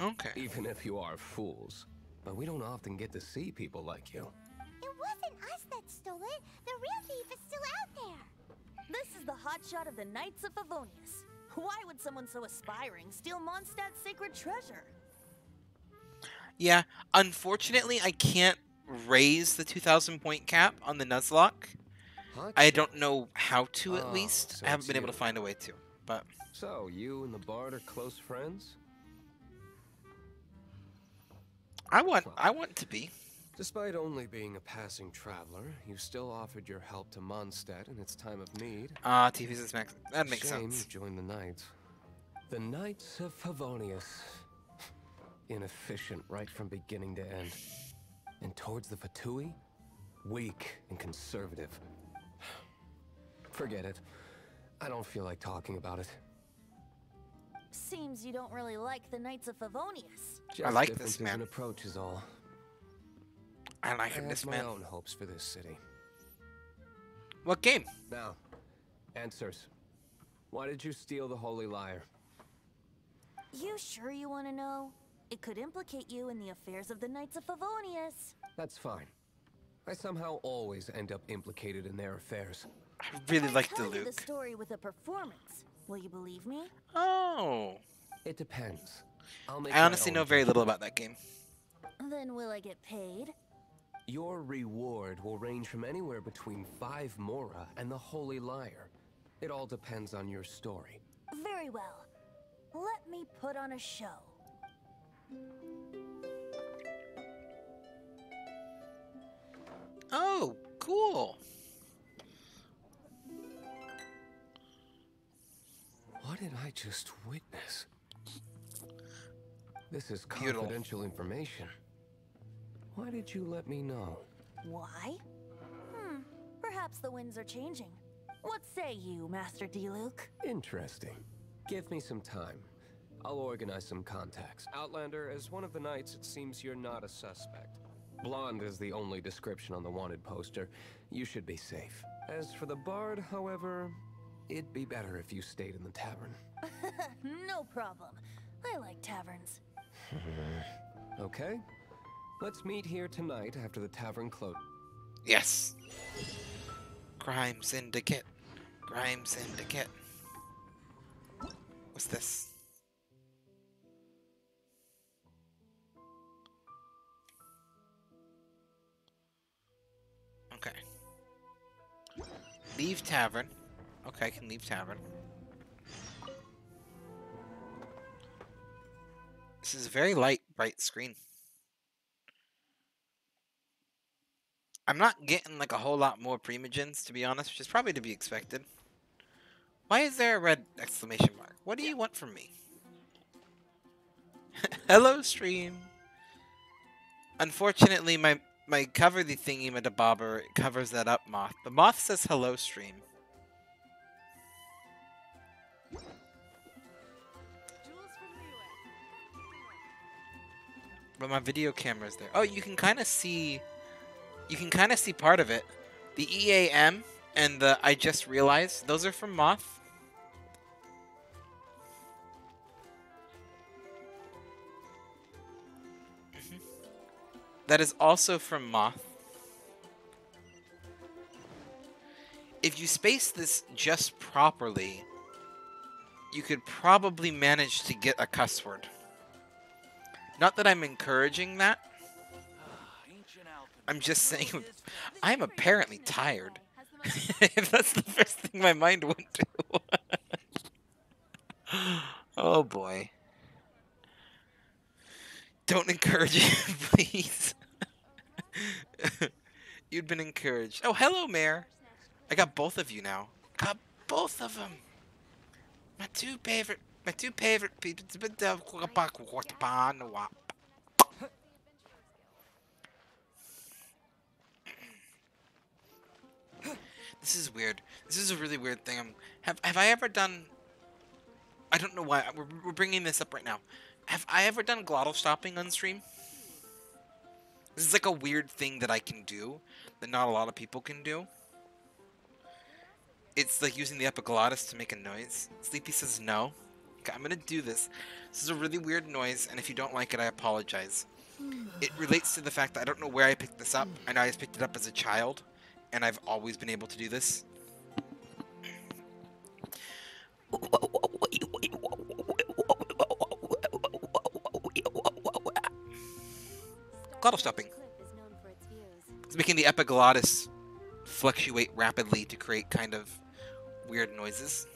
Okay. Even if you are fools. But we don't often get to see people like you. It wasn't us that stole it. The real thief is still out there. This is the hotshot of the Knights of Favonius. Why would someone so aspiring steal Mondstadt's sacred treasure? Yeah, unfortunately, I can't raise the 2,000 point cap on the Nuzlocke. I don't know how to, at least. So I haven't it's been able you. to find a way to, but... So, you and the Bard are close friends? I want to be. Despite only being a passing traveler, you still offered your help to Mondstadt in its time of need. TV's is max. That makes Shame sense. you joined the Knights. The Knights of Favonius. Inefficient right from beginning to end. And towards the Fatui, weak and conservative. Forget it. I don't feel like talking about it. Seems you don't really like the Knights of Favonius. Just I like this differences man. in approach is all. I like him, I this have man. my own hopes for this city. What game? Now, answers. Why did you steal the Holy Lyre? You sure you want to know? It could implicate you in the affairs of the Knights of Favonius. That's fine. I somehow always end up implicated in their affairs. I really like the Tell you the Luke. story with a performance. Will you believe me? Oh. It depends. I'll make I my honestly own know very judgment. little about that game. Then will I get paid? Your reward will range from anywhere between 5 Mora and the Holy Lyre. It all depends on your story. Very well. Let me put on a show. Oh, cool. What did I just witness? This is Beautiful. confidential information. Why did you let me know? Why? Perhaps the winds are changing. What say you, Master D-Luke? Interesting. Give me some time. I'll organize some contacts. Outlander, as one of the knights, it seems you're not a suspect. Blonde is the only description on the wanted poster. You should be safe. As for the Bard, however, it'd be better if you stayed in the tavern. No problem. I like taverns. Okay. Let's meet here tonight after the tavern closes. Yes. Crime Syndicate. Crime Syndicate. What's this? Okay. Leave tavern. Okay, I can leave tavern. This is a very light, bright screen. I'm not getting like a whole lot more primogens, to be honest, which is probably to be expected. Why is there a red exclamation mark? What do you want from me? Hello, stream. Unfortunately, my cover the thingy, my debobber, it covers that up, Moth. The Moth says hello, stream. But my video camera's there. Oh, you can kind of see... You can kind of see part of it. The EAM and the I just realized, those are from Moth. That is also from Moth. If you space this just properly, you could probably manage to get a cuss word. Not that I'm encouraging that. I'm just saying, I'm apparently tired. If that's the first thing my mind went to. Oh boy. Don't encourage it, please. You'd been encouraged. Oh, hello, Mayor. I got both of you now. Got both of them. My two favorite people. This is weird. This is a really weird thing. Have I ever done... I don't know why. We're bringing this up right now. Have I ever done glottal stopping on stream? This is like a weird thing that I can do that not a lot of people can do. It's like using the epiglottis to make a noise. Sleepy says no. Okay, I'm gonna do this. This is a really weird noise, and if you don't like it, I apologize. It relates to the fact that I don't know where I picked this up. I know I just picked it up as a child, and I've always been able to do this. Glottal stopping. It's making the epiglottis fluctuate rapidly to create kind of weird noises.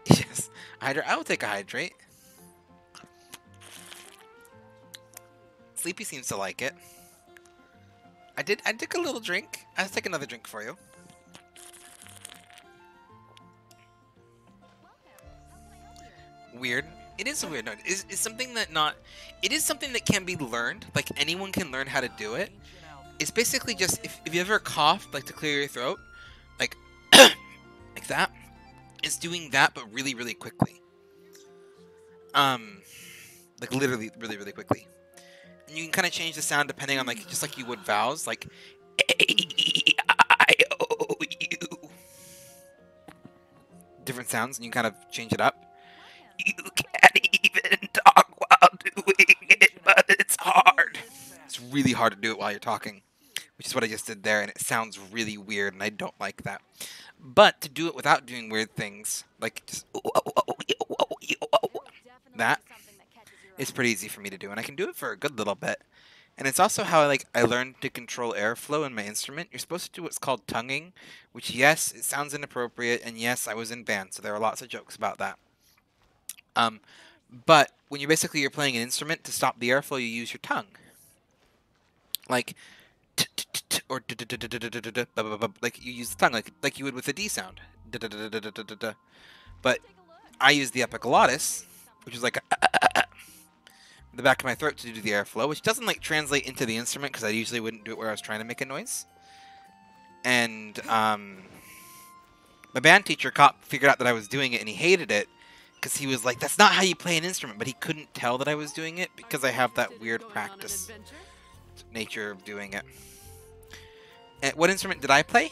Yes, I will take a hydrate. Sleepy seems to like it. I took a little drink. I'll take another drink for you. Weird. It is a weird note. It's something that it is something that can be learned. Like, anyone can learn how to do it. It's basically just, if you ever coughed, like, to clear your throat, like, like that, it's doing that, but really, really quickly. Like, literally, really, really quickly. And you can kind of change the sound depending on, like, just like you would vowels, like, A-I-O-U. Different sounds, and you kind of change it up. You can't even talk while doing it, but it's hard. It's really hard to do it while you're talking, which is what I just did there, and it sounds really weird, and I don't like that. But to do it without doing weird things, like just that, is pretty easy for me to do, and I can do it for a good little bit. And it's also how I learned to control airflow in my instrument. You're supposed to do what's called tonguing, which, yes, it sounds inappropriate, and yes, I was in band, so there are lots of jokes about that. But when you're playing an instrument, to stop the airflow, you use your tongue. Like, or like you use the tongue, like you would with a D sound. But I use the epiglottis, which is like the back of my throat to do the airflow, which doesn't like translate into the instrument because I usually wouldn't do it where I was trying to make a noise. And my band teacher figured out that I was doing it, and he hated it because he was like, "That's not how you play an instrument." But he couldn't tell that I was doing it because I have that weird practice nature of doing it. And what instrument did I play?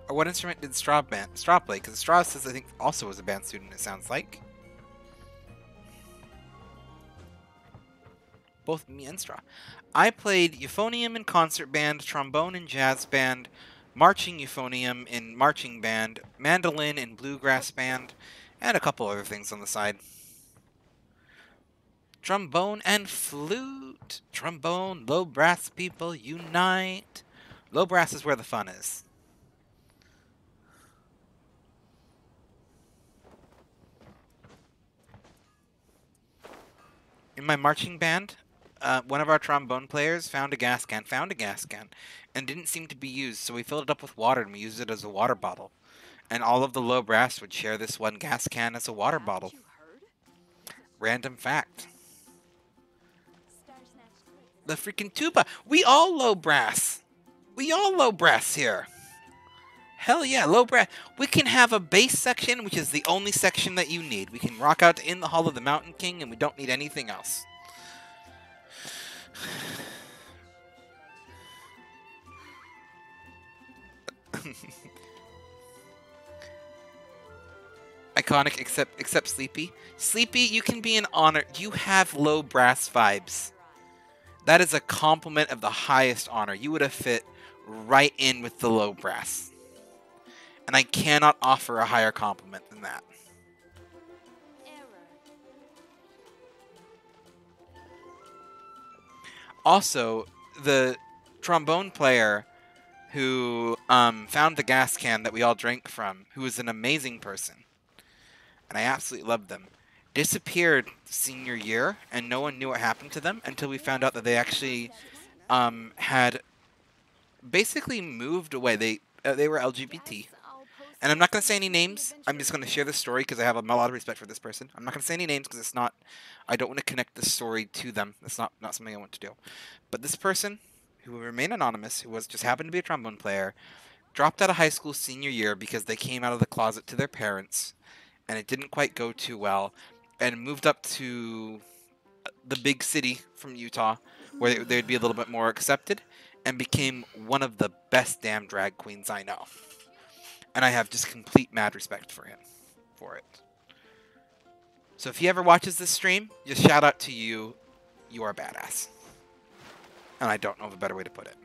Or what instrument did Straw play? Because Straw says, I think, also was a band student, it sounds like. Both me and Straw. I played euphonium in concert band, trombone in jazz band, marching euphonium in marching band, mandolin in bluegrass band, and a couple other things on the side. Trombone and flute. Trombone, low brass people unite. Low brass is where the fun is. In my marching band, one of our trombone players found a gas can, and didn't seem to be used, so we filled it up with water and we used it as a water bottle. And all of the low brass would share this one gas can as a water bottle. Random fact. The freaking tuba. We all low brass. We all low brass here. Hell yeah, low brass. We can have a bass section, which is the only section that you need. We can rock out to In the Hall of the Mountain King, and we don't need anything else. Iconic, except Sleepy. Sleepy, you can be an honor. You have low brass vibes. That is a compliment of the highest honor. You would have fit right in with the low brass. And I cannot offer a higher compliment than that. Also, the trombone player who found the gas can that we all drank from, who was an amazing person, and I absolutely loved them, disappeared senior year, and no one knew what happened to them until we found out that they actually had basically moved away. They were LGBT. And I'm not going to say any names. I'm just going to share this story because I have a lot of respect for this person. I'm not going to say any names because it's not... I don't want to connect this story to them. That's not something I want to do. But this person, who will remain anonymous, who just happened to be a trombone player, dropped out of high school senior year because they came out of the closet to their parents, and it didn't quite go too well, and moved up to the big city from Utah, where they'd be a little bit more accepted, and became one of the best damn drag queens I know. And I have just complete mad respect for him for it. So if he ever watches this stream, just shout out to you. You are a badass. And I don't know of a better way to put it.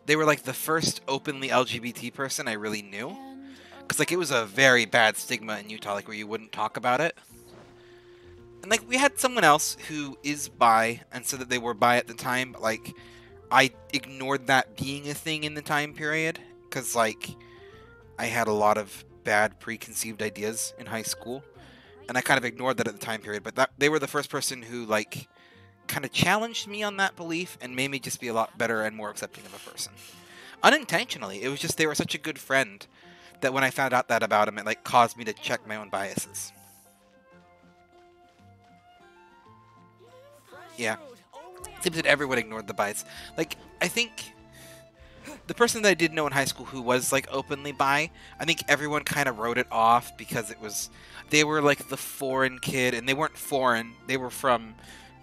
They were like the first openly LGBT person I really knew. Because like it was a very bad stigma in Utah, like where you wouldn't talk about it. And like we had someone else who is bi and said that they were bi at the time, but like I ignored that being a thing in the time period. Because like I had a lot of bad preconceived ideas in high school. And I kind of ignored that at the time period. But they were the first person who like kind of challenged me on that belief and made me just be a lot better and more accepting of a person. Unintentionally. It was just they were such a good friend that when I found out that about him, it like caused me to check my own biases. Yeah. Seems that everyone ignored the bias. Like, I think the person that I did know in high school who was like openly bi, I think everyone kind of wrote it off because it was, they were like the foreign kid, and they weren't foreign. They were from,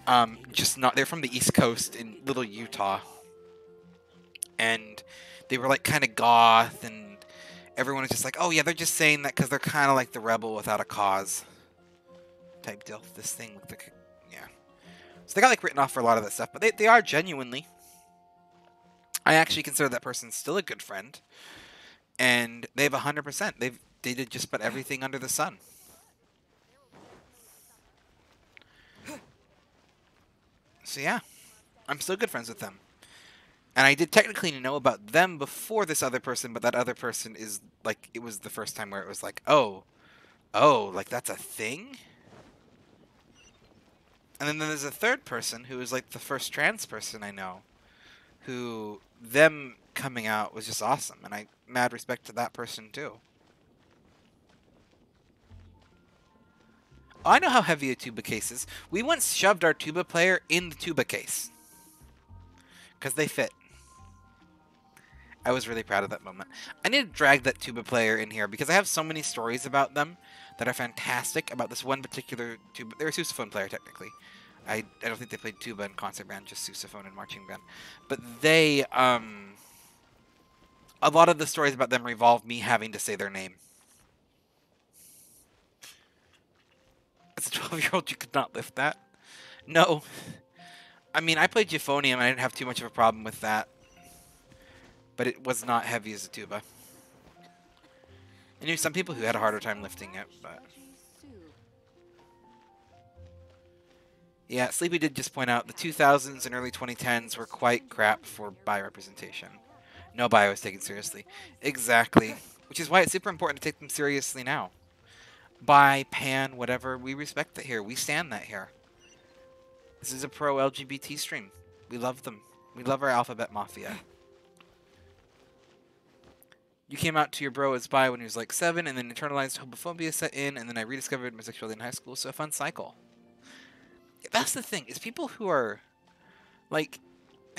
they're from the East Coast in Little Utah. And they were like kind of goth, and everyone was just like, oh yeah, they're just saying that because they're kind of like the rebel without a cause type deal. This thing with the, yeah. So they got like written off for a lot of that stuff, but they are genuinely. I actually consider that person still a good friend, and they've 100%. They did just about everything under the sun. So yeah, I'm still good friends with them. And I did technically know about them before this other person, but that other person is like, it was the first time where it was like, oh, like that's a thing? And then there's a third person who is like the first trans person I know, who them coming out was just awesome. And I mad respect to that person too. I know how heavy a tuba case is. We once shoved our tuba player in the tuba case. Because they fit. I was really proud of that moment. I need to drag that tuba player in here because I have so many stories about them that are fantastic about this one particular tuba. They're a sousaphone player, technically. I don't think they played tuba in concert band, just sousaphone and marching band. But they, a lot of the stories about them revolve me having to say their name. As a 12-year-old, you could not lift that. No. I mean, I played euphonium, and I didn't have too much of a problem with that. But it was not heavy as a tuba. I knew some people who had a harder time lifting it, but... Yeah, Sleepy did just point out the 2000s and early 2010s were quite crap for bi representation. No bi was taken seriously. Exactly. Which is why it's super important to take them seriously now. Bi, pan, whatever, we respect that here. We stand that here. This is a pro-LGBT stream. We love them. We love our alphabet mafia. You came out to your bro as bi when he was like 7, and then internalized homophobia set in, and then I rediscovered my sexuality in high school, so a fun cycle. That's the thing, is people who are, like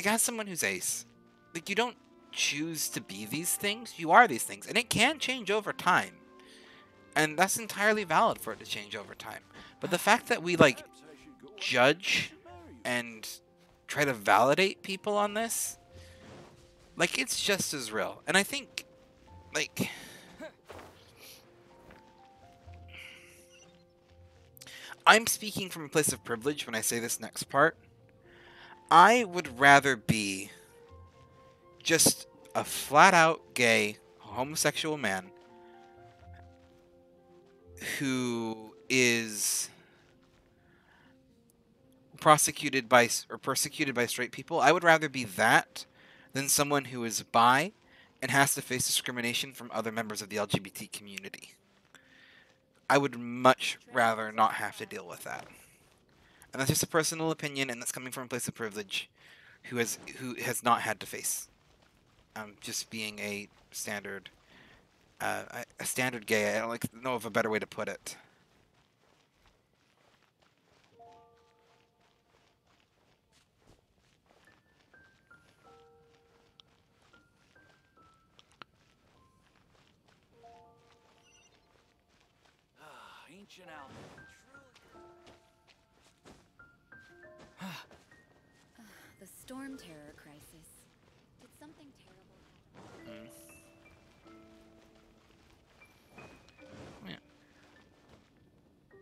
as someone who's ace, like, you don't choose to be these things, you are these things, and it can change over time. And that's entirely valid for it to change over time. But the fact that we, like, judge and try to validate people on this, like, it's just as real. And I think, like... I'm speaking from a place of privilege when I say this next part. I would rather be just a flat-out gay, homosexual man who is persecuted by straight people. I would rather be that than someone who is bi and has to face discrimination from other members of the LGBT community. I would much rather not have to deal with that. And that's just a personal opinion, and that's coming from a place of privilege who has not had to face just being a standard gay. I don't know of a better way to put it. storm terror crisis. Did something terrible happen? Yeah.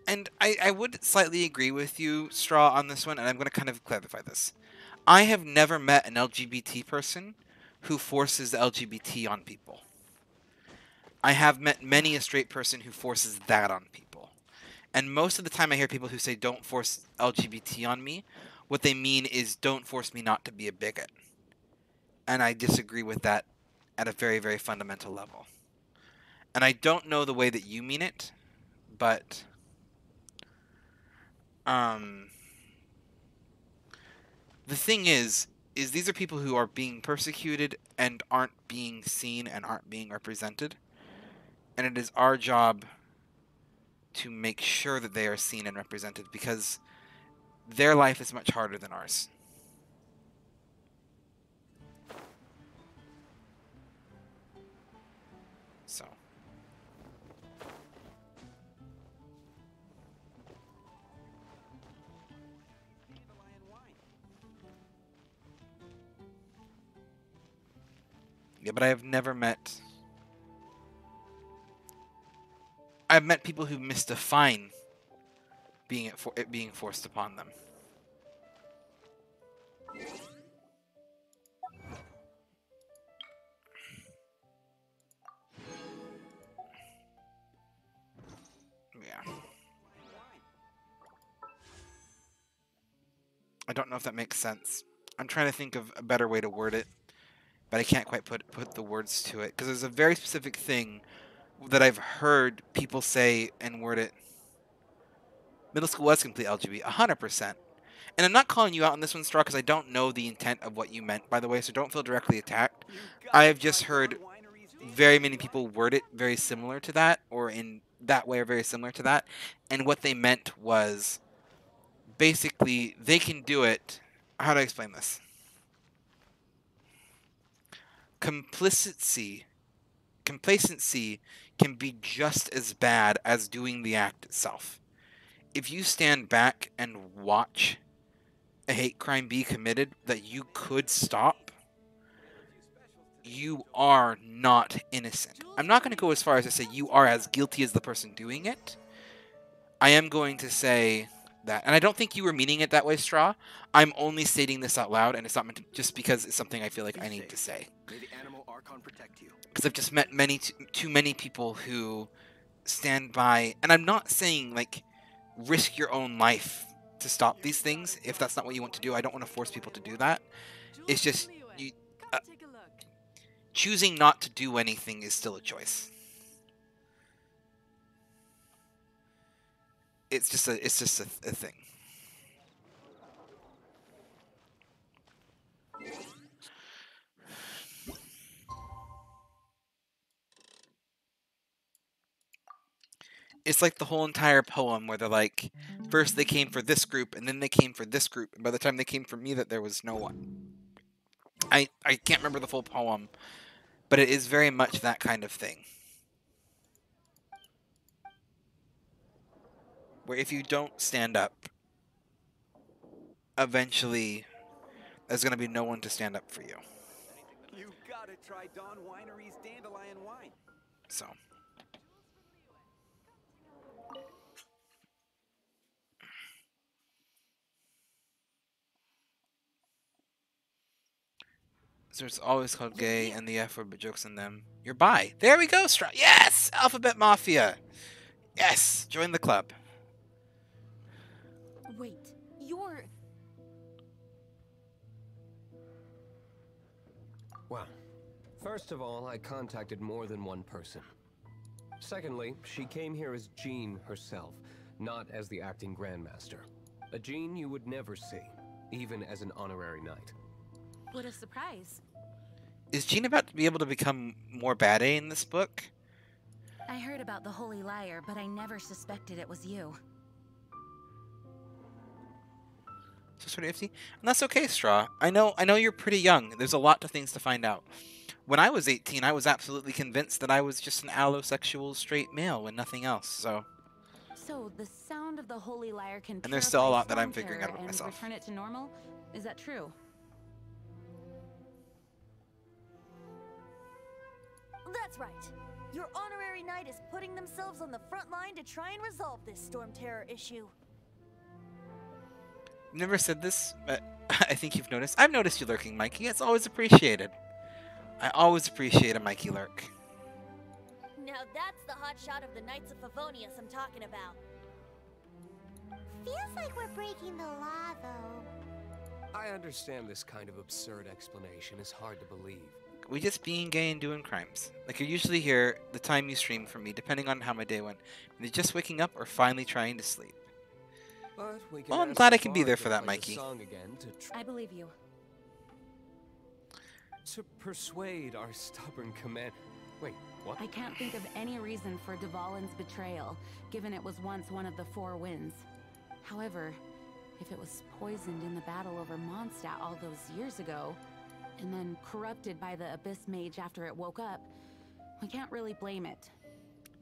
And I would slightly agree with you, Straw, on this one, and I'm going to kind of clarify this. I have never met an LGBT person who forces LGBT on people. I have met many a straight person who forces that on people. And most of the time I hear people who say, don't force LGBT on me, what they mean is, don't force me not to be a bigot. And I disagree with that at a very, very fundamental level. And I don't know the way that you mean it, but the thing is these are people who are being persecuted and aren't being seen and aren't being represented. And it is our job to make sure that they are seen and represented, because their life is much harder than ours. So. Yeah, but I have never met... I've met people who misdefine it being forced upon them. Yeah. I don't know if that makes sense. I'm trying to think of a better way to word it, but I can't quite put the words to it, because there's a very specific thing that I've heard people say and word it. Middle school was complete LGBT, 100%. And I'm not calling you out on this one, Straw, because I don't know the intent of what you meant, by the way, so don't feel directly attacked. I have just heard very many people word it very similar to that, or in that way, or very similar to that. And what they meant was, basically, they can do it. How do I explain this? Complacency can be just as bad as doing the act itself. If you stand back and watch a hate crime be committed that you could stop, you are not innocent. I'm not going to go as far as to say you are as guilty as the person doing it. I am going to say that, and I don't think you were meaning it that way, Straw. I'm only stating this out loud, and it's not meant to, just because it's something I feel like I need to say. Because I've just met too many people who stand by, and I'm not saying, like, risk your own life to stop these things. If that's not what you want to do, I don't want to force people to do that. It's just, choosing not to do anything is still a choice. It's just a thing. It's like the whole entire poem where they're like, first they came for this group, and then they came for this group, and by the time they came for me, that there was no one. I can't remember the full poem, but it is very much that kind of thing. Where if you don't stand up, eventually there's going to be no one to stand up for you. You gotta try Dawn Winery's Dandelion Wine. So. So it's always called gay and the F word, but jokes on them. You're bi. There we go, Straw. Yes! Alphabet Mafia. Yes! Join the club. Wait, you're... Well, first of all, I contacted more than one person. Secondly, she came here as Jean herself, not as the acting Grandmaster. A Jean you would never see, even as an honorary knight. What a surprise. Is Jean about to be able to become more bad A in this book? I heard about the Holy Liar, but I never suspected it was you. So sort of iffy. And that's okay, Straw. I know you're pretty young. There's a lot of things to find out. When I was 18, I was absolutely convinced that I was just an allosexual straight male and nothing else, so... So, the sound of the Holy Liar can And there's still a lot that I'm storm figuring out terror about and myself. return it to normal? Is that true? That's right. Your honorary knight is putting themselves on the front line to try and resolve this storm terror issue. Never said this, but I think you've noticed. I've noticed you lurking, Mikey. It's always appreciated. I always appreciate a Mikey lurk. Now that's the hot shot of the Knights of Favonius I'm talking about. Feels like we're breaking the law, though. I understand this kind of absurd explanation is hard to believe. We just being gay and doing crimes. Like, you're usually here the time you stream for me, depending on how my day went. Either just waking up or finally trying to sleep. But we can Well, I'm ask glad the I can be bard there to for that, play the Mikey. song again I believe you. to persuade our stubborn command. Wait, what? I can't think of any reason for Dvalin's betrayal, given it was once one of the Four Winds. However, if it was poisoned in the battle over Mondstadt all those years ago, and then corrupted by the Abyss Mage after it woke up, we can't really blame it.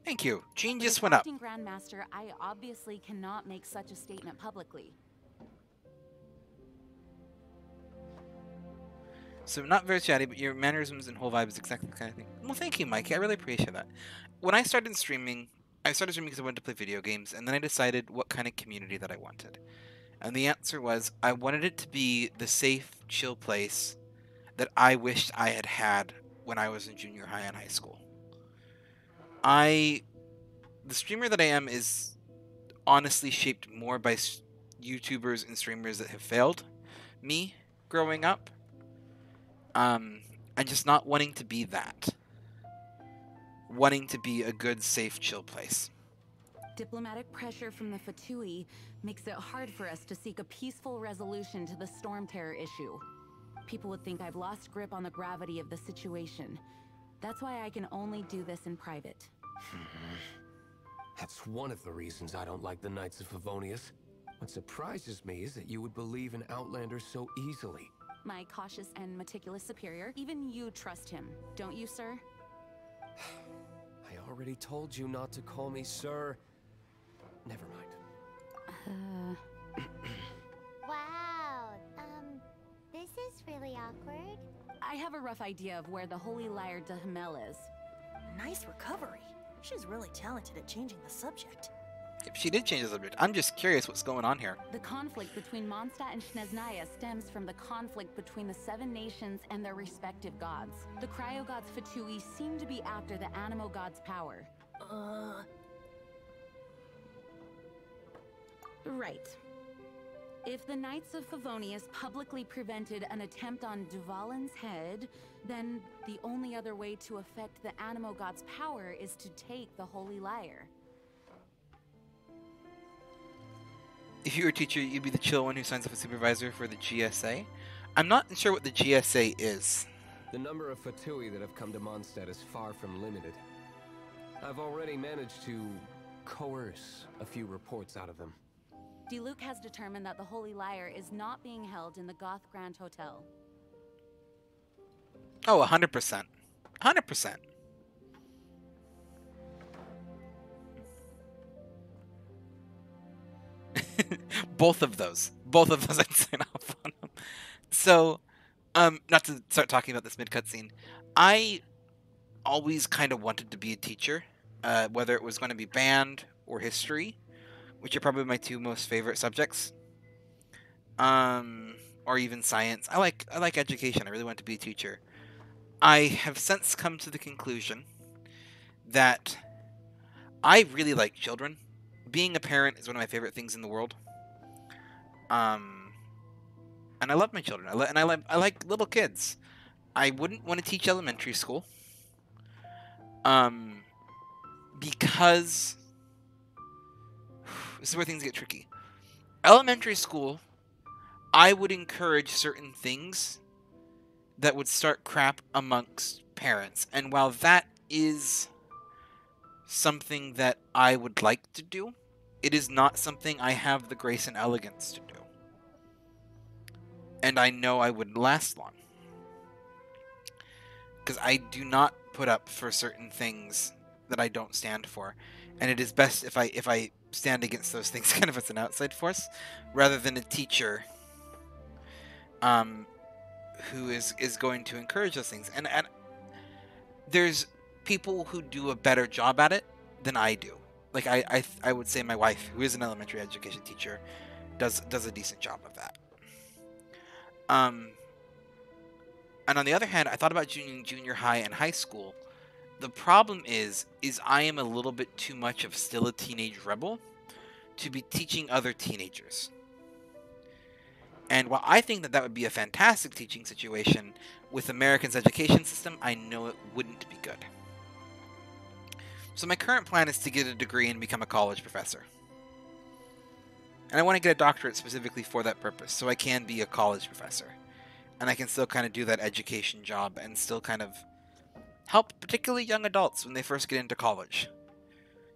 Thank you. Gene But just as went up. acting Grandmaster, I obviously cannot make such a statement publicly. So not very chatty, but your mannerisms and whole vibe is exactly the kind of thing. Well, thank you, Mikey. I really appreciate that. When I started streaming because I wanted to play video games, and then I decided what kind of community that I wanted. And the answer was I wanted it to be the safe, chill place that I wished I had had when I was in junior high and high school. The streamer that I am is honestly shaped more by YouTubers and streamers that have failed me growing up. And just not wanting to be that. Wanting to be a good, safe, chill place. Diplomatic pressure from the Fatui makes it hard for us to seek a peaceful resolution to the storm terror issue. People would think I've lost grip on the gravity of the situation. That's why I can only do this in private. That's one of the reasons I don't like the Knights of Favonius. What surprises me is that you would believe in Outlander so easily. My cautious and meticulous superior, even you trust him, don't you, sir? I already told you not to call me sir. Never mind. Wow, this is really awkward. I have a rough idea of where the Holy Lyre de Himmel is. Nice recovery. She's really talented at changing the subject. If she did change the subject, I'm just curious what's going on here. The conflict between Mondstadt and Snezhnaya stems from the conflict between the Seven Nations and their respective gods. The cryo-gods Fatui seem to be after the Animo god's power. Right. If the Knights of Favonius publicly prevented an attempt on Dvalin's head, then the only other way to affect the Animo god's power is to take the Holy Lyre. If you were a teacher, you'd be the chill one who signs up as supervisor for the GSA. I'm not sure what the GSA is. The number of Fatui that have come to Mondstadt is far from limited. I've already managed to coerce a few reports out of them. Diluc has determined that the Holy Lyre is not being held in the Goth Grand Hotel. Oh, 100%. 100%. Both of those I'd sign off on them. So, not to start talking about this mid-cutscene, I always kind of wanted to be a teacher, whether it was going to be band or history, which are probably my two most favorite subjects, or even science. I like education. I really want to be a teacher. I have since come to the conclusion that I really like children. Being a parent is one of my favorite things in the world. And I love my children. I like little kids. I wouldn't want to teach elementary school. Because this is where things get tricky. Elementary school, I would encourage certain things that would start crap amongst parents. And while that is something that I would like to do, it is not something I have the grace and elegance to do. And I know I wouldn't last long. Because I do not put up for certain things that I don't stand for. And it is best if I stand against those things kind of as an outside force, rather than a teacher who is going to encourage those things. And there's people who do a better job at it than I do. Like I would say my wife, who is an elementary education teacher, does a decent job of that. And on the other hand, I thought about junior high and high school. The problem is I am a little bit too much of still a teenage rebel to be teaching other teenagers. And while I think that that would be a fantastic teaching situation, with America's education system, I know it wouldn't be good. So my current plan is to get a degree and become a college professor. And I want to get a doctorate specifically for that purpose, so I can be a college professor. And I can still kind of do that education job and still kind of help particularly young adults when they first get into college.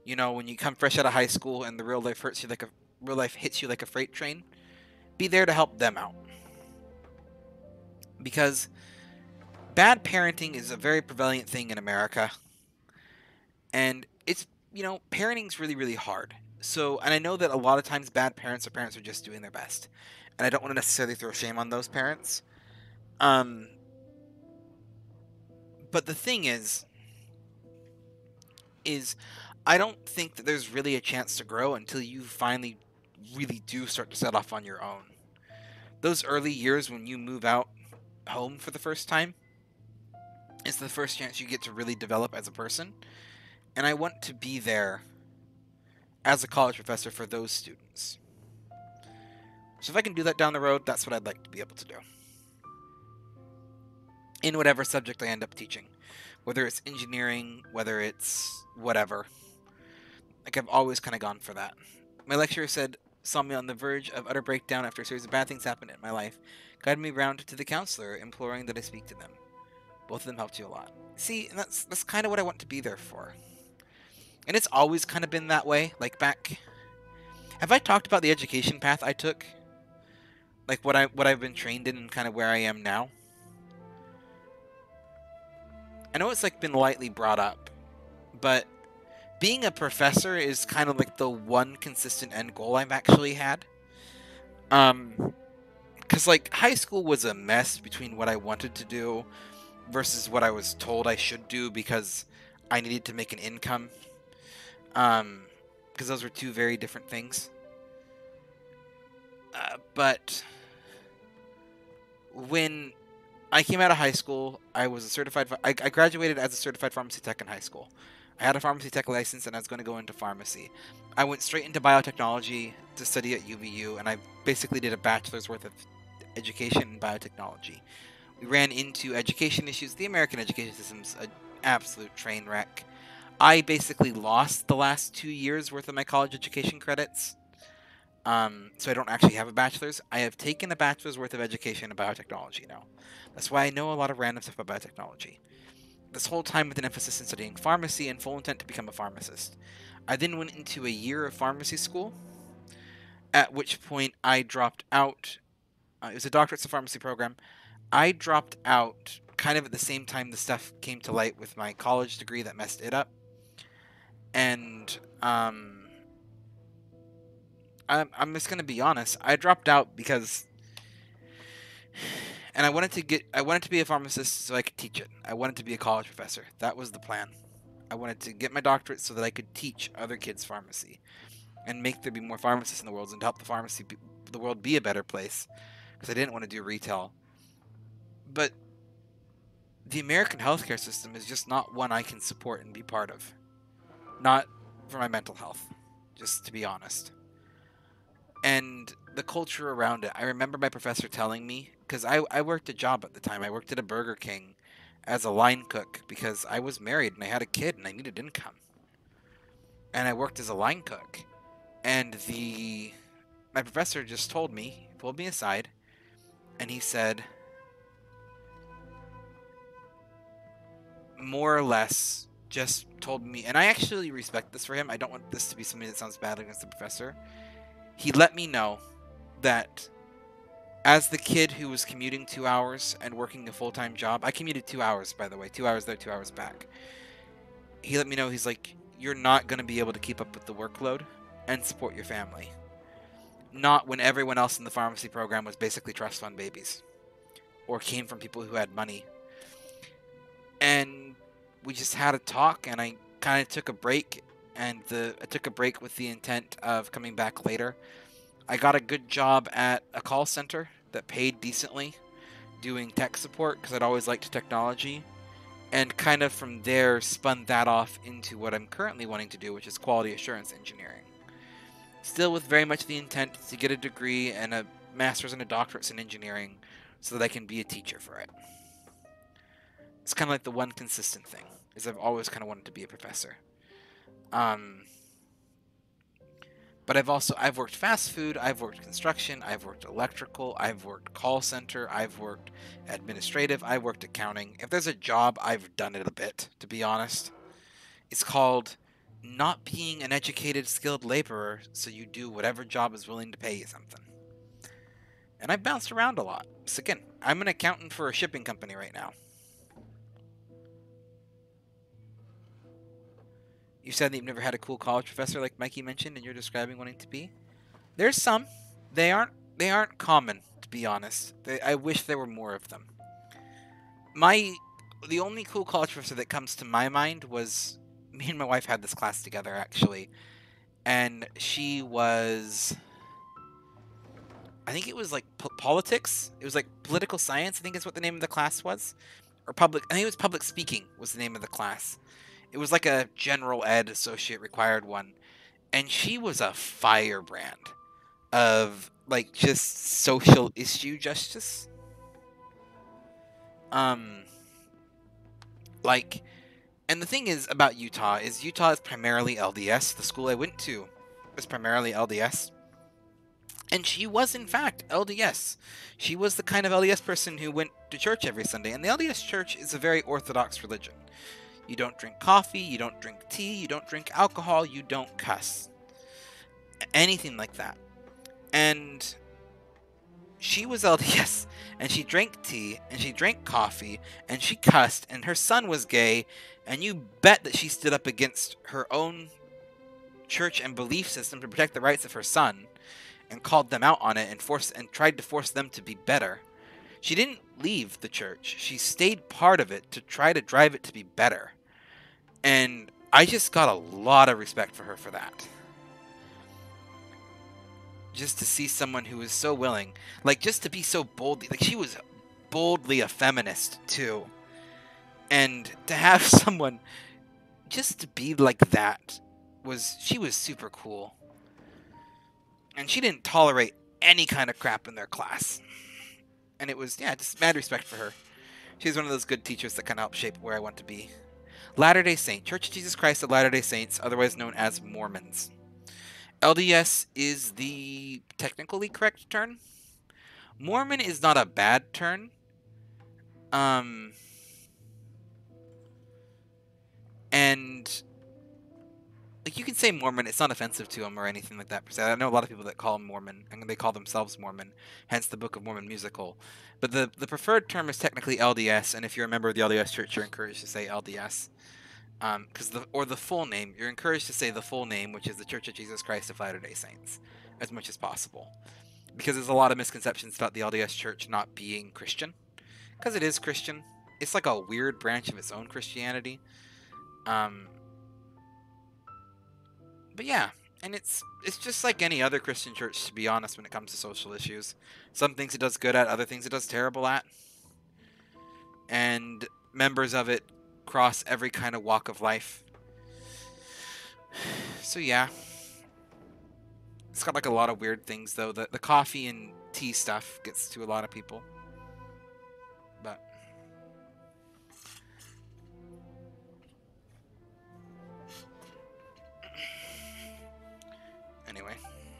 You know, when you come fresh out of high school and the real life hits you like a freight train, be there to help them out. Because bad parenting is a very prevalent thing in America. And it's, you know, parenting's really, really hard. So, and I know that a lot of times bad parents are just doing their best. And I don't want to necessarily throw shame on those parents. But the thing is I don't think that there's really a chance to grow until you finally really do start to set off on your own. Those early years when you move out home for the first time is the first chance you get to really develop as a person. And I want to be there as a college professor for those students. So if I can do that down the road, that's what I'd like to be able to do. In whatever subject I end up teaching. Whether it's engineering, whether it's whatever. Like, I've always kind of gone for that. My lecturer saw me on the verge of utter breakdown after a series of bad things happened in my life, guided me round to the counselor, imploring that I speak to them. Both of them helped you a lot. See, and that's kind of what I want to be there for. And it's always kind of been that way. Like, back... Have I talked about the education path I took? Like, what I've been trained in and kind of where I am now? I know it's, like, been lightly brought up, but being a professor is kind of, like, the one consistent end goal I've actually had. Because, like, high school was a mess between what I wanted to do versus what I was told I should do because I needed to make an income. Because those were two very different things. But when I came out of high school, I was a certified... I graduated as a certified pharmacy tech in high school. I had a pharmacy tech license and I was going to go into pharmacy. I went straight into biotechnology to study at UVU, and I basically did a bachelor's worth of education in biotechnology. We ran into education issues. The American education system's an absolute train wreck. I basically lost the last 2 years worth of my college education credits. So I don't actually have a bachelor's. I have taken a bachelor's worth of education in biotechnology now. That's why I know a lot of random stuff about biotechnology. This whole time with an emphasis in studying pharmacy and full intent to become a pharmacist. I then went into a year of pharmacy school, at which point I dropped out. It was a doctorate of pharmacy program. I dropped out kind of at the same time the stuff came to light with my college degree that messed it up. And I'm just going to be honest. I dropped out because... And I wanted to be a pharmacist so I could teach it. I wanted to be a college professor. That was the plan. I wanted to get my doctorate so that I could teach other kids pharmacy and make there be more pharmacists in the world and help the world be a better place, because I didn't want to do retail. But the American healthcare system is just not one I can support and be part of. Not for my mental health, just to be honest. And the culture around it. I remember my professor telling me, because I worked a job at the time. I worked at a Burger King as a line cook because I was married and I had a kid and I needed income. And I worked as a line cook. And my professor just pulled me aside, and he said, more or less, just told me, and I actually respect this for him. I don't want this to be something that sounds bad against the professor. He let me know that as the kid who was commuting 2 hours and working a full-time job, I commuted 2 hours, by the way, 2 hours there, 2 hours back. He let me know, he's like, you're not going to be able to keep up with the workload and support your family. Not when everyone else in the pharmacy program was basically trust fund babies or came from people who had money. And we just had a talk, and I kind of took a break, and I took a break with the intent of coming back later. I got a good job at a call center that paid decently, doing tech support because I'd always liked technology, and kind of from there spun that off into what I'm currently wanting to do, which is quality assurance engineering. Still with very much the intent to get a degree and a master's and a doctorate in engineering so that I can be a teacher for it. It's kind of like the one consistent thing, is I've always kind of wanted to be a professor. But I've worked fast food, I've worked construction, I've worked electrical, I've worked call center, I've worked administrative, I've worked accounting. If there's a job, I've done it a bit, to be honest. It's called not being an educated, skilled laborer, so you do whatever job is willing to pay you something. And I've bounced around a lot. So again, I'm an accountant for a shipping company right now. You said that you've never had a cool college professor like Mikey mentioned, and you're describing wanting to be. There's some. They aren't common, to be honest. I wish there were more of them. The only cool college professor that comes to my mind was, me and my wife had this class together actually, and she was, I think it was like politics. It was like political science, I think is what the name of the class was, or I think it was public speaking was the name of the class. It was like a general ed associate required one. And she was a firebrand of like just social issue justice. Like, and the thing is about Utah is primarily LDS. The school I went to was primarily LDS. And she was, in fact, LDS. She was the kind of LDS person who went to church every Sunday. And the LDS church is a very orthodox religion. You don't drink coffee, you don't drink tea, you don't drink alcohol, you don't cuss. Anything like that. And she was LDS, and she drank tea, and she drank coffee, and she cussed, and her son was gay, and you bet that she stood up against her own church and belief system to protect the rights of her son, and called them out on it, and tried to force them to be better. She didn't leave the church. She stayed part of it to try to drive it to be better. And I just got a lot of respect for her for that. Just to see someone who was so willing, like just to be so boldly, like she was boldly a feminist too. And to have someone just to be like that she was super cool. And she didn't tolerate any kind of crap in their class. And it was, yeah, just mad respect for her. She's one of those good teachers that kind of helped shape where I want to be. Latter-day Saint, Church of Jesus Christ of Latter-day Saints, otherwise known as Mormons. LDS is the technically correct term. Mormon is not a bad term. And like you can say Mormon, it's not offensive to them or anything like that per se. I know a lot of people that call them Mormon, and they call themselves Mormon, hence the Book of Mormon musical. But the preferred term is technically LDS, and if you're a member of the LDS Church, you're encouraged to say LDS. Or the full name, you're encouraged to say the full name, which is the Church of Jesus Christ of Latter-day Saints, as much as possible. Because there's a lot of misconceptions about the LDS Church not being Christian. Because it is Christian. It's like a weird branch of its own Christianity. But yeah, and it's just like any other Christian church, to be honest, when it comes to social issues. Some things it does good at, other things it does terrible at. And members of it cross every kind of walk of life. So yeah. It's got like a lot of weird things though. The coffee and tea stuff gets to a lot of people. But anyway.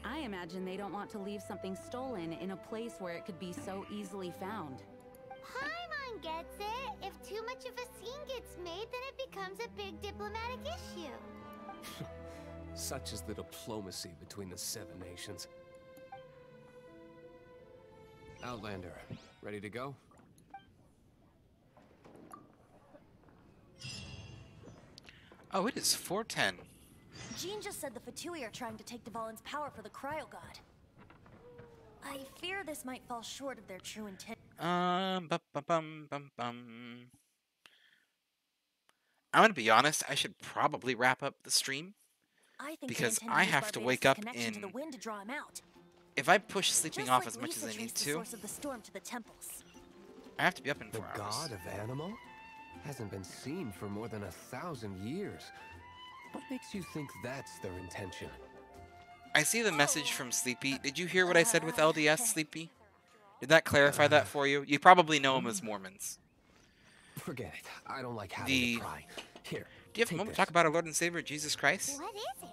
I imagine they don't want to leave something stolen in a place where it could be so easily found. Paimon gets it. If too much of a scene gets made, then it becomes a big diplomatic issue. Such is the diplomacy between the 7 nations. Outlander, ready to go? Oh, it is 4:10. Jean just said the Fatui are trying to take Dvalin's power for the Cryo God. I fear this might fall short of their true intent. I'm gonna be honest, I should probably wrap up the stream I think because they intend I use have to Barbatos' wake up connection to the in. wind to draw him out. If I push sleeping Just off like as much as Lisa I need traced the to, source of the storm to the temples. I have to be up in The 4 hours. god of animal? Hasn't been seen for more than 1,000 years. What makes you think that's their intention? I see the message from Sleepy. Did you hear what I said with LDS, Sleepy? Did that clarify that for you? You probably know them as Mormons. Forget it. I don't like having to pry. Here, do you have a take moment to this. talk about our Lord and Savior, Jesus Christ? What is it?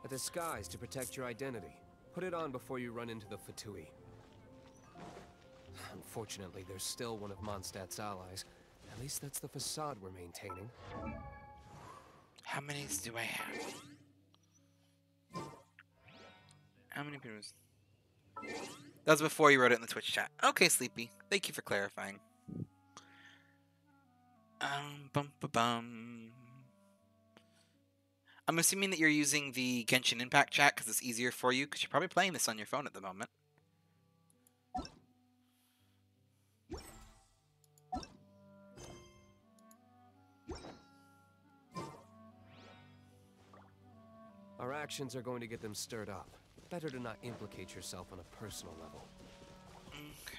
A disguise to protect your identity. Put it on before you run into the Fatui. Unfortunately, there's still one of Mondstadt's allies. At least that's the facade we're maintaining. How many do I have? How many people? That was before you wrote it in the Twitch chat. Okay, Sleepy. Thank you for clarifying. Bum ba bum. I'm assuming that you're using the Genshin Impact chat because it's easier for you because you're probably playing this on your phone at the moment. Our actions are going to get them stirred up. Better to not implicate yourself on a personal level. Okay.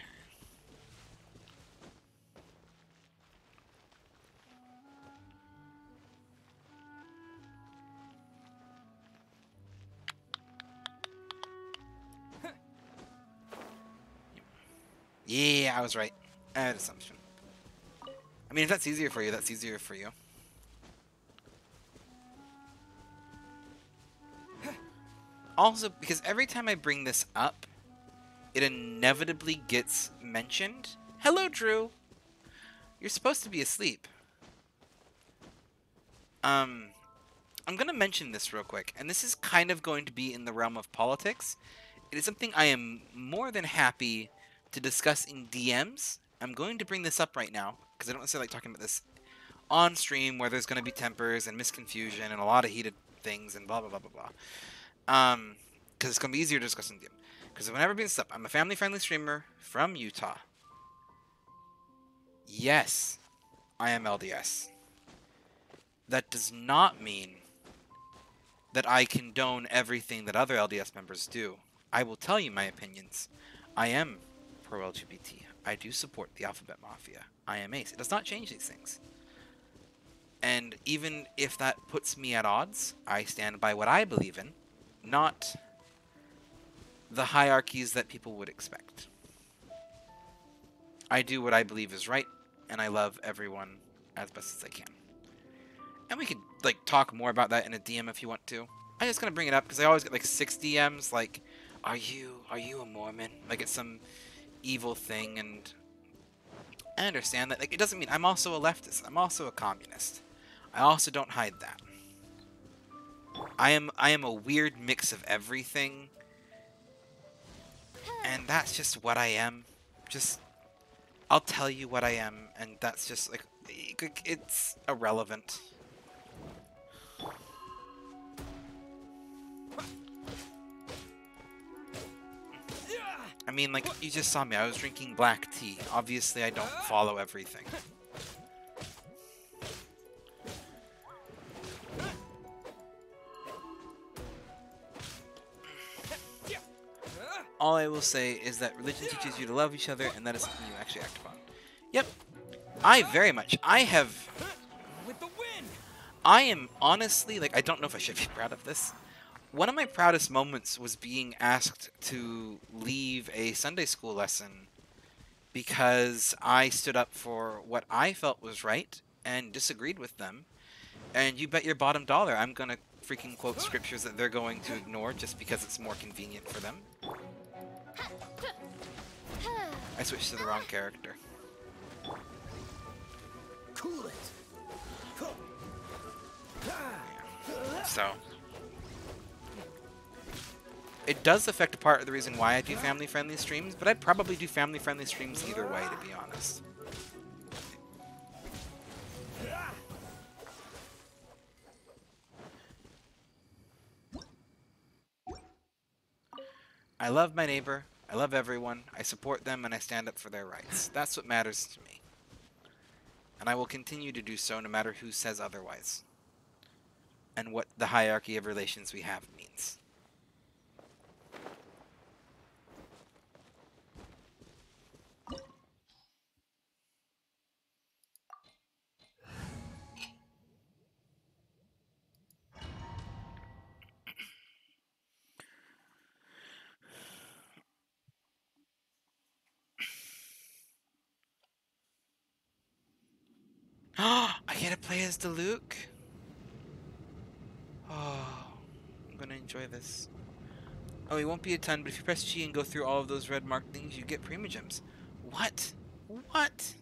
Yeah, I was right. I had assumption. I mean, if that's easier for you, that's easier for you. Also, because every time I bring this up, it inevitably gets mentioned. Hello, Drew. You're supposed to be asleep. I'm going to mention this real quick, and this is kind of going to be in the realm of politics. It is something I am more than happy to discuss in DMs. I'm going to bring this up right now, because I don't necessarily like talking about this on stream where there's going to be tempers and misconfusion and a lot of heated things and blah, blah, blah, blah, blah. Because it's going to be easier to discuss in DM. Because whenever I bring this up, I'm a family-friendly streamer from Utah. Yes, I am LDS. That does not mean that I condone everything that other LDS members do. I will tell you my opinions. I am pro-LGBT. I do support the Alphabet Mafia. I am ace. It does not change these things. And even if that puts me at odds, I stand by what I believe in, not the hierarchies that people would expect. I do what I believe is right, and I love everyone as best as I can. And we could, like, talk more about that in a DM if you want to. I'm just gonna bring it up because I always get like 6 DMs like, are you a Mormon? Like it's some evil thing, and I understand that. Like, it doesn't mean I'm also a leftist. I'm also a communist. I also don't hide that. I am a weird mix of everything, and that's just what I am. Just, I'll tell you what I am, and that's just like, it's irrelevant. I mean, like, you just saw me. I was drinking black tea. Obviously, I don't follow everything. All I will say is that religion teaches you to love each other, and that is something you actually act upon. Yep. I have... I am honestly, like, I don't know if I should be proud of this. One of my proudest moments was being asked to leave a Sunday school lesson because I stood up for what I felt was right and disagreed with them. And you bet your bottom dollar I'm going to freaking quote scriptures that they're going to ignore just because it's more convenient for them. I switched to the wrong character. Cool it. Yeah. So... it does affect part of the reason why I do family-friendly streams, but I'd probably do family-friendly streams either way, to be honest. I love my neighbor, I love everyone, I support them, and I stand up for their rights. That's what matters to me. And I will continue to do so no matter who says otherwise. And what the hierarchy of relations we have means. I get to play as the Luke? Oh, I'm gonna enjoy this. Oh, it won't be a ton, but if you press G and go through all of those red marked things, you get Primogems. What? What?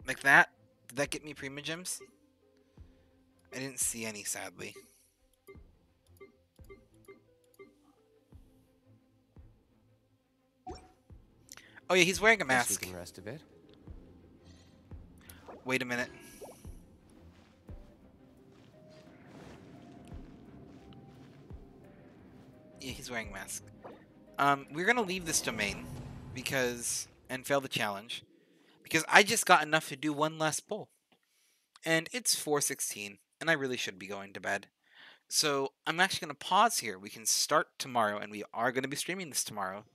Like that? Did that get me Primogems? I didn't see any, sadly. Oh yeah, he's wearing a Guess we mask. can rest a bit. Wait a minute. Yeah, he's wearing a mask. We're gonna leave this domain and fail the challenge because I just got enough to do one last pull, and it's 4:16, and I really should be going to bed. So I'm actually gonna pause here. We can start tomorrow, and we are gonna be streaming this tomorrow.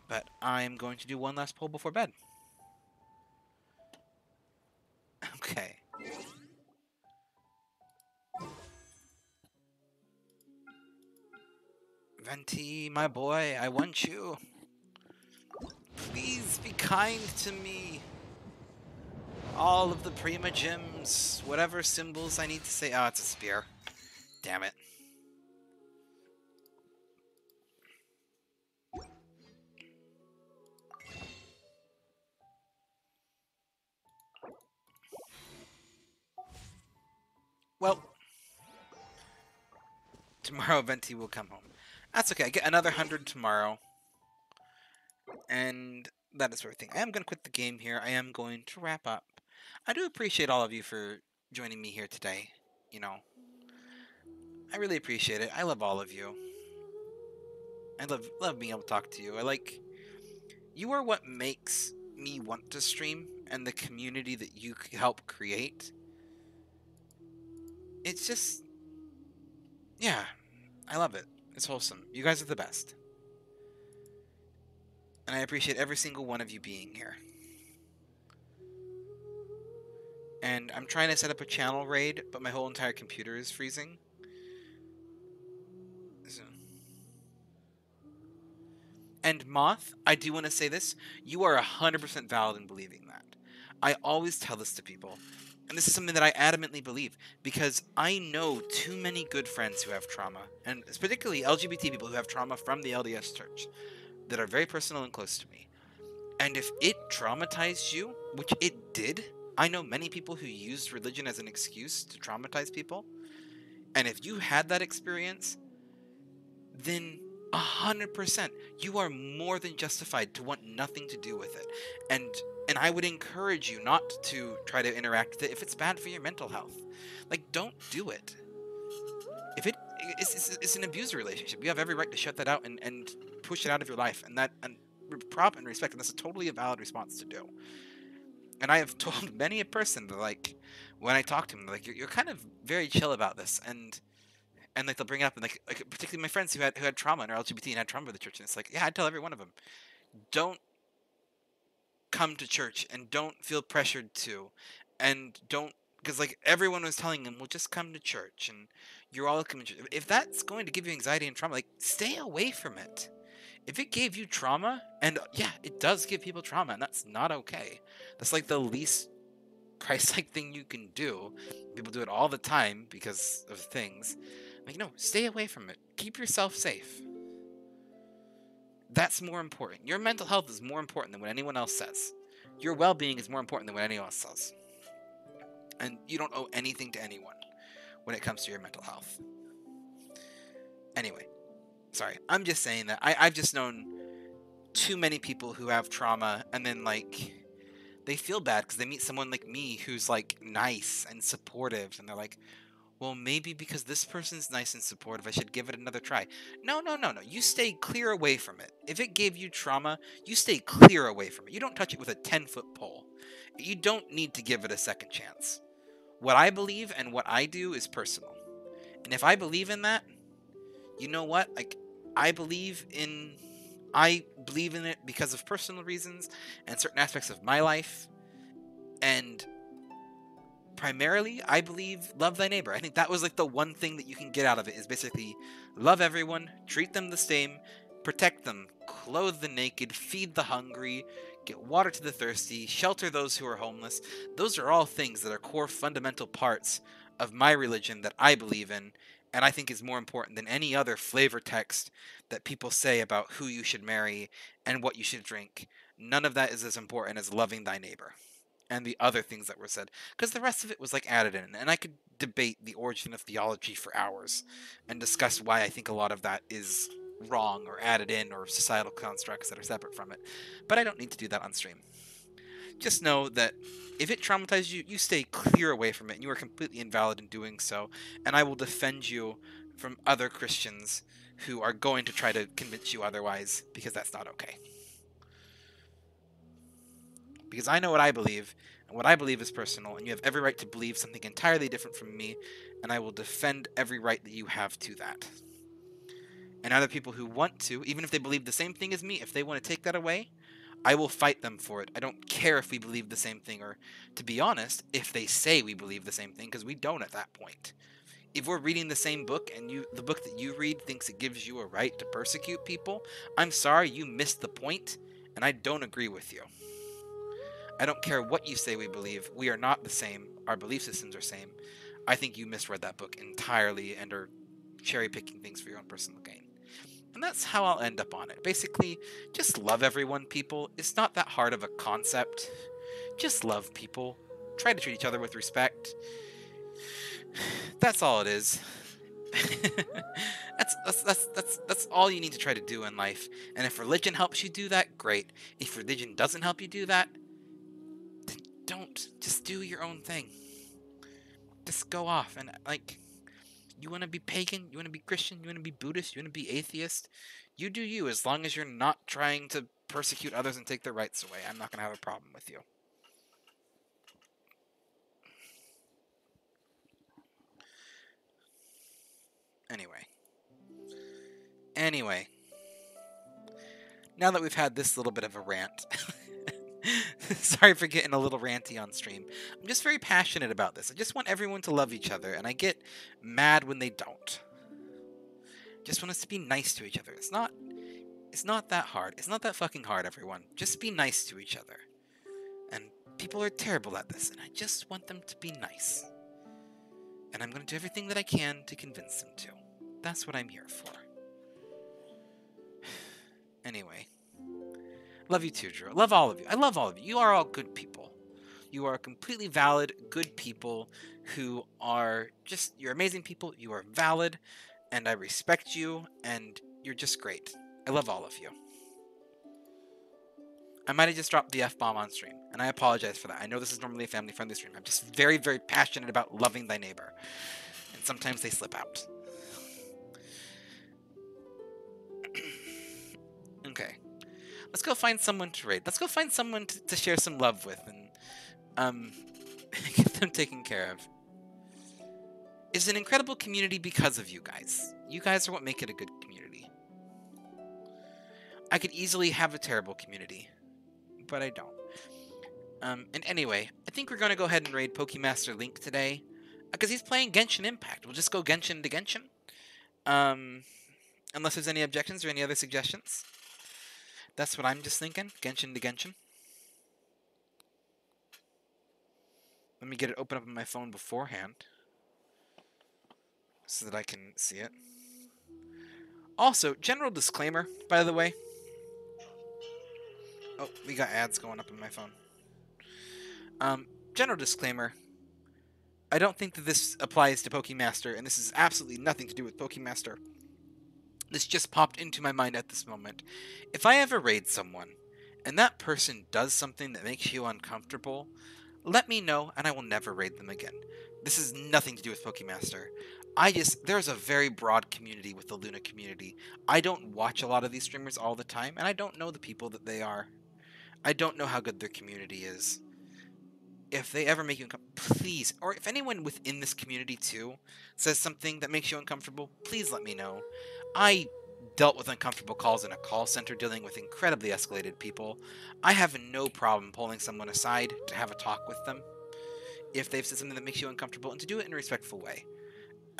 But I'm going to do one last pull before bed. Okay. Venti, my boy, I want you. Please be kind to me. All of the Primogems, whatever symbols I need to say. Oh, it's a spear. Damn it. Well, tomorrow Venti will come home. That's okay. I get another 100 tomorrow. And that is everything. I am going to quit the game here. I am going to wrap up. I do appreciate all of you for joining me here today. You know, I really appreciate it. I love all of you. I love being able to talk to you. You are what makes me want to stream, and the community that you help create. It's just, yeah, I love it. It's wholesome. You guys are the best. And I appreciate every single one of you being here. And I'm trying to set up a channel raid, but my whole entire computer is freezing. So. And Moth, I do want to say this. You are 100% valid in believing that. I always tell this to people. And this is something that I adamantly believe. Because I know too many good friends who have trauma. And particularly LGBT people who have trauma from the LDS church. That are very personal and close to me. And if it traumatized you, which it did, I know many people who used religion as an excuse to traumatize people. And if you had that experience, then 100%, you are more than justified to want nothing to do with it. And I would encourage you not to try to interact with it if it's bad for your mental health. Like, don't do it. If it's an abuser relationship, you have every right to shut that out and push it out of your life. And prop and respect, and that's a totally valid response to do. And I have told many a person that, like, when I talk to them, like, you're kind of very chill about this, and like they'll bring it up, and like particularly my friends who had trauma and are LGBT and had trauma with the church, and it's like, yeah, I tell every one of them, don't come to church and don't feel pressured to, and don't, because like everyone was telling them, well, just come to church and you're all coming to church. If that's going to give you anxiety and trauma, like, stay away from it. If it gave you trauma, and yeah, it does give people trauma, and that's not okay. That's like the least Christ-like thing you can do. People do it all the time because of things. Like, no, stay away from it. Keep yourself safe. That's more important. Your mental health is more important than what anyone else says. Your well-being is more important than what anyone else says. And you don't owe anything to anyone when it comes to your mental health. Anyway, sorry. I'm just saying that I've just known too many people who have trauma, and then, like, They feel bad because they meet someone like me who's like nice and supportive, and they're like, well, maybe because this person's nice and supportive, I should give it another try. No, no, no, no. You stay clear away from it. If it gave you trauma, you stay clear away from it. You don't touch it with a 10-foot pole. You don't need to give it a second chance. What I believe and what I do is personal. And if I believe in that, you know what? Like, I believe in it because of personal reasons and certain aspects of my life. And primarily, I believe love thy neighbor. I think that was like the one thing that you can get out of it is basically love everyone, treat them the same, protect them, clothe the naked, feed the hungry, get water to the thirsty, shelter those who are homeless. Those are all things that are core fundamental parts of my religion that I believe in, and I think is more important than any other flavor text that people say about who you should marry and what you should drink. None of that is as important as loving thy neighbor and the other things that were said, because the rest of it was like added in, and I could debate the origin of theology for hours and discuss why I think a lot of that is wrong or added in or societal constructs that are separate from it, but I don't need to do that on stream. Just know that if it traumatizes you, you stay clear away from it, and you are completely invalid in doing so, and I will defend you from other Christians who are going to try to convince you otherwise, because that's not okay. Because I know what I believe, and what I believe is personal, and you have every right to believe something entirely different from me, and I will defend every right that you have to that. And other people who want to, even if they believe the same thing as me, if they want to take that away, I will fight them for it. I don't care if we believe the same thing, or, to be honest, if they say we believe the same thing, because we don't at that point. If we're reading the same book, and the book that you read thinks it gives you a right to persecute people, I'm sorry, you missed the point, and I don't agree with you. I don't care what you say we believe. We are not the same. Our belief systems are same. I think you misread that book entirely and are cherry-picking things for your own personal gain. And that's how I'll end up on it. Basically, just love everyone, people. It's not that hard of a concept. Just love people. Try to treat each other with respect. That's all it is. That's all you need to try to do in life. And if religion helps you do that, great. If religion doesn't help you do that, don't. Just do your own thing. Just go off and, like, you want to be pagan, you want to be Christian, you want to be Buddhist, you want to be atheist, you do you, as long as you're not trying to persecute others and take their rights away. I'm not going to have a problem with you. Anyway. Now that we've had this little bit of a rant, sorry for getting a little ranty on stream. I'm just very passionate about this. I just want everyone to love each other, and I get mad when they don't. Just want us to be nice to each other. It's not that hard. It's not that fucking hard, everyone. Just be nice to each other. And people are terrible at this, and I just want them to be nice. And I'm going to do everything that I can to convince them to. That's what I'm here for. Anyway. Love you too, Drew. Love all of you. I love all of you. You are all good people. You are completely valid, good people who are just, you're amazing people. You are valid, and I respect you, and you're just great. I love all of you. I might have just dropped the F-bomb on stream, and I apologize for that. I know this is normally a family-friendly stream. I'm just very, very passionate about loving thy neighbor, and sometimes they slip out. Okay. Let's go find someone to raid. Let's go find someone to share some love with and get them taken care of. It's an incredible community because of you guys. You guys are what make it a good community. I could easily have a terrible community, but I don't. And anyway, I think we're going to go ahead and raid Pokemaster Link today, because he's playing Genshin Impact. We'll just go Genshin to Genshin. Unless there's any objections or any other suggestions. That's what I'm just thinking. Genshin to Genshin. Let me get it open up on my phone beforehand, so that I can see it. Also, general disclaimer, by the way. Oh, we got ads going up on my phone. General disclaimer. I don't think that this applies to Pokemaster, and this is absolutely nothing to do with Pokemaster. This just popped into my mind at this moment. If I ever raid someone, and that person does something that makes you uncomfortable, let me know and I will never raid them again. This has nothing to do with Pokemaster. There's a very broad community with the Luna community. I don't watch a lot of these streamers all the time, and I don't know the people that they are. I don't know how good their community is. If they ever make you please, or if anyone within this community too says something that makes you uncomfortable, please let me know. I dealt with uncomfortable calls in a call center dealing with incredibly escalated people. I have no problem pulling someone aside to have a talk with them if they've said something that makes you uncomfortable, and to do it in a respectful way.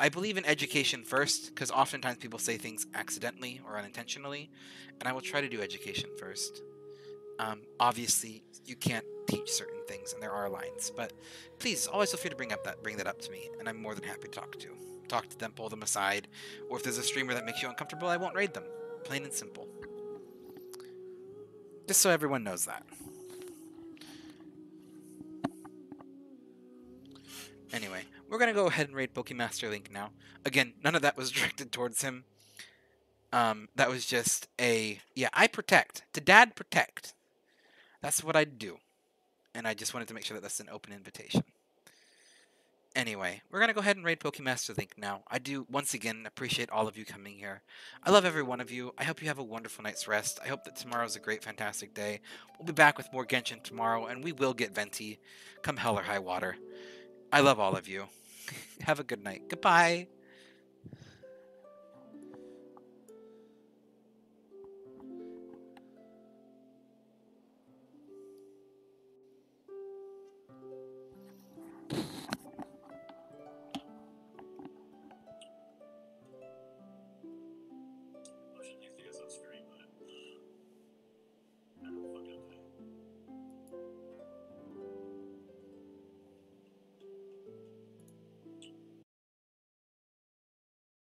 I believe in education first, because oftentimes people say things accidentally or unintentionally, and I will try to do education first. Obviously, you can't teach certain things, and there are lines, but please always feel free to bring that up to me, and I'm more than happy to talk to them, pull them aside, or if there's a streamer that makes you uncomfortable, I won't raid them. Plain and simple. Just so everyone knows that. Anyway, we're gonna go ahead and raid Pokemaster Link now. Again, none of that was directed towards him. That was just I protect. To dad, protect. That's what I do. And I just wanted to make sure that that's an open invitation. Anyway, we're going to go ahead and raid Pokemaster Link now. I do, once again, appreciate all of you coming here. I love every one of you. I hope you have a wonderful night's rest. I hope that tomorrow's a great, fantastic day. We'll be back with more Genshin tomorrow, and we will get Venti, come hell or high water. I love all of you. Have a good night. Goodbye.